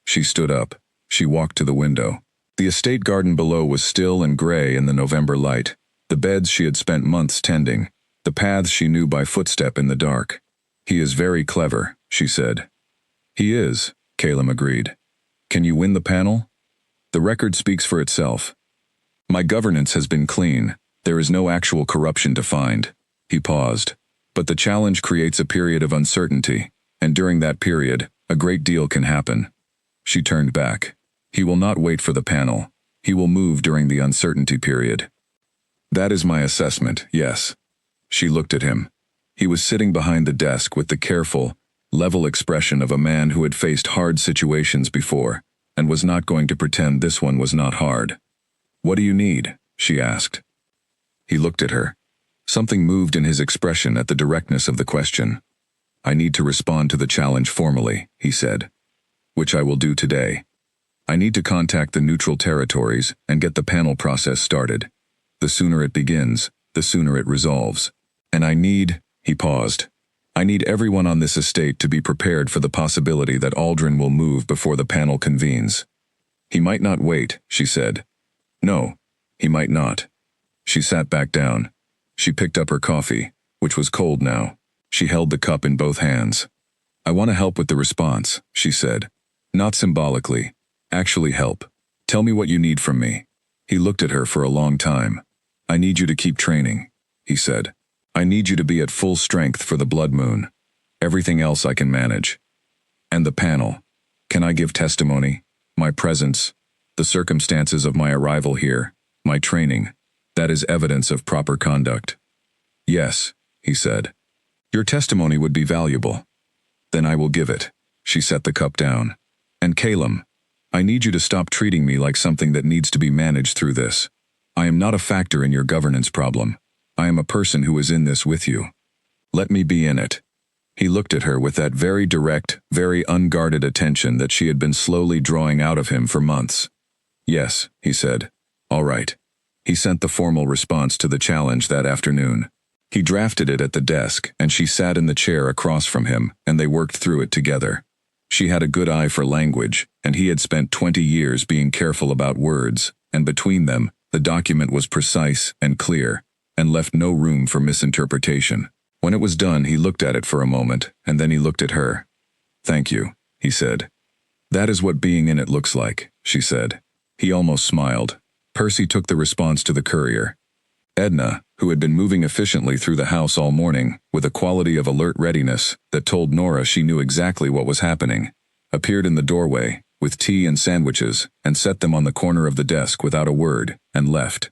[SPEAKER 1] She stood up. She walked to the window. The estate garden below was still and gray in the November light. The beds she had spent months tending. The paths she knew by footstep in the dark. He is very clever, she said. He is, Calum agreed. Can you win the panel? The record speaks for itself. My governance has been clean. There is no actual corruption to find. He paused. But the challenge creates a period of uncertainty, and during that period, a great deal can happen. She turned back. He will not wait for the panel. He will move during the uncertainty period. That is my assessment, yes. She looked at him. He was sitting behind the desk with the careful, level expression of a man who had faced hard situations before, and was not going to pretend this one was not hard. What do you need? She asked. He looked at her. Something moved in his expression at the directness of the question. I need to respond to the challenge formally, he said. Which I will do today. I need to contact the neutral territories and get the panel process started. The sooner it begins, the sooner it resolves. And I need, he paused. I need everyone on this estate to be prepared for the possibility that Aldrin will move before the panel convenes. He might not wait, she said. No, he might not. She sat back down. She picked up her coffee, which was cold now. She held the cup in both hands. I want to help with the response, she said. Not symbolically. Actually help. Tell me what you need from me. He looked at her for a long time. I need you to keep training, he said. I need you to be at full strength for the blood moon. Everything else I can manage. And the panel. Can I give testimony? My presence, the circumstances of my arrival here, my training, that is evidence of proper conduct. Yes, he said. Your testimony would be valuable. Then I will give it. She set the cup down. And Calum, I need you to stop treating me like something that needs to be managed through this. I am not a factor in your governance problem. I am a person who is in this with you. Let me be in it. He looked at her with that very direct, very unguarded attention that she had been slowly drawing out of him for months. Yes, he said. All right. He sent the formal response to the challenge that afternoon. He drafted it at the desk, and she sat in the chair across from him, and they worked through it together. She had a good eye for language, and he had spent 20 years being careful about words, and between them, the document was precise and clear, and left no room for misinterpretation. When it was done, he looked at it for a moment, and then he looked at her. Thank you, he said. That is what being in it looks like, she said. He almost smiled. Percy took the response to the courier. Edna, who had been moving efficiently through the house all morning, with a quality of alert readiness that told Nora she knew exactly what was happening, appeared in the doorway, with tea and sandwiches, and set them on the corner of the desk without a word, and left.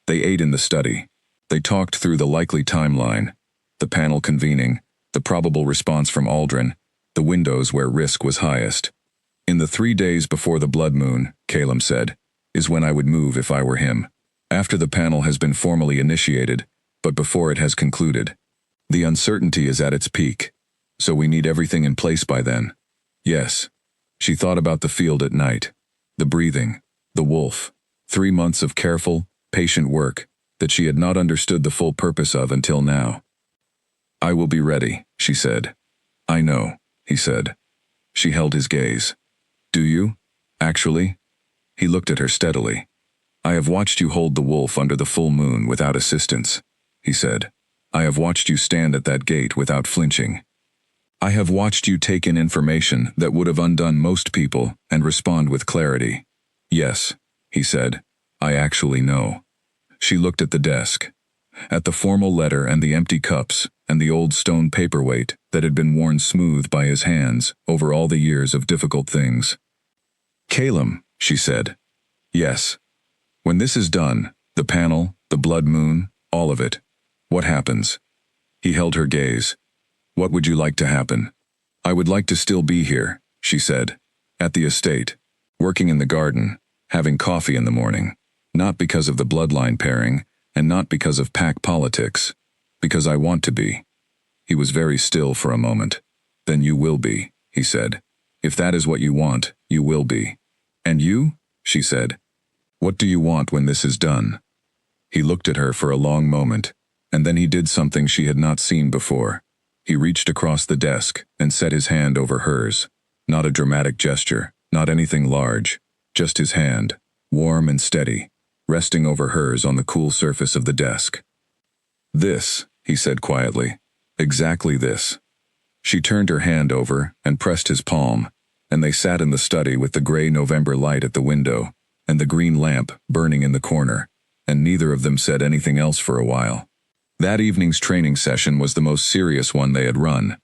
[SPEAKER 1] They ate in the study. They talked through the likely timeline, the panel convening, the probable response from Aldrin, the windows where risk was highest. In the 3 days before the blood moon, Calum said, is when I would move if I were him. After the panel has been formally initiated, but before it has concluded. The uncertainty is at its peak, so we need everything in place by then. Yes. She thought about the field at night, the breathing, the wolf, 3 months of careful, patient work that she had not understood the full purpose of until now. I will be ready, she said. I know, he said. She held his gaze. Do you? Actually? He looked at her steadily. I have watched you hold the wolf under the full moon without assistance, he said. I have watched you stand at that gate without flinching. I have watched you take in information that would have undone most people and respond with clarity. Yes, he said. I actually know. She looked at the desk, at the formal letter and the empty cups and the old stone paperweight that had been worn smooth by his hands over all the years of difficult things. Calum, she said. Yes. When this is done, the panel, the blood moon, all of it, what happens? He held her gaze. What would you like to happen? I would like to still be here, she said, at the estate, working in the garden, having coffee in the morning, not because of the bloodline pairing, and not because of pack politics, because I want to be. He was very still for a moment. Then you will be, he said. If that is what you want, you will be. And you? She said. What do you want when this is done? He looked at her for a long moment, and then he did something she had not seen before. He reached across the desk and set his hand over hers. Not a dramatic gesture, not anything large, just his hand, warm and steady, resting over hers on the cool surface of the desk. This, he said quietly, exactly this. She turned her hand over and pressed his palm, and they sat in the study with the gray November light at the window and the green lamp burning in the corner, and neither of them said anything else for a while. That evening's training session was the most serious one they had run.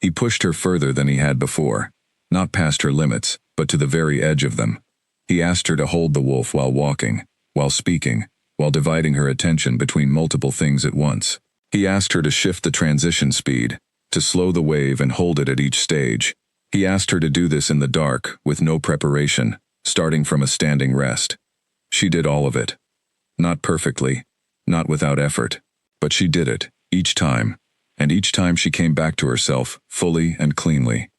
[SPEAKER 1] He pushed her further than he had before, not past her limits, but to the very edge of them. He asked her to hold the wolf while walking, while speaking, while dividing her attention between multiple things at once. He asked her to shift the transition speed, to slow the wave and hold it at each stage. He asked her to do this in the dark, with no preparation, starting from a standing rest. She did all of it. Not perfectly, not without effort, but she did it, each time, and each time she came back to herself, fully and cleanly.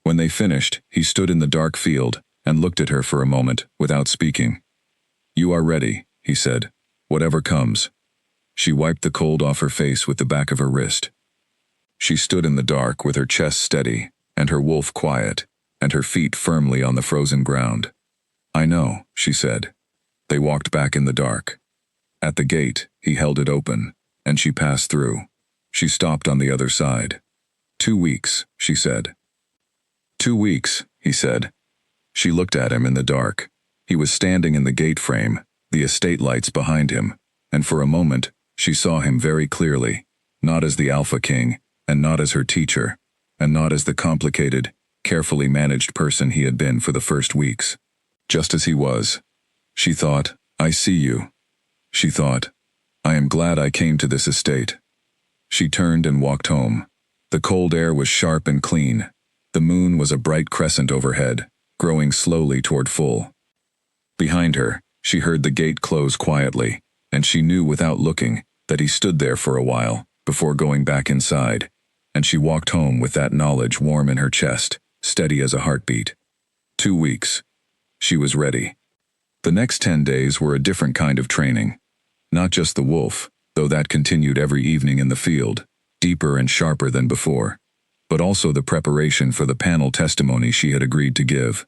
[SPEAKER 1] When they finished, he stood in the dark field and looked at her for a moment without speaking. You are ready, he said, whatever comes. She wiped the cold off her face with the back of her wrist. She stood in the dark with her chest steady, and her wolf quiet, and her feet firmly on the frozen ground. "I know," she said. They walked back in the dark. At the gate, he held it open, and she passed through. She stopped on the other side. 2 weeks, she said. 2 weeks, he said. She looked at him in the dark. He was standing in the gate frame, the estate lights behind him, and for a moment, she saw him very clearly, not as the Alpha King, and not as her teacher, and not as the complicated, carefully managed person he had been for the first weeks. Just as he was. She thought, "I see you." She thought, "I am glad I came to this estate." She turned and walked home. The cold air was sharp and clean. The moon was a bright crescent overhead, growing slowly toward full. Behind her, she heard the gate close quietly, and she knew without looking that he stood there for a while before going back inside, and she walked home with that knowledge warm in her chest, steady as a heartbeat. 2 weeks. She was ready. The next 10 days were a different kind of training. Not just the wolf, though that continued every evening in the field, deeper and sharper than before, but also the preparation for the panel testimony she had agreed to give.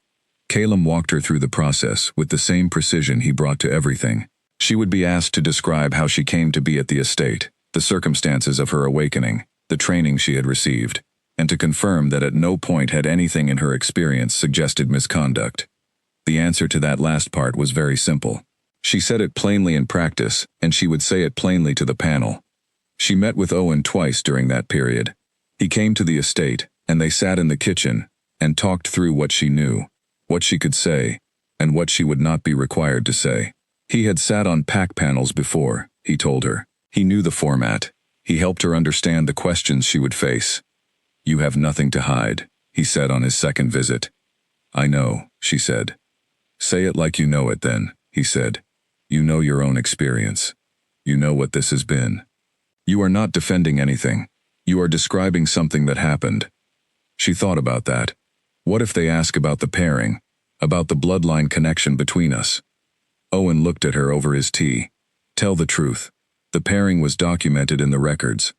[SPEAKER 1] Calum walked her through the process with the same precision he brought to everything. She would be asked to describe how she came to be at the estate, the circumstances of her awakening, the training she had received, and to confirm that at no point had anything in her experience suggested misconduct. The answer to that last part was very simple. She said it plainly in practice, and she would say it plainly to the panel. She met with Owen twice during that period. He came to the estate, and they sat in the kitchen, and talked through what she knew, what she could say, and what she would not be required to say. He had sat on pack panels before, he told her. He knew the format. He helped her understand the questions she would face. "You have nothing to hide," he said on his second visit. "I know," she said. "Say it like you know it then," he said. "You know your own experience. You know what this has been. You are not defending anything. You are describing something that happened." She thought about that. What if they ask about the pairing, about the bloodline connection between us? Owen looked at her over his tea. Tell the truth. The pairing was documented in the records.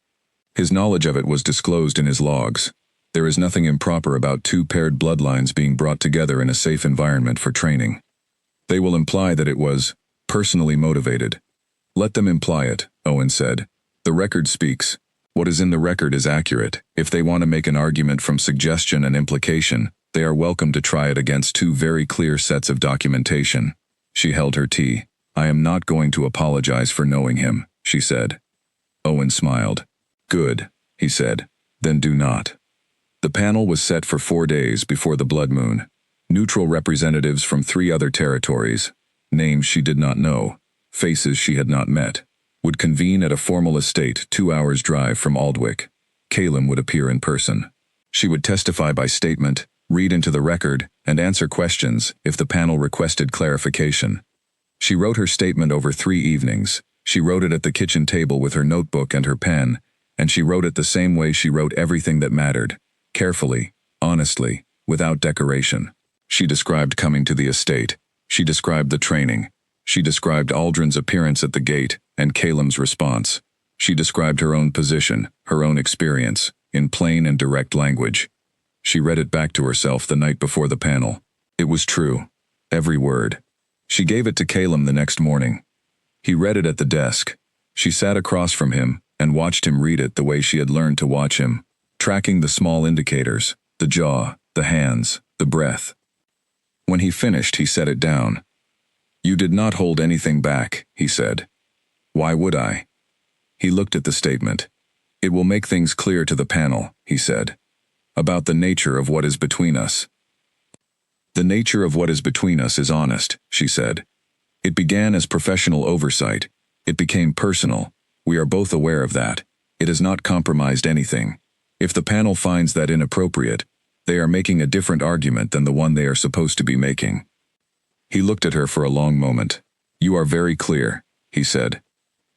[SPEAKER 1] His knowledge of it was disclosed in his logs. There is nothing improper about two paired bloodlines being brought together in a safe environment for training. They will imply that it was personally motivated. Let them imply it, Owen said. The record speaks. What is in the record is accurate. If they want to make an argument from suggestion and implication, they are welcome to try it against two very clear sets of documentation. She held her tea. "I am not going to apologize for knowing him," she said. Owen smiled. "Good," he said. "Then do not." The panel was set for 4 days before the blood moon. Neutral representatives from 3 other territories, names she did not know, faces she had not met, would convene at a formal estate 2 hours' drive from Aldwych. Calum would appear in person. She would testify by statement, read into the record, and answer questions if the panel requested clarification. She wrote her statement over 3 evenings. She wrote it at the kitchen table with her notebook and her pen, and she wrote it the same way she wrote everything that mattered, carefully, honestly, without decoration. She described coming to the estate. She described the training. She described Aldrin's appearance at the gate and Calum's response. She described her own position, her own experience, in plain and direct language. She read it back to herself the night before the panel. It was true. Every word. She gave it to Calum the next morning. He read it at the desk. She sat across from him and watched him read it the way she had learned to watch him, tracking the small indicators, the jaw, the hands, the breath. When he finished, he set it down. "You did not hold anything back," he said. "Why would I?" He looked at the statement. "It will make things clear to the panel," he said, "about the nature of what is between us." "The nature of what is between us is honest," she said. "It began as professional oversight. It became personal. We are both aware of that. It has not compromised anything. If the panel finds that inappropriate, they are making a different argument than the one they are supposed to be making." He looked at her for a long moment. "You are very clear," he said.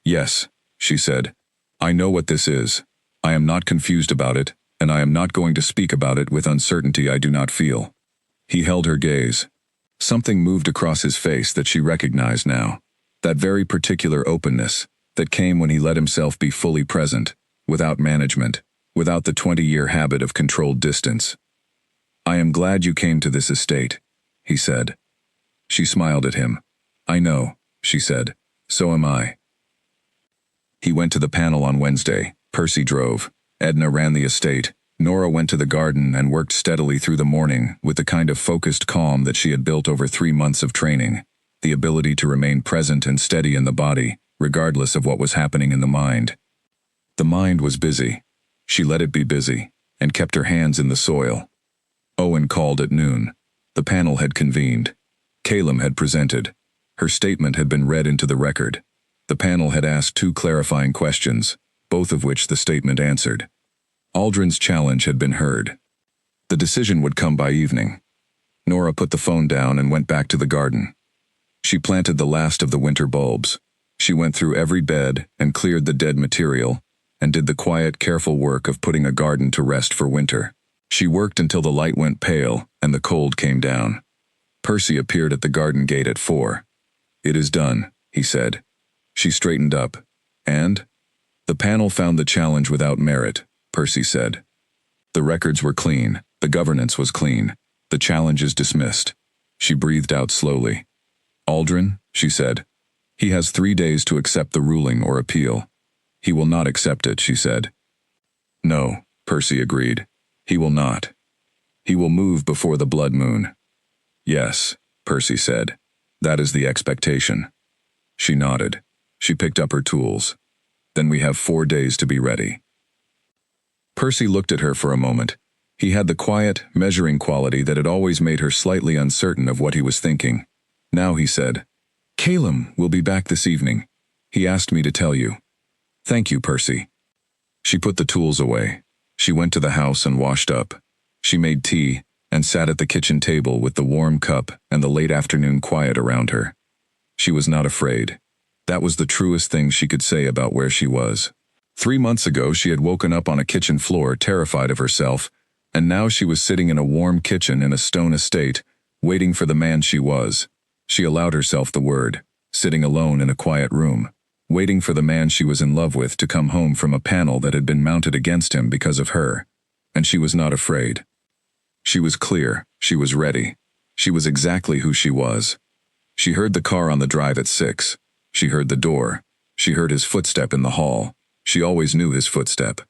[SPEAKER 1] "Yes," she said. "I know what this is. I am not confused about it, and I am not going to speak about it with uncertainty I do not feel." He held her gaze. Something moved across his face that she recognized now. That very particular openness that came when he let himself be fully present, without management, without the 20-year habit of controlled distance. "I am glad you came to this estate," he said. She smiled at him. "I know," she said. "So am I." He went to the panel on Wednesday. Percy drove. Edna ran the estate. Nora went to the garden and worked steadily through the morning with the kind of focused calm that she had built over 3 months of training, the ability to remain present and steady in the body, regardless of what was happening in the mind. The mind was busy. She let it be busy, and kept her hands in the soil. Owen called at noon. The panel had convened. Calum had presented. Her statement had been read into the record. The panel had asked 2 clarifying questions, both of which the statement answered. Aldrin's challenge had been heard. The decision would come by evening. Nora put the phone down and went back to the garden. She planted the last of the winter bulbs. She went through every bed and cleared the dead material, and did the quiet, careful work of putting a garden to rest for winter. She worked until the light went pale and the cold came down. Percy appeared at the garden gate at 4. "It is done," he said. She straightened up. "And?" "The panel found the challenge without merit," Percy said. "The records were clean, the governance was clean, the challenge is dismissed." She breathed out slowly. "Aldrin," she said. "He has 3 days to accept the ruling or appeal." "He will not accept it," she said. "No," Percy agreed. "He will not. He will move before the blood moon." "Yes," Percy said. "That is the expectation." She nodded. She picked up her tools. "Then we have 4 days to be ready." Percy looked at her for a moment. He had the quiet, measuring quality that had always made her slightly uncertain of what he was thinking. Now he said, "Calum will be back this evening. He asked me to tell you." "Thank you, Percy." She put the tools away. She went to the house and washed up. She made tea and sat at the kitchen table with the warm cup and the late afternoon quiet around her. She was not afraid. That was the truest thing she could say about where she was. 3 months ago she had woken up on a kitchen floor terrified of herself, and now she was sitting in a warm kitchen in a stone estate, waiting for the man she was. She allowed herself the word, sitting alone in a quiet room, waiting for the man she was in love with to come home from a panel that had been mounted against him because of her. And she was not afraid. She was clear, she was ready. She was exactly who she was. She heard the car on the drive at 6. She heard the door. She heard his footstep in the hall. She always knew his footstep.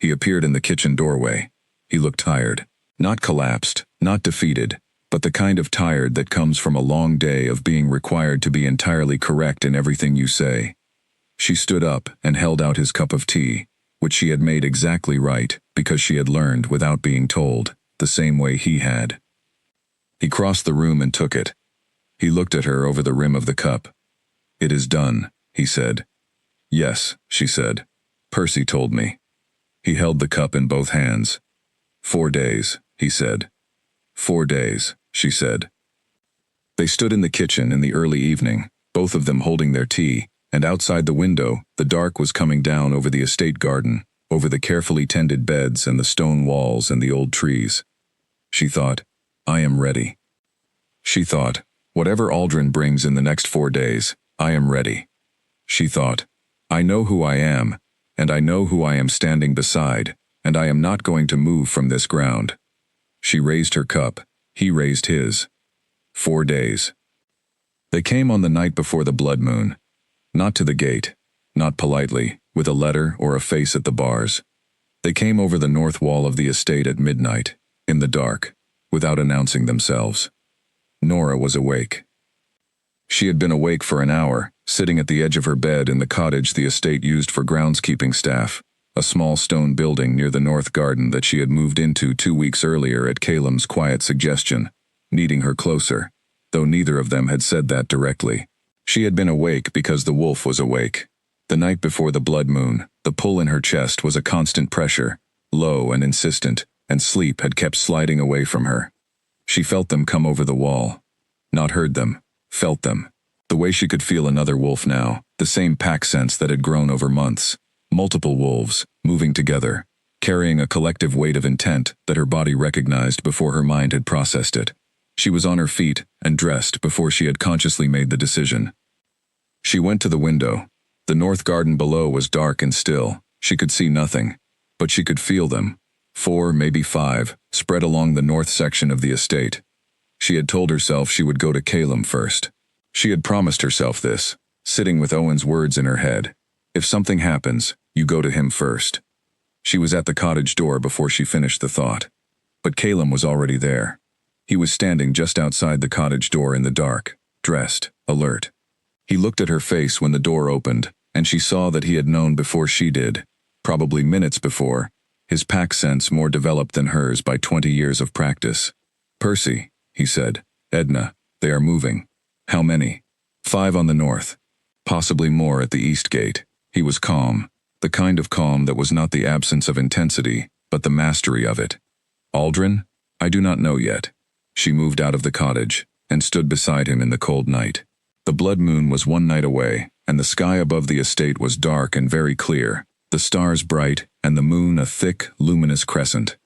[SPEAKER 1] He appeared in the kitchen doorway. He looked tired. Not collapsed, not defeated, but the kind of tired that comes from a long day of being required to be entirely correct in everything you say. She stood up and held out his cup of tea, which she had made exactly right because she had learned without being told, the same way he had. He crossed the room and took it. He looked at her over the rim of the cup. "It is done," he said. "Yes," she said. "Percy told me." He held the cup in both hands. 4 days, he said. 4 days, she said. They stood in the kitchen in the early evening, both of them holding their tea, and outside the window, the dark was coming down over the estate garden, over the carefully tended beds and the stone walls and the old trees. She thought, "I am ready." She thought, "Whatever Aldrin brings in the next 4 days, I am ready." She thought, "I know who I am, and I know who I am standing beside, and I am not going to move from this ground." She raised her cup. He raised his. 4 days. They came on the night before the blood moon. Not to the gate, not politely, with a letter or a face at the bars. They came over the north wall of the estate at midnight, in the dark, without announcing themselves. Nora was awake. She had been awake for an hour, sitting at the edge of her bed in the cottage the estate used for groundskeeping staff, a small stone building near the north garden that she had moved into 2 weeks earlier at Calum's quiet suggestion, needing her closer, though neither of them had said that directly. She had been awake because the wolf was awake. The night before the blood moon, the pull in her chest was a constant pressure, low and insistent, and sleep had kept sliding away from her. She felt them come over the wall. Not heard them, felt them. The way she could feel another wolf now, the same pack sense that had grown over months. Multiple wolves, moving together, carrying a collective weight of intent that her body recognized before her mind had processed it. She was on her feet and dressed before she had consciously made the decision. She went to the window. The north garden below was dark and still. She could see nothing. but she could feel them. 4, maybe 5, spread along the north section of the estate. She had told herself she would go to Calum first. She had promised herself this, sitting with Owen's words in her head. If something happens, you go to him first. She was at the cottage door before she finished the thought. But Calum was already there. He was standing just outside the cottage door in the dark, dressed, alert. He looked at her face when the door opened, and she saw that he had known before she did, probably minutes before, his pack sense more developed than hers by 20 years of practice. "Percy," he said. "Edna, they are moving." "How many?" "5 on the north. Possibly more at the east gate." He was calm, the kind of calm that was not the absence of intensity, but the mastery of it. "Aldrin? I do not know yet." She moved out of the cottage, and stood beside him in the cold night. The blood moon was 1 night away, and the sky above the estate was dark and very clear, the stars bright, and the moon a thick, luminous crescent.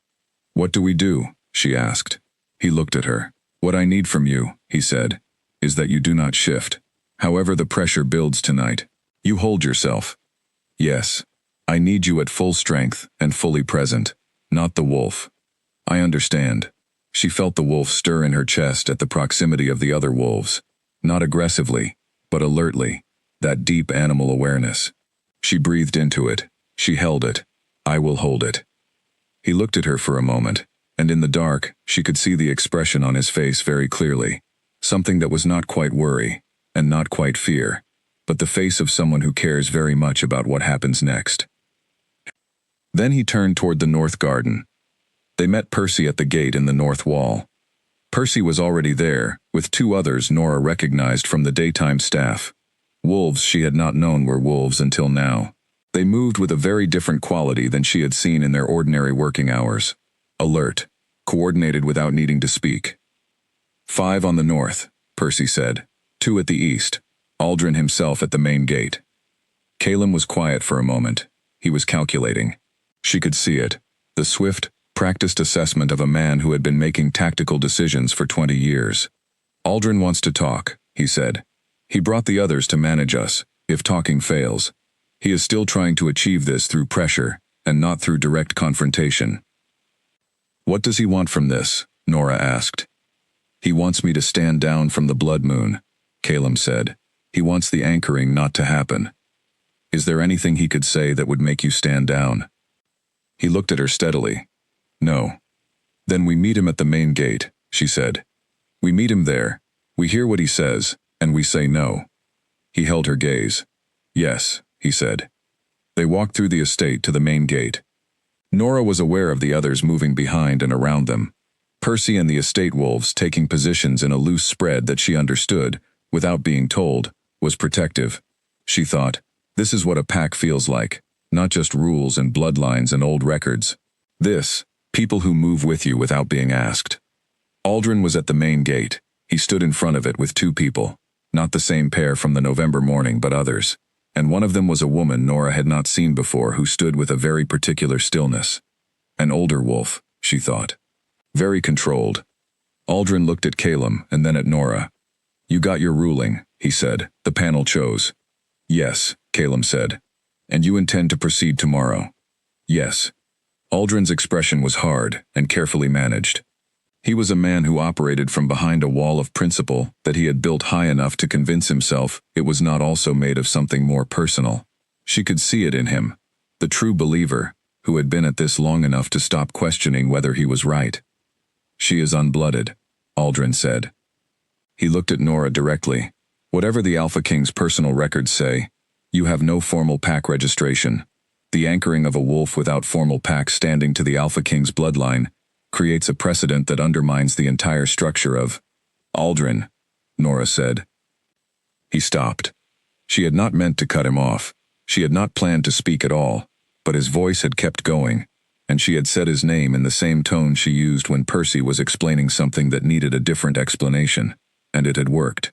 [SPEAKER 1] "What do we do?" she asked. He looked at her. "What I need from you," he said, "is that you do not shift. However the pressure builds tonight, you hold yourself. Yes, I need you at full strength and fully present, not the wolf." "I understand." She felt the wolf stir in her chest at the proximity of the other wolves, not aggressively, but alertly, that deep animal awareness. She breathed into it. She held it. "I will hold it." He looked at her for a moment, and in the dark, she could see the expression on his face very clearly, something that was not quite worry, and not quite fear, but the face of someone who cares very much about what happens next. Then he turned toward the north garden. They met Percy at the gate in the north wall. Percy was already there, with 2 others Nora recognized from the daytime staff. Wolves she had not known were wolves until now. They moved with a very different quality than she had seen in their ordinary working hours. Alert, coordinated without needing to speak. 5 on the north, Percy said. 2 at the east. Aldrin himself at the main gate. Calum was quiet for a moment. He was calculating. She could see it. The swift, practiced assessment of a man who had been making tactical decisions for 20 years. "Aldrin wants to talk," he said. "He brought the others to manage us, if talking fails. He is still trying to achieve this through pressure, and not through direct confrontation." "What does he want from this?" Nora asked. "He wants me to stand down from the blood moon," Calum said. "He wants the anchoring not to happen." "Is there anything he could say that would make you stand down?" He looked at her steadily. "No." "Then we meet him at the main gate," she said. "We meet him there, we hear what he says, and we say no." He held her gaze. "Yes," he said. They walked through the estate to the main gate. Nora was aware of the others moving behind and around them. Percy and the estate wolves taking positions in a loose spread that she understood, without being told, was protective. She thought, this is what a pack feels like, not just rules and bloodlines and old records. This, people who move with you without being asked. Aldrin was at the main gate. He stood in front of it with 2 people, not the same pair from the November morning but others, and one of them was a woman Nora had not seen before who stood with a very particular stillness. An older wolf, she thought. Very controlled. Aldrin looked at Calum and then at Nora. "You got your ruling," he said. "The panel chose." "Yes," Calum said. "And you intend to proceed tomorrow?" "Yes." Aldrin's expression was hard and carefully managed. He was a man who operated from behind a wall of principle that he had built high enough to convince himself it was not also made of something more personal. She could see it in him, the true believer, who had been at this long enough to stop questioning whether he was right. "She is unblooded," Aldrin said. He looked at Nora directly. "Whatever the Alpha King's personal records say, you have no formal pack registration. The anchoring of a wolf without formal pack standing to the Alpha King's bloodline creates a precedent that undermines the entire structure of—" "Aldrin," Nora said. He stopped. She had not meant to cut him off. She had not planned to speak at all, but his voice had kept going, and she had said his name in the same tone she used when Percy was explaining something that needed a different explanation, and it had worked.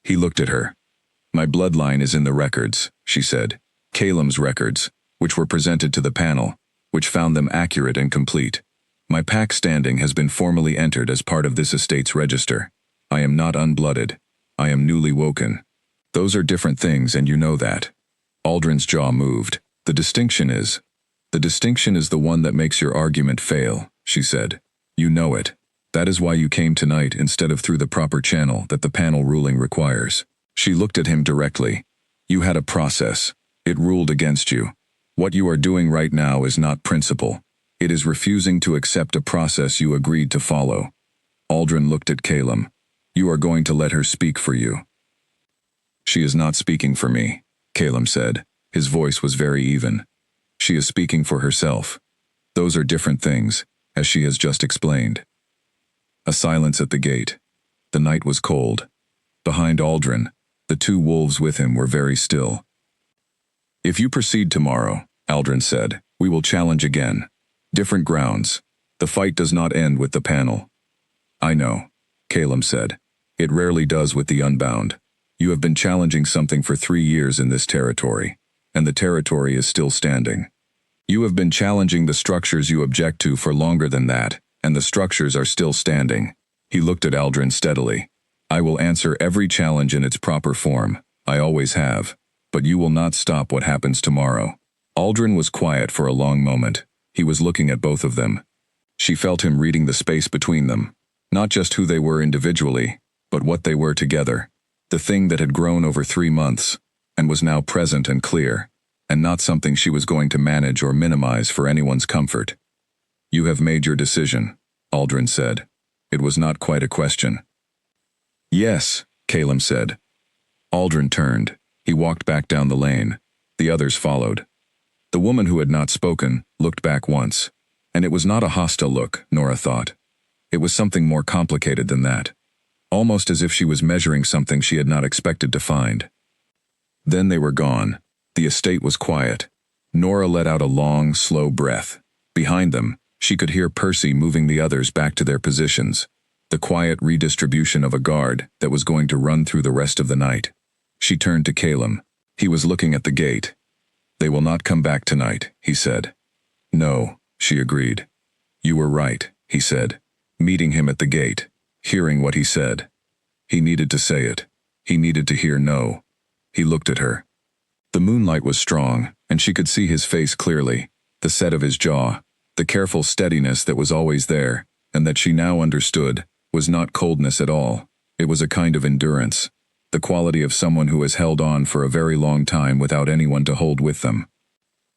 [SPEAKER 1] He looked at her. "My bloodline is in the records," she said. "Calum's records, which were presented to the panel, which found them accurate and complete. My pack standing has been formally entered as part of this estate's register. I am not unblooded. I am newly woken. Those are different things and you know that." Aldrin's jaw moved. "The distinction is—" The distinction is the one that makes your argument fail, she said. You know it. That is why you came tonight instead of through the proper channel that the panel ruling requires. She looked at him directly. You had a process. It ruled against you. What you are doing right now is not principle. It is refusing to accept a process you agreed to follow. Aldrin looked at Calum. You are going to let her speak for you. She is not speaking for me, Calum said. His voice was very even. She is speaking for herself. Those are different things, as she has just explained. A silence at the gate. The night was cold. Behind Aldrin, the two wolves with him were very still. If you proceed tomorrow, Aldrin said, we will challenge again. Different grounds. The fight does not end with the panel. I know, Calum said. It rarely does with the unbound. You have been challenging something for 3 years in this territory, and the territory is still standing. You have been challenging the structures you object to for longer than that, and the structures are still standing. He looked at Aldrin steadily. I will answer every challenge in its proper form. I always have. But you will not stop what happens tomorrow. Aldrin was quiet for a long moment. He was looking at both of them. She felt him reading the space between them. Not just who they were individually, but what they were together. The thing that had grown over 3 months, and was now present and clear, and not something she was going to manage or minimize for anyone's comfort. You have made your decision, Aldrin said. It was not quite a question. Yes, Calum said. Aldrin turned. He walked back down the lane. The others followed. The woman who had not spoken looked back once, and it was not a hostile look, Nora thought. It was something more complicated than that. Almost as if she was measuring something she had not expected to find. Then they were gone. The estate was quiet. Nora let out a long, slow breath. Behind them, she could hear Percy moving the others back to their positions, the quiet redistribution of a guard that was going to run through the rest of the night. She turned to Calum. He was looking at the gate. They will not come back tonight, he said. No, she agreed. You were right, he said, meeting him at the gate, hearing what he said. He needed to say it. He needed to hear no. He looked at her. The moonlight was strong, and she could see his face clearly, the set of his jaw, the careful steadiness that was always there, and that she now understood, was not coldness at all. It was a kind of endurance, the quality of someone who has held on for a very long time without anyone to hold with them.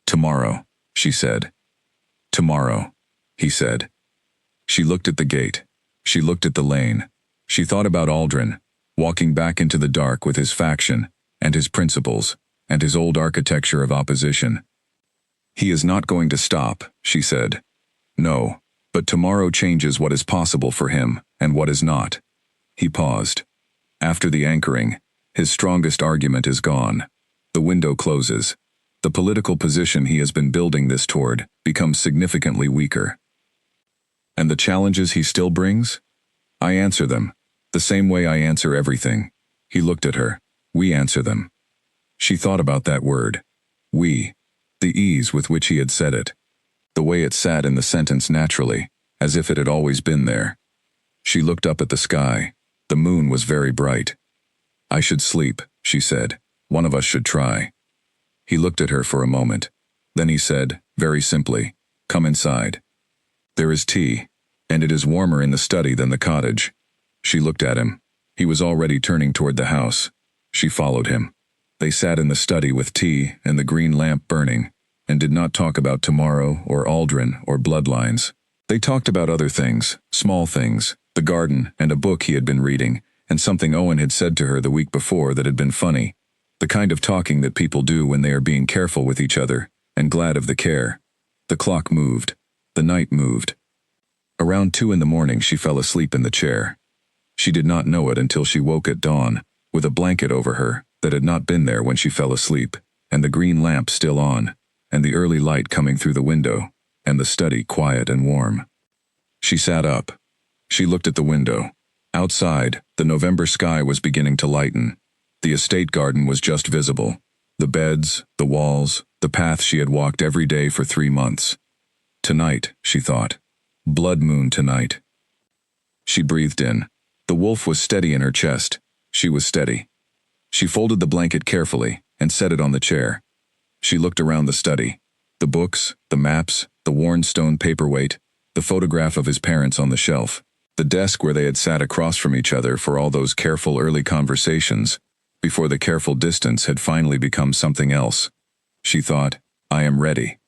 [SPEAKER 1] Tomorrow, she said. Tomorrow, he said. She looked at the gate. She looked at the lane. She thought about Aldrin, walking back into the dark with his faction, and his principles, and his old architecture of opposition. He is not going to stop, she said. No, but tomorrow changes what is possible for him, and what is not. He paused. After the anchoring, his strongest argument is gone. The window closes. The political position he has been building this toward becomes significantly weaker. And the challenges he still brings? I answer them, the same way I answer everything. He looked at her. We answer them. She thought about that word. We. The ease with which he had said it. The way it sat in the sentence naturally, as if it had always been there. She looked up at the sky. The moon was very bright. I should sleep, she said. One of us should try. He looked at her for a moment. Then he said, very simply, come inside. There is tea, and it is warmer in the study than the cottage. She looked at him. He was already turning toward the house. She followed him. They sat in the study with tea and the green lamp burning, and did not talk about tomorrow or Aldrin or bloodlines. They talked about other things, small things, the garden and a book he had been reading, and something Owen had said to her the week before that had been funny. The kind of talking that people do when they are being careful with each other, and glad of the care. The clock moved. The night moved. Around 2 a.m. she fell asleep in the chair. She did not know it until she woke at dawn, with a blanket over her that had not been there when she fell asleep, and the green lamp still on, and the early light coming through the window, and the study quiet and warm. She sat up. She looked at the window. Outside, the November sky was beginning to lighten. The estate garden was just visible. The beds, the walls, the path she had walked every day for 3 months. Tonight, she thought. Blood moon tonight. She breathed in. The wolf was steady in her chest. She was steady. She folded the blanket carefully and set it on the chair. She looked around the study. The books, the maps, the worn stone paperweight, the photograph of his parents on the shelf, the desk where they had sat across from each other for all those careful early conversations, before the careful distance had finally become something else. She thought, I am ready.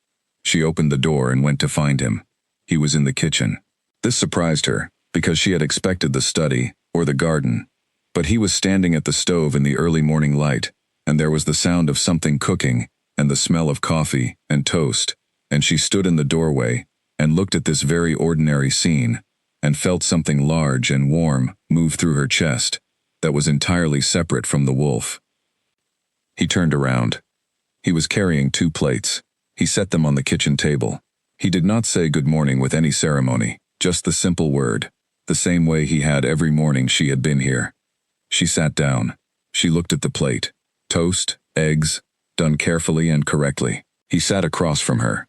[SPEAKER 1] She opened the door and went to find him. He was in the kitchen. This surprised her, because she had expected the study, or the garden. But he was standing at the stove in the early morning light, and there was the sound of something cooking, and the smell of coffee and toast, and she stood in the doorway, and looked at this very ordinary scene, and felt something large and warm move through her chest, that was entirely separate from the wolf. He turned around. He was carrying 2 plates. He set them on the kitchen table. He did not say good morning with any ceremony, just the simple word, the same way he had every morning she had been here. She sat down. She looked at the plate. Toast, eggs, done carefully and correctly. He sat across from her.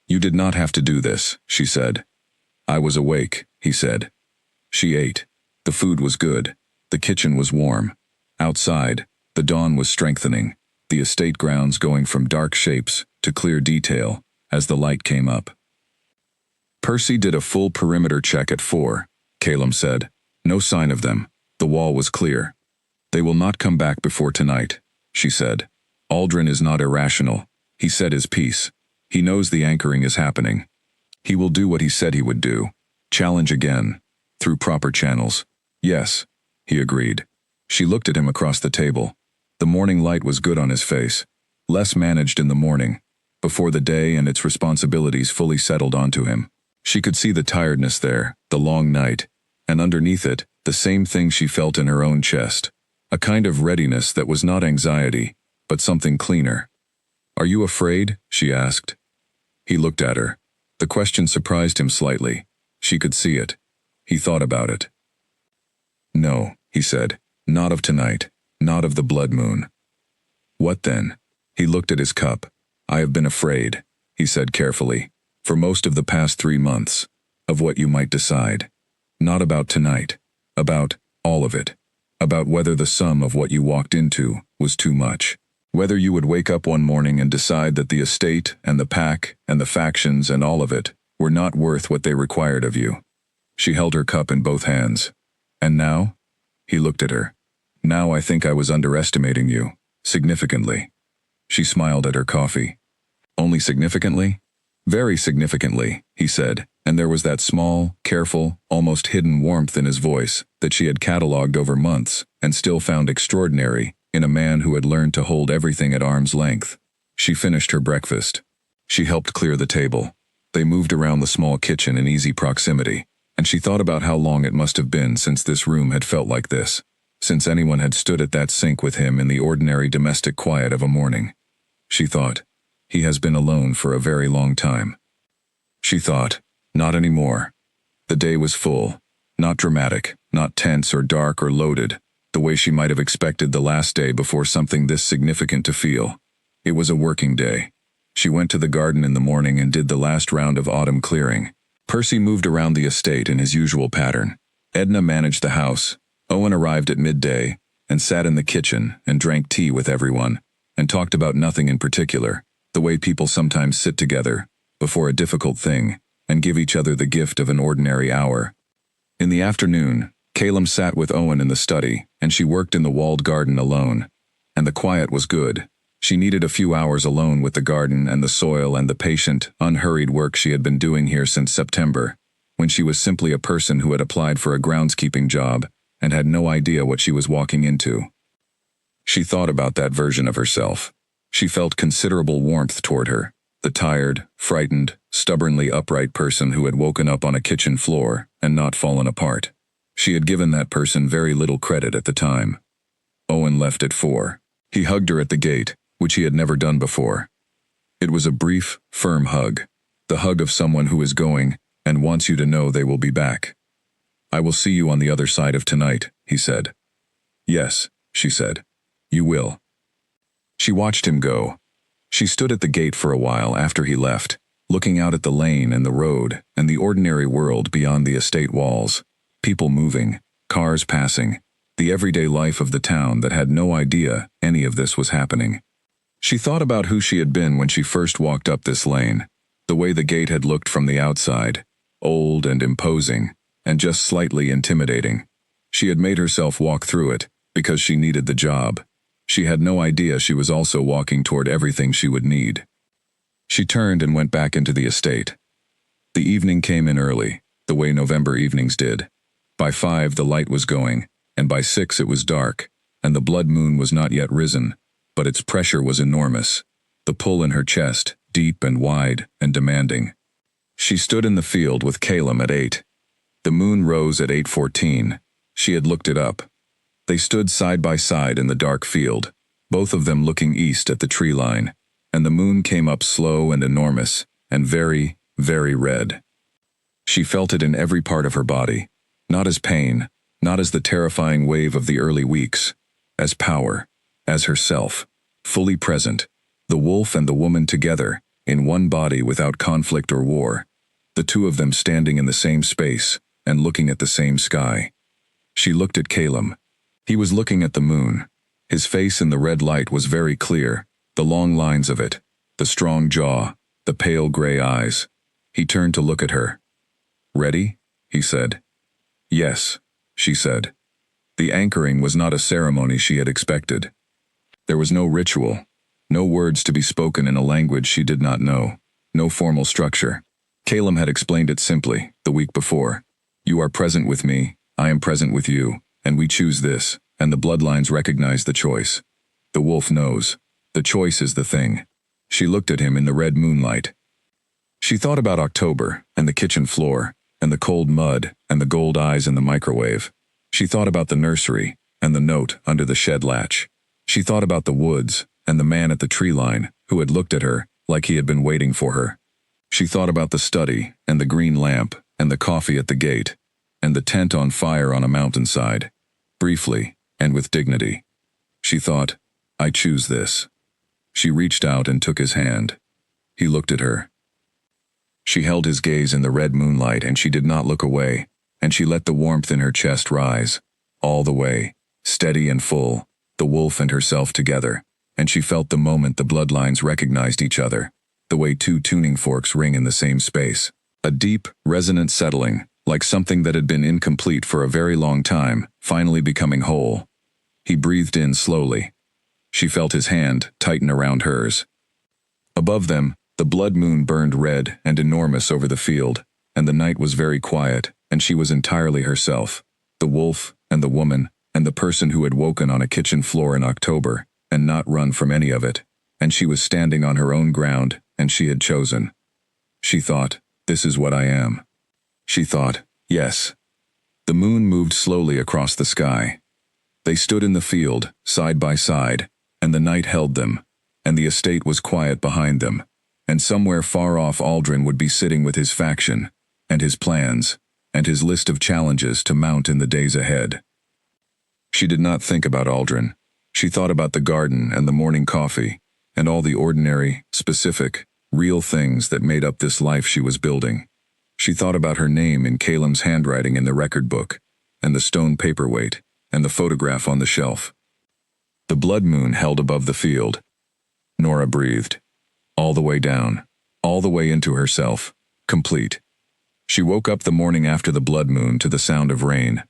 [SPEAKER 1] You did not have to do this, she said. I was awake, he said. She ate. The food was good. The kitchen was warm. Outside, the dawn was strengthening, the estate grounds going from dark shapes to clear detail as the light came up. Percy did a full perimeter check at 4, Calum said. No sign of them. The wall was clear. They will not come back before tonight, she said. Aldrin is not irrational. He said his piece. He knows the anchoring is happening. He will do what he said he would do. Challenge again. Through proper channels. Yes, he agreed. She looked at him across the table. The morning light was good on his face. Less managed in the morning, before the day and its responsibilities fully settled onto him. She could see the tiredness there, the long night, and underneath it, the same thing she felt in her own chest. A kind of readiness that was not anxiety, but something cleaner. Are you afraid? She asked. He looked at her. The question surprised him slightly. She could see it. He thought about it. No, he said. Not of tonight. Not of the blood moon. What then? He looked at his cup. I have been afraid, he said carefully, for most of the past 3 months, of what you might decide. Not about tonight. About all of it. About whether the sum of what you walked into was too much. Whether you would wake up one morning and decide that the estate and the pack and the factions and all of it were not worth what they required of you. She held her cup in both hands. And now? He looked at her. Now I think I was underestimating you, significantly. She smiled at her coffee. Only significantly? Very significantly, he said, and there was that small, careful, almost hidden warmth in his voice that she had catalogued over months and still found extraordinary in a man who had learned to hold everything at arm's length. She finished her breakfast. She helped clear the table. They moved around the small kitchen in easy proximity, and she thought about how long it must have been since this room had felt like this, since anyone had stood at that sink with him in the ordinary domestic quiet of a morning. She thought, he has been alone for a very long time. She thought, not anymore. The day was full, not dramatic, not tense or dark or loaded, the way she might have expected the last day before something this significant to feel. It was a working day. She went to the garden in the morning and did the last round of autumn clearing. Percy moved around the estate in his usual pattern. Edna managed the house. Owen arrived at midday and sat in the kitchen and drank tea with everyone and talked about nothing in particular, the way people sometimes sit together before a difficult thing and give each other the gift of an ordinary hour. In the afternoon, Calum sat with Owen in the study, and she worked in the walled garden alone. And the quiet was good. She needed a few hours alone with the garden and the soil and the patient, unhurried work she had been doing here since September, when she was simply a person who had applied for a groundskeeping job and had no idea what she was walking into. She thought about that version of herself. She felt considerable warmth toward her, the tired, frightened, stubbornly upright person who had woken up on a kitchen floor and not fallen apart. She had given that person very little credit at the time. Owen left at 4. He hugged her at the gate, which he had never done before. It was a brief, firm hug, the hug of someone who is going and wants you to know they will be back. I will see you on the other side of tonight, he said. Yes, she said. You will. She watched him go. She stood at the gate for a while after he left, looking out at the lane and the road and the ordinary world beyond the estate walls, people moving, cars passing, the everyday life of the town that had no idea any of this was happening. She thought about who she had been when she first walked up this lane, the way the gate had looked from the outside, old and imposing, and just slightly intimidating. She had made herself walk through it because she needed the job. She had no idea she was also walking toward everything she would need. She turned and went back into the estate. The evening came in early, the way November evenings did. By 5 the light was going, and by 6 it was dark, and the blood moon was not yet risen, but its pressure was enormous, the pull in her chest, deep and wide and demanding. She stood in the field with Calum at 8. The moon rose at 8:14. She had looked it up. They stood side by side in the dark field, both of them looking east at the tree line, and the moon came up slow and enormous, and very, very red. She felt it in every part of her body, not as pain, not as the terrifying wave of the early weeks, as power, as herself, fully present, the wolf and the woman together, in one body without conflict or war, the two of them standing in the same space and looking at the same sky. She looked at Calum. He was looking at the moon. His face in the red light was very clear, the long lines of it, the strong jaw, the pale gray eyes. He turned to look at her. "Ready?" he said. "Yes," she said. The anchoring was not a ceremony she had expected. There was no ritual, no words to be spoken in a language she did not know, no formal structure. Calum had explained it simply, the week before. "You are present with me, I am present with you, and we choose this, and the bloodlines recognize the choice. The wolf knows. The choice is the thing." She looked at him in the red moonlight. She thought about October, and the kitchen floor, and the cold mud, and the gold eyes in the microwave. She thought about the nursery, and the note under the shed latch. She thought about the woods, and the man at the tree line, who had looked at her, like he had been waiting for her. She thought about the study, and the green lamp, and the coffee at the gate, and the tent on fire on a mountainside. Briefly, and with dignity. She thought, "I choose this." She reached out and took his hand. He looked at her. She held his gaze in the red moonlight, and she did not look away, and she let the warmth in her chest rise, all the way, steady and full, the wolf and herself together, and she felt the moment the bloodlines recognized each other, the way two tuning forks ring in the same space. A deep, resonant settling, like something that had been incomplete for a very long time, finally becoming whole. He breathed in slowly. She felt his hand tighten around hers. Above them, the blood moon burned red and enormous over the field, and the night was very quiet, and she was entirely herself, the wolf and the woman and the person who had woken on a kitchen floor in October and not run from any of it, and she was standing on her own ground, and she had chosen. She thought, "This is what I am." She thought, "Yes." The moon moved slowly across the sky. They stood in the field, side by side, and the night held them, and the estate was quiet behind them, and somewhere far off Aldrin would be sitting with his faction, and his plans, and his list of challenges to mount in the days ahead. She did not think about Aldrin. She thought about the garden and the morning coffee, and all the ordinary, specific, real things that made up this life she was building. She thought about her name in Calum's handwriting in the record book, and the stone paperweight, and the photograph on the shelf. The blood moon held above the field. Nora breathed. All the way down, all the way into herself, complete. She woke up the morning after the blood moon to the sound of rain.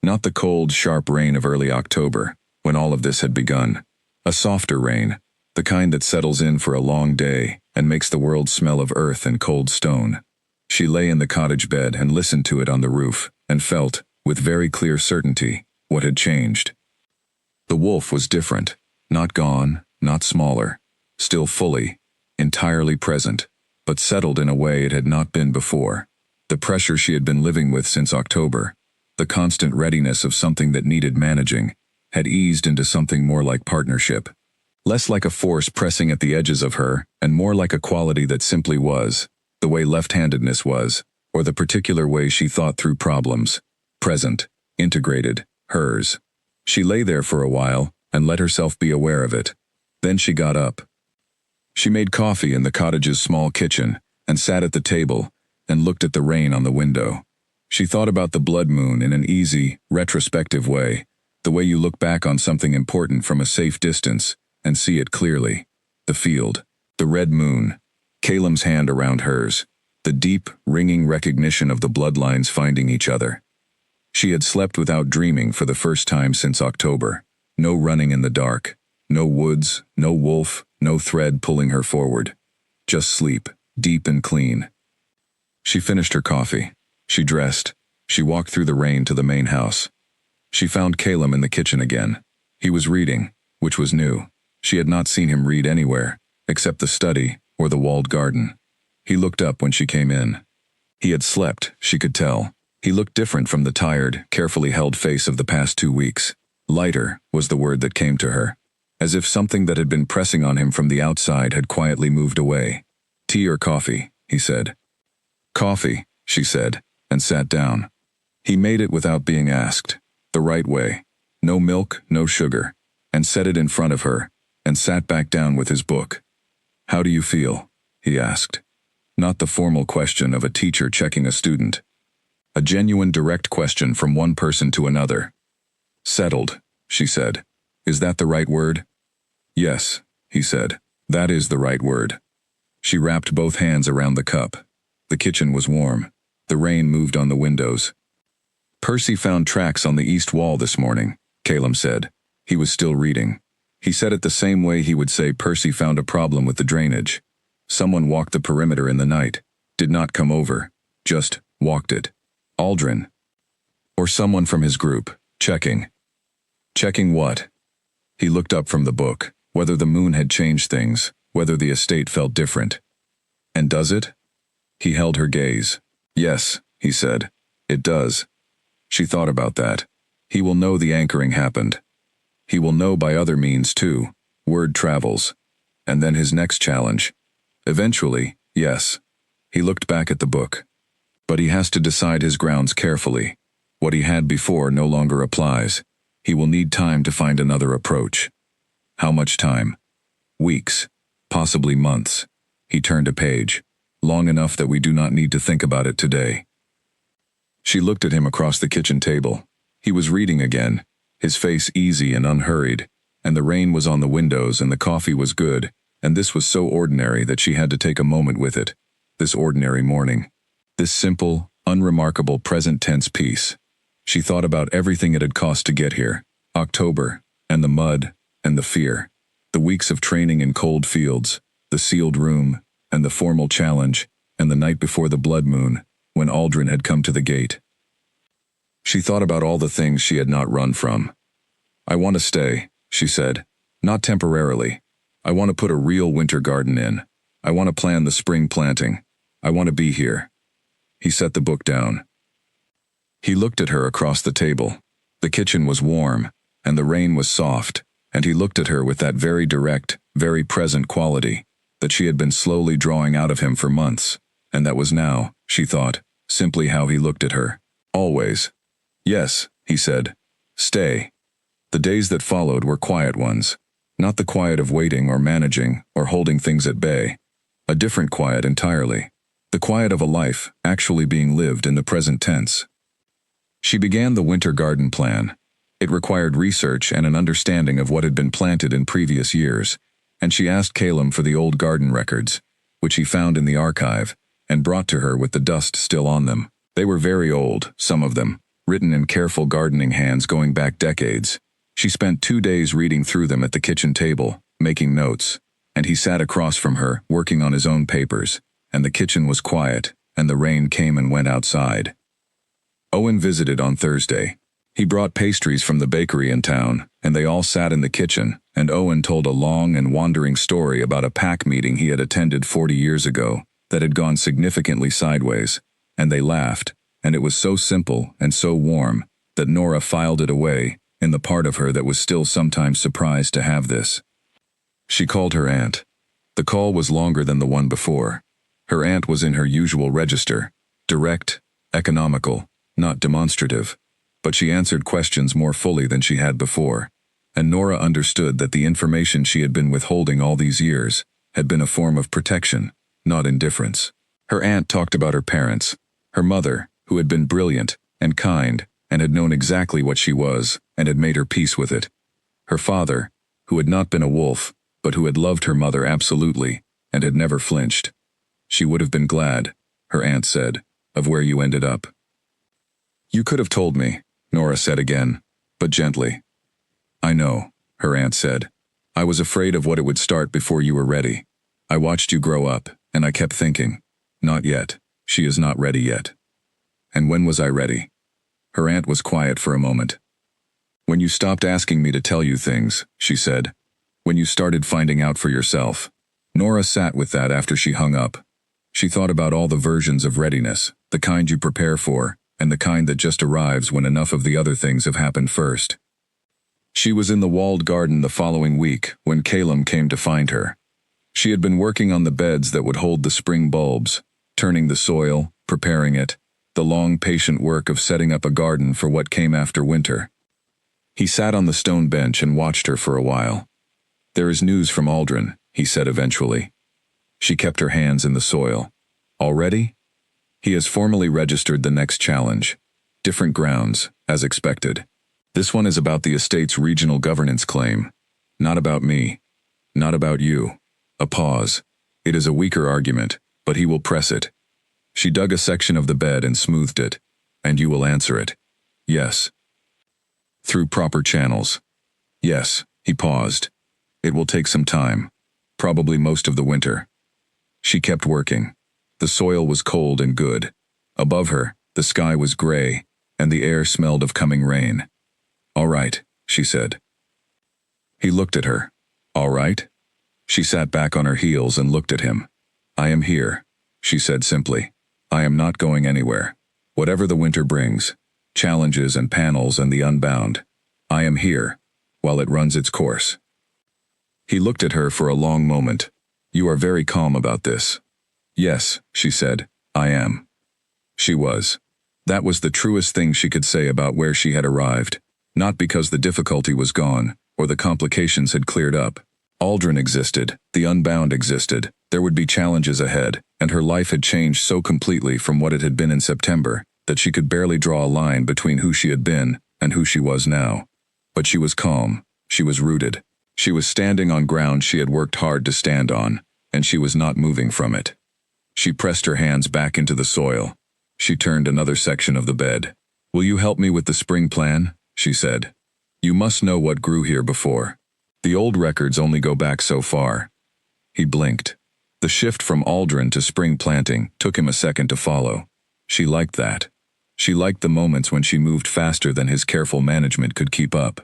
[SPEAKER 1] Not the cold, sharp rain of early October, when all of this had begun. A softer rain, the kind that settles in for a long day and makes the world smell of earth and cold stone. She lay in the cottage bed and listened to it on the roof, and felt, with very clear certainty, what had changed. The wolf was different, not gone, not smaller, still fully, entirely present, but settled in a way it had not been before. The pressure she had been living with since October, the constant readiness of something that needed managing, had eased into something more like partnership. Less like a force pressing at the edges of her, and more like a quality that simply was, the way left-handedness was, or the particular way she thought through problems. Present, integrated, hers. She lay there for a while, and let herself be aware of it. Then she got up. She made coffee in the cottage's small kitchen, and sat at the table, and looked at the rain on the window. She thought about the blood moon in an easy, retrospective way, the way you look back on something important from a safe distance, and see it clearly. The field, the red moon, Caleb's hand around hers, the deep, ringing recognition of the bloodlines finding each other. She had slept without dreaming for the first time since October. No running in the dark, no woods, no wolf, no thread pulling her forward. Just sleep, deep and clean. She finished her coffee. She dressed. She walked through the rain to the main house. She found Caleb in the kitchen again. He was reading, which was new. She had not seen him read anywhere, except the study or the walled garden. He looked up when she came in. He had slept, she could tell. He looked different from the tired, carefully held face of the past 2 weeks. Lighter was the word that came to her, as if something that had been pressing on him from the outside had quietly moved away. "Tea or coffee?" he said. "Coffee," she said, and sat down. He made it without being asked, the right way. No milk, no sugar, and set it in front of her, and sat back down with his book. "How do you feel?" he asked. Not the formal question of a teacher checking a student. A genuine direct question from one person to another. "Settled," she said. "Is that the right word?" "Yes," he said. "That is the right word." She wrapped both hands around the cup. The kitchen was warm. The rain moved on the windows. "Percy found tracks on the east wall this morning," Caleb said. He was still reading. He said it the same way he would say Percy found a problem with the drainage. Someone walked the perimeter in the night, did not come over, just walked it. Aldrin. Or someone from his group, checking. Checking what? He looked up from the book, whether the moon had changed things, whether the estate felt different. "And does it?" He held her gaze. "Yes," he said. "It does." She thought about that. He will know the anchoring happened. He will know by other means too. Word travels. And then his next challenge. Eventually, yes. He looked back at the book. But he has to decide his grounds carefully. What he had before no longer applies. He will need time to find another approach. How much time? Weeks. Possibly months. He turned a page. Long enough that we do not need to think about it today. She looked at him across the kitchen table. He was reading again, his face easy and unhurried, and the rain was on the windows and the coffee was good, and this was so ordinary that she had to take a moment with it, this ordinary morning. This simple, unremarkable present tense piece. She thought about everything it had cost to get here, October, and the mud, and the fear, the weeks of training in cold fields, the sealed room, and the formal challenge, and the night before the blood moon, when Aldrin had come to the gate. She thought about all the things she had not run from. "I want to stay," she said. "Not temporarily. I want to put a real winter garden in. I want to plan the spring planting. I want to be here." He set the book down. He looked at her across the table. The kitchen was warm, and the rain was soft, and he looked at her with that very direct, very present quality that she had been slowly drawing out of him for months, and that was now, she thought, simply how he looked at her. Always. "Yes," he said. "Stay." The days that followed were quiet ones. Not the quiet of waiting or managing or holding things at bay. A different quiet entirely. The quiet of a life actually being lived in the present tense. She began the winter garden plan. It required research and an understanding of what had been planted in previous years, and she asked Caleb for the old garden records, which he found in the archive, and brought to her with the dust still on them. They were very old, some of them, written in careful gardening hands going back decades. She spent 2 days reading through them at the kitchen table, making notes, and he sat across from her, working on his own papers, and the kitchen was quiet, and the rain came and went outside. Owen visited on Thursday. He brought pastries from the bakery in town, and they all sat in the kitchen, and Owen told a long and wandering story about a pack meeting he had attended 40 years ago that had gone significantly sideways, and they laughed, and it was so simple and so warm that Nora filed it away in the part of her that was still sometimes surprised to have this. She called her aunt. The call was longer than the one before. Her aunt was in her usual register, direct, economical, not demonstrative, but she answered questions more fully than she had before, and Nora understood that the information she had been withholding all these years had been a form of protection, not indifference. Her aunt talked about her parents, her mother, who had been brilliant and kind and had known exactly what she was and had made her peace with it. Her father, who had not been a wolf, but who had loved her mother absolutely, and had never flinched. She would have been glad, her aunt said, of where you ended up. You could have told me, Nora said again, but gently. I know, her aunt said. I was afraid of what it would start before you were ready. I watched you grow up, and I kept thinking, not yet, she is not ready yet. And when was I ready? Her aunt was quiet for a moment. When you stopped asking me to tell you things, she said. When you started finding out for yourself. Nora sat with that after she hung up. She thought about all the versions of readiness, the kind you prepare for, and the kind that just arrives when enough of the other things have happened first. She was in the walled garden the following week when Calum came to find her. She had been working on the beds that would hold the spring bulbs, turning the soil, preparing it, the long patient work of setting up a garden for what came after winter. He sat on the stone bench and watched her for a while. There is news from Aldrin, he said eventually. She kept her hands in the soil. Already? He has formally registered the next challenge. Different grounds, as expected. This one is about the estate's regional governance claim. Not about me. Not about you. A pause. It is a weaker argument, but he will press it. She dug a section of the bed and smoothed it. And you will answer it. Yes. Through proper channels. Yes, he paused. It will take some time. Probably most of the winter. She kept working. The soil was cold and good. Above her, the sky was gray, and the air smelled of coming rain. All right, she said. He looked at her. All right? She sat back on her heels and looked at him. I am here, she said simply. I am not going anywhere. Whatever the winter brings, challenges and panels and the unbound, I am here, while it runs its course. He looked at her for a long moment. You are very calm about this. Yes, she said, I am. She was. That was the truest thing she could say about where she had arrived, not because the difficulty was gone, or the complications had cleared up. Aldrin existed, the unbound existed, there would be challenges ahead, and her life had changed so completely from what it had been in September, that she could barely draw a line between who she had been and who she was now. But she was calm, she was rooted. She was standing on ground she had worked hard to stand on, and she was not moving from it. She pressed her hands back into the soil. She turned another section of the bed. Will you help me with the spring plan? She said. You must know what grew here before. The old records only go back so far. He blinked. The shift from Aldrin to spring planting took him a second to follow. She liked that. She liked the moments when she moved faster than his careful management could keep up.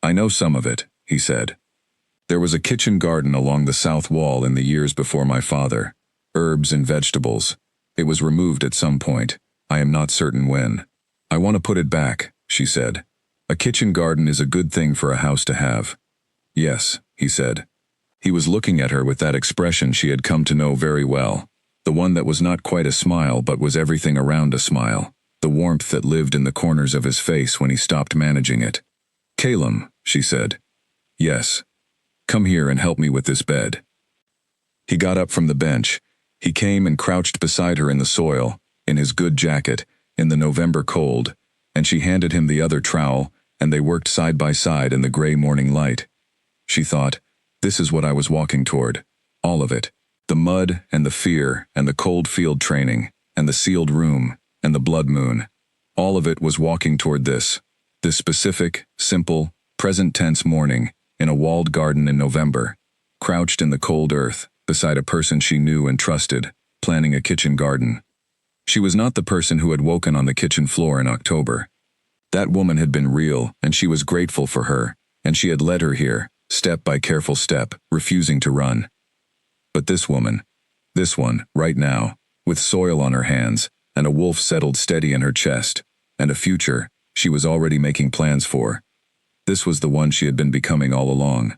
[SPEAKER 1] I know some of it, he said. There was a kitchen garden along the south wall in the years before my father. Herbs and vegetables. It was removed at some point. I am not certain when. I want to put it back, she said. A kitchen garden is a good thing for a house to have. Yes, he said. He was looking at her with that expression she had come to know very well. The one that was not quite a smile but was everything around a smile. The warmth that lived in the corners of his face when he stopped managing it. Calum, she said. Yes. Come here and help me with this bed. He got up from the bench. He came and crouched beside her in the soil, in his good jacket, in the November cold, and she handed him the other trowel, and they worked side by side in the gray morning light. She thought, this is what I was walking toward. All of it. The mud and the fear and the cold field training and the sealed room and the blood moon. All of it was walking toward this specific, simple, present tense morning in a walled garden in November, crouched in the cold earth beside a person she knew and trusted, planning a kitchen garden. She was not the person who had woken on the kitchen floor in October. That woman had been real, and she was grateful for her, and she had led her here, step by careful step, refusing to run. But this woman, this one, right now, with soil on her hands, and a wolf settled steady in her chest, and a future she was already making plans for. This was the one she had been becoming all along.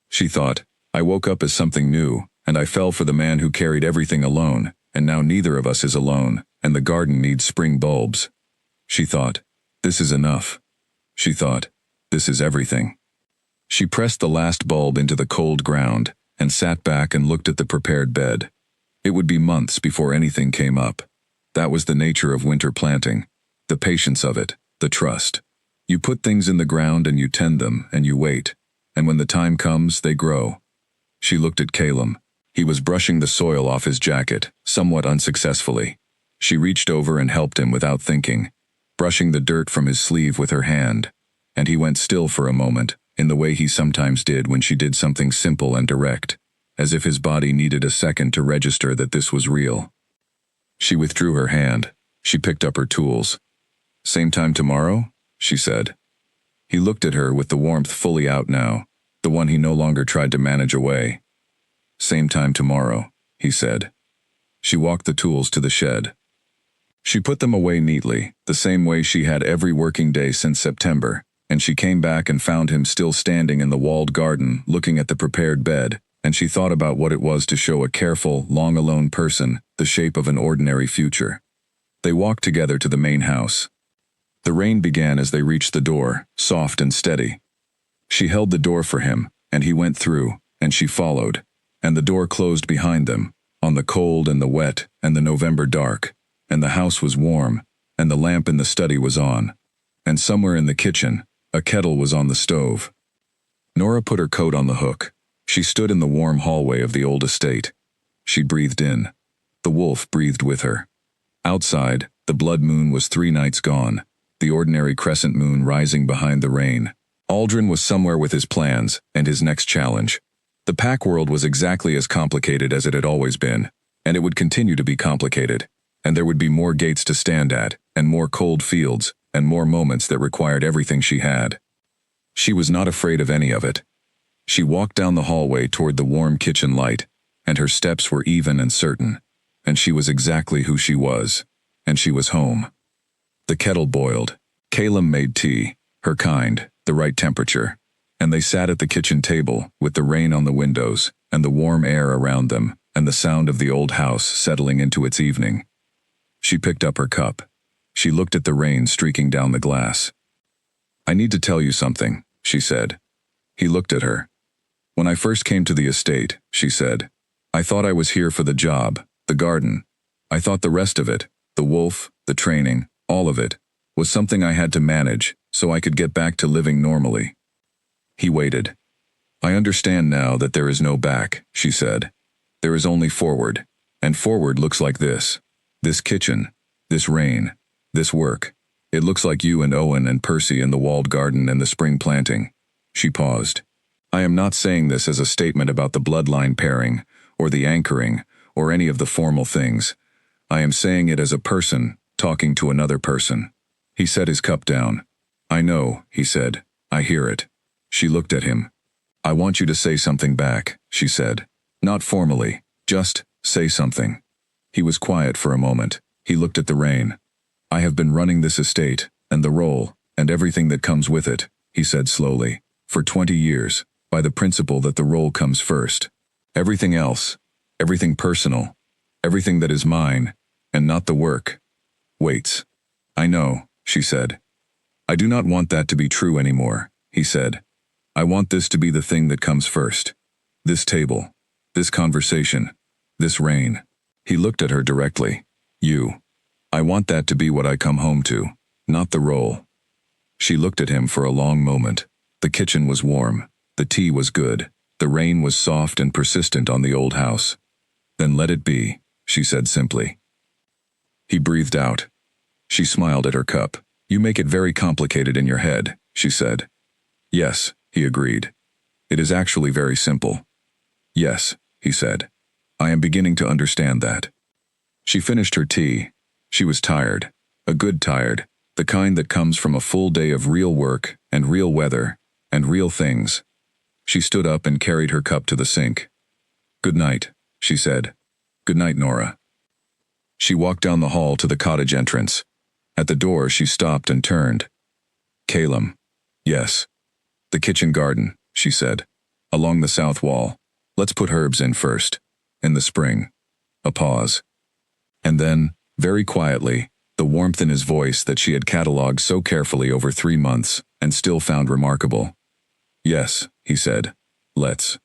[SPEAKER 1] She thought, I woke up as something new, and I fell for the man who carried everything alone, and now neither of us is alone, and the garden needs spring bulbs. She thought, this is enough. She thought, this is everything. She pressed the last bulb into the cold ground, and sat back and looked at the prepared bed. It would be months before anything came up. That was the nature of winter planting, the patience of it, the trust. You put things in the ground and you tend them and you wait. and when the time comes, they grow. She looked at Calum. He was brushing the soil off his jacket, somewhat unsuccessfully. She reached over and helped him without thinking, brushing the dirt from his sleeve with her hand, and he went still for a moment, in the way he sometimes did when she did something simple and direct, as if his body needed a second to register that this was real. She withdrew her hand. She picked up her tools. "Same time tomorrow?" she said. He looked at her with the warmth fully out now, the one he no longer tried to manage away. "Same time tomorrow," he said. She walked the tools to the shed. She put them away neatly, the same way she had every working day since September, and she came back and found him still standing in the walled garden, looking at the prepared bed, and she thought about what it was to show a careful, long alone person the shape of an ordinary future. They walked together to the main house. The rain began as they reached the door, soft and steady. She held the door for him, and he went through, and she followed, and the door closed behind them, on the cold and the wet and the November dark, and the house was warm, and the lamp in the study was on, and somewhere in the kitchen, a kettle was on the stove. Nora put her coat on the hook. She stood in the warm hallway of the old estate. She breathed in. The wolf breathed with her. Outside, the blood moon was 3 nights gone, the ordinary crescent moon rising behind the rain. Aldrin was somewhere with his plans and his next challenge. The pack world was exactly as complicated as it had always been, and it would continue to be complicated, and there would be more gates to stand at, and more cold fields, and more moments that required everything she had. She was not afraid of any of it. She walked down the hallway toward the warm kitchen light, and her steps were even and certain, and she was exactly who she was, and she was home. The kettle boiled. Calum made tea, her kind, the right temperature, and they sat at the kitchen table with the rain on the windows and the warm air around them and the sound of the old house settling into its evening. She picked up her cup. She looked at the rain streaking down the glass. "I need to tell you something," she said. He looked at her. "When I first came to the estate," she said, "I thought I was here for the job, the garden. I thought the rest of it, the wolf, the training, all of it, was something I had to manage so I could get back to living normally." He waited. "I understand now that there is no back," she said. "There is only forward, and forward looks like this. This kitchen, this rain, this work. It looks like you and Owen and Percy in the walled garden and the spring planting." She paused. "I am not saying this as a statement about the bloodline pairing, or the anchoring, or any of the formal things. I am saying it as a person talking to another person." He set his cup down. "I know," he said. "I hear it." She looked at him. "I want you to say something back," she said. "Not formally, just say something." He was quiet for a moment. He looked at the rain. "I have been running this estate, and the role, and everything that comes with it," he said slowly, "for 20 years, by the principle that the role comes first. Everything else, everything personal, everything that is mine, and not the work, waits." "I know," she said. "I do not want that to be true anymore," he said. "I want this to be the thing that comes first. This table, this conversation, this rain." He looked at her directly. "You. I want that to be what I come home to, not the role." She looked at him for a long moment. The kitchen was warm. The tea was good. The rain was soft and persistent on the old house. "Then let it be," she said simply. He breathed out. She smiled at her cup. "You make it very complicated in your head," she said. "Yes," he agreed. "It is actually very simple." "Yes," he said. "I am beginning to understand that." She finished her tea. She was tired, a good tired, the kind that comes from a full day of real work and real weather and real things. She stood up and carried her cup to the sink. "Good night," she said. "Good night, Nora." She walked down the hall to the cottage entrance. At the door she stopped and turned. "Calum." "Yes." "The kitchen garden," she said. "Along the south wall. Let's put herbs in first. In the spring." A pause. And then, very quietly, the warmth in his voice that she had catalogued so carefully over 3 months, and still found remarkable. "Yes," he said. "Let's."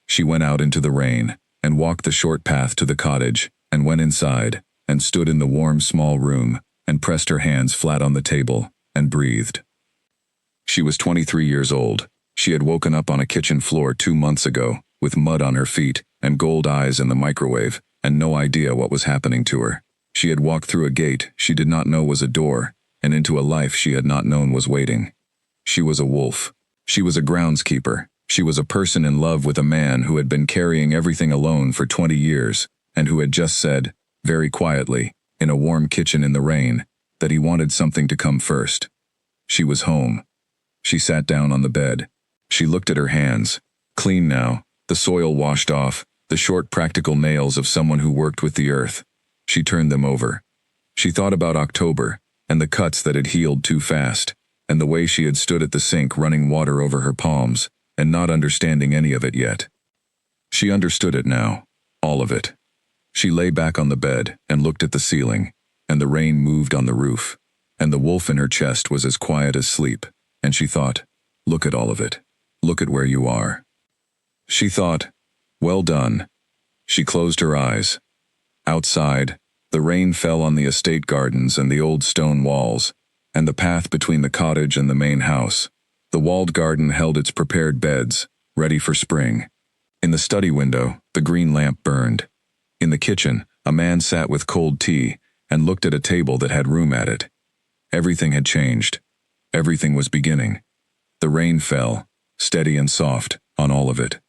[SPEAKER 1] She went out into the rain, and walked the short path to the cottage, and went inside, and stood in the warm small room, and pressed her hands flat on the table, and breathed. She was 23 years old. She had woken up on a kitchen floor 2 months ago, with mud on her feet and gold eyes in the microwave, and no idea what was happening to her. She had walked through a gate she did not know was a door, and into a life she had not known was waiting. She was a wolf. She was a groundskeeper. She was a person in love with a man who had been carrying everything alone for 20 years, and who had just said, very quietly, in a warm kitchen in the rain, that he wanted something to come first. She was home. She sat down on the bed. She looked at her hands. Clean now, the soil washed off, the short practical nails of someone who worked with the earth. She turned them over. She thought about October, and the cuts that had healed too fast, and the way she had stood at the sink running water over her palms, and not understanding any of it yet. She understood it now, all of it. She lay back on the bed and looked at the ceiling, and the rain moved on the roof, and the wolf in her chest was as quiet as sleep, and she thought, look at all of it. Look at where you are. She thought, well done. She closed her eyes. Outside, the rain fell on the estate gardens and the old stone walls, and the path between the cottage and the main house. The walled garden held its prepared beds, ready for spring. In the study window, the green lamp burned. In the kitchen, a man sat with cold tea and looked at a table that had room at it. Everything had changed. Everything was beginning. The rain fell, steady and soft, on all of it.